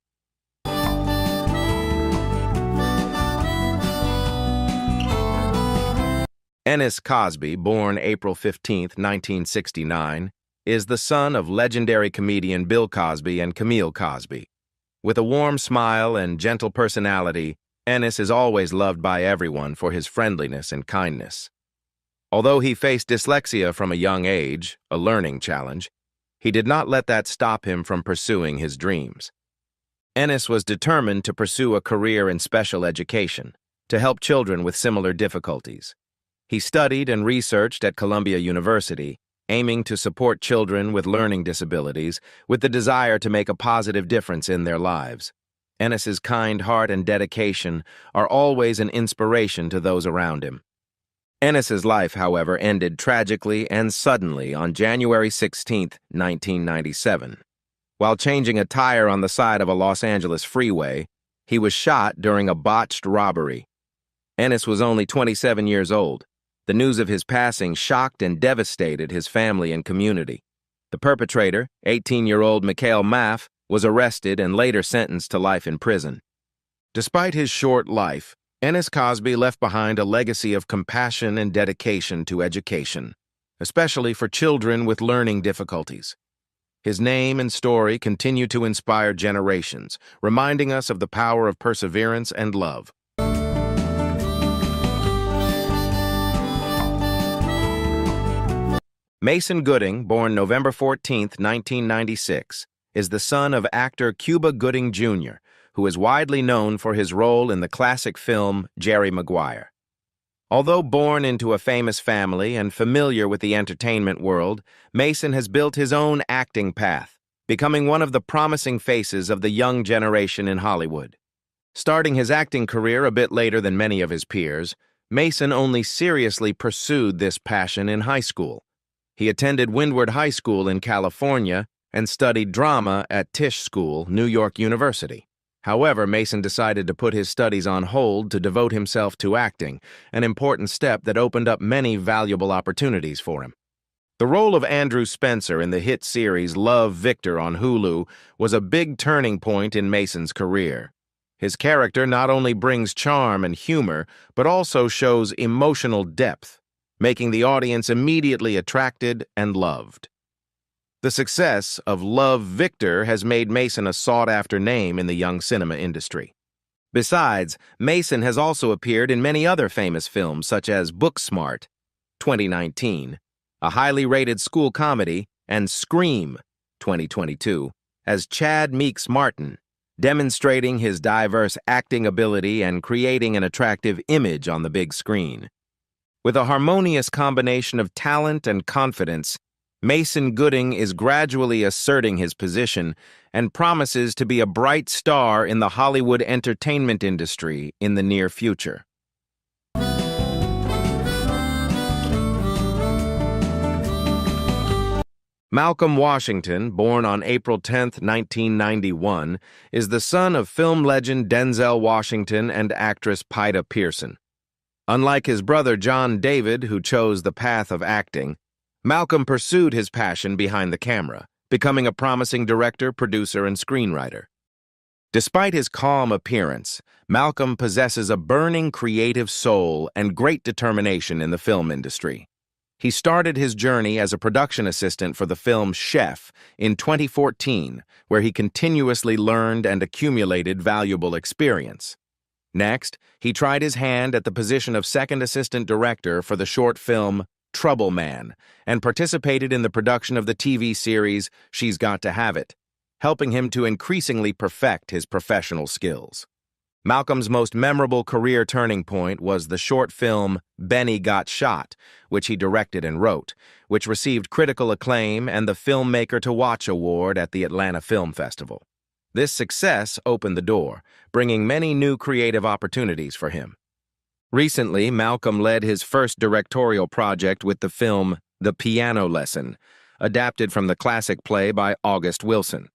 Ennis Cosby, born April 15, 1969, is the son of legendary comedian Bill Cosby and Camille Cosby. With a warm smile and gentle personality, Ennis is always loved by everyone for his friendliness and kindness. Although he faced dyslexia from a young age, a learning challenge, he did not let that stop him from pursuing his dreams. Ennis was determined to pursue a career in special education, to help children with similar difficulties. He studied and researched at Columbia University, aiming to support children with learning disabilities with the desire to make a positive difference in their lives. Ennis's kind heart and dedication are always an inspiration to those around him. Ennis's life, however, ended tragically and suddenly on January 16, 1997. While changing a tire on the side of a Los Angeles freeway, he was shot during a botched robbery. Ennis was only 27 years old. The news of his passing shocked and devastated his family and community. The perpetrator, 18-year-old Mikhail Maff, was arrested and later sentenced to life in prison. Despite his short life, Ennis Cosby left behind a legacy of compassion and dedication to education, especially for children with learning difficulties. His name and story continue to inspire generations, reminding us of the power of perseverance and love. Mason Gooding, born November 14, 1996, is the son of actor Cuba Gooding Jr., who is widely known for his role in the classic film Jerry Maguire. Although born into a famous family and familiar with the entertainment world, Mason has built his own acting path, becoming one of the promising faces of the young generation in Hollywood. Starting his acting career a bit later than many of his peers, Mason only seriously pursued this passion in high school. He attended Windward High School in California and studied drama at Tisch School, New York University. However, Mason decided to put his studies on hold to devote himself to acting, an important step that opened up many valuable opportunities for him. The role of Andrew Spencer in the hit series Love, Victor on Hulu was a big turning point in Mason's career. His character not only brings charm and humor, but also shows emotional depth, making the audience immediately attracted and loved. The success of Love, Victor has made Mason a sought-after name in the young cinema industry. Besides, Mason has also appeared in many other famous films such as Booksmart, 2019, a highly rated school comedy, and Scream, 2022, as Chad Meeks Martin, demonstrating his diverse acting ability and creating an attractive image on the big screen. With a harmonious combination of talent and confidence, Mason Gooding is gradually asserting his position and promises to be a bright star in the Hollywood entertainment industry in the near future. Malcolm Washington, born on April 10, 1991, is the son of film legend Denzel Washington and actress Pida Pearson. Unlike his brother John David, who chose the path of acting, Malcolm pursued his passion behind the camera, becoming a promising director, producer, and screenwriter. Despite his calm appearance, Malcolm possesses a burning creative soul and great determination in the film industry. He started his journey as a production assistant for the film Chef in 2014, where he continuously learned and accumulated valuable experience. Next, he tried his hand at the position of second assistant director for the short film Trouble Man and participated in the production of the TV series She's Got to Have It, helping him to increasingly perfect his professional skills. Malcolm's most memorable career turning point was the short film Benny Got Shot, which he directed and wrote, which received critical acclaim and the Filmmaker to Watch Award at the Atlanta Film Festival. This success opened the door, bringing many new creative opportunities for him. Recently, Malcolm led his first directorial project with the film The Piano Lesson, adapted from the classic play by August Wilson.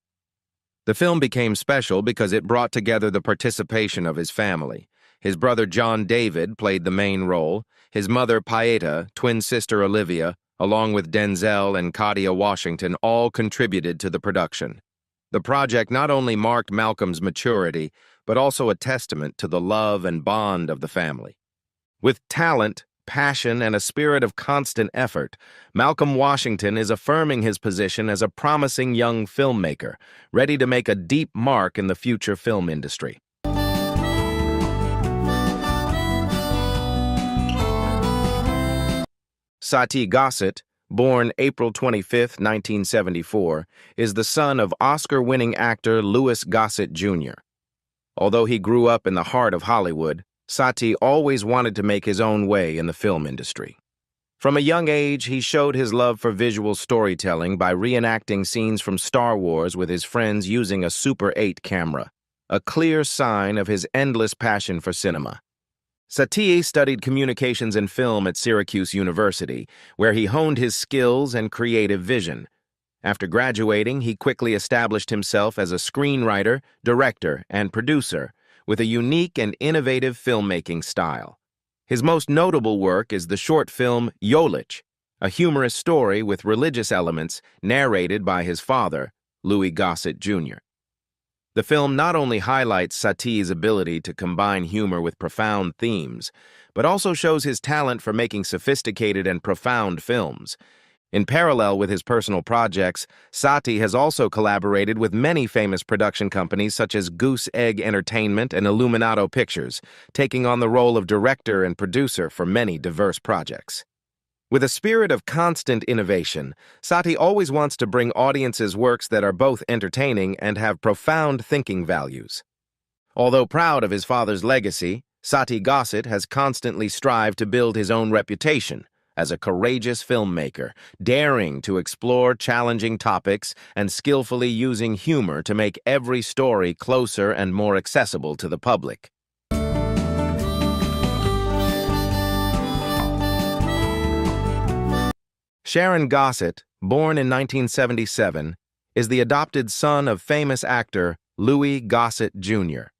The film became special because it brought together the participation of his family. His brother John David played the main role, his mother Paeta, twin sister Olivia, along with Denzel and Kadia Washington all contributed to the production. The project not only marked Malcolm's maturity, but also a testament to the love and bond of the family. With talent, passion, and a spirit of constant effort, Malcolm Washington is affirming his position as a promising young filmmaker, ready to make a deep mark in the future film industry. Satie Gossett, born April 25, 1974, is the son of Oscar-winning actor Louis Gossett Jr. Although he grew up in the heart of Hollywood, Satie always wanted to make his own way in the film industry. From a young age, he showed his love for visual storytelling by reenacting scenes from Star Wars with his friends using a Super 8 camera, a clear sign of his endless passion for cinema. Satie studied communications and film at Syracuse University, where he honed his skills and creative vision. After graduating, he quickly established himself as a screenwriter, director, and producer, with a unique and innovative filmmaking style. His most notable work is the short film Yolich, a humorous story with religious elements narrated by his father, Louis Gossett Jr. The film not only highlights Satie's ability to combine humor with profound themes, but also shows his talent for making sophisticated and profound films. In parallel with his personal projects, Satie has also collaborated with many famous production companies such as Goose Egg Entertainment and Illuminato Pictures, taking on the role of director and producer for many diverse projects. With a spirit of constant innovation, Satie always wants to bring audiences works that are both entertaining and have profound thinking values. Although proud of his father's legacy, Satie Gossett has constantly strived to build his own reputation as a courageous filmmaker, daring to explore challenging topics and skillfully using humor to make every story closer and more accessible to the public. Sharon Gossett, born in 1977, is the adopted son of famous actor Louis Gossett Jr.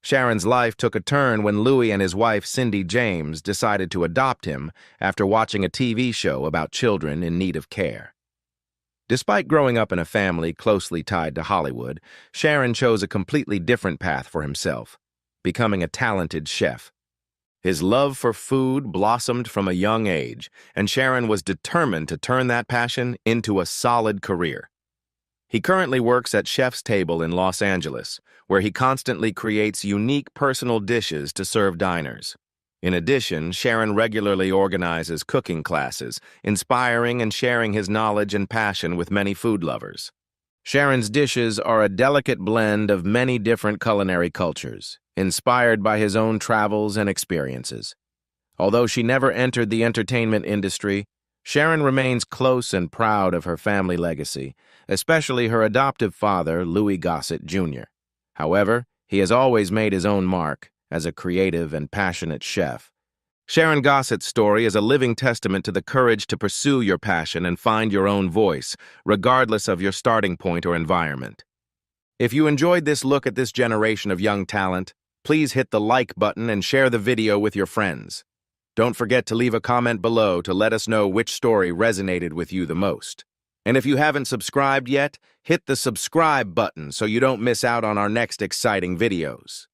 Sharon's life took a turn when Louis and his wife Cindy James decided to adopt him after watching a TV show about children in need of care. Despite growing up in a family closely tied to Hollywood, Sharon chose a completely different path for himself, becoming a talented chef. His love for food blossomed from a young age, and Sharon was determined to turn that passion into a solid career. He currently works at Chef's Table in Los Angeles, where he constantly creates unique personal dishes to serve diners. In addition, Sharon regularly organizes cooking classes, inspiring and sharing his knowledge and passion with many food lovers. Sharon's dishes are a delicate blend of many different culinary cultures, inspired by his own travels and experiences. Although she never entered the entertainment industry, Sharon remains close and proud of her family legacy, especially her adoptive father, Louis Gossett Jr. However, he has always made his own mark as a creative and passionate chef. Sharon Gossett's story is a living testament to the courage to pursue your passion and find your own voice, regardless of your starting point or environment. If you enjoyed this look at this generation of young talent, please hit the like button and share the video with your friends. Don't forget to leave a comment below to let us know which story resonated with you the most. And if you haven't subscribed yet, hit the subscribe button so you don't miss out on our next exciting videos.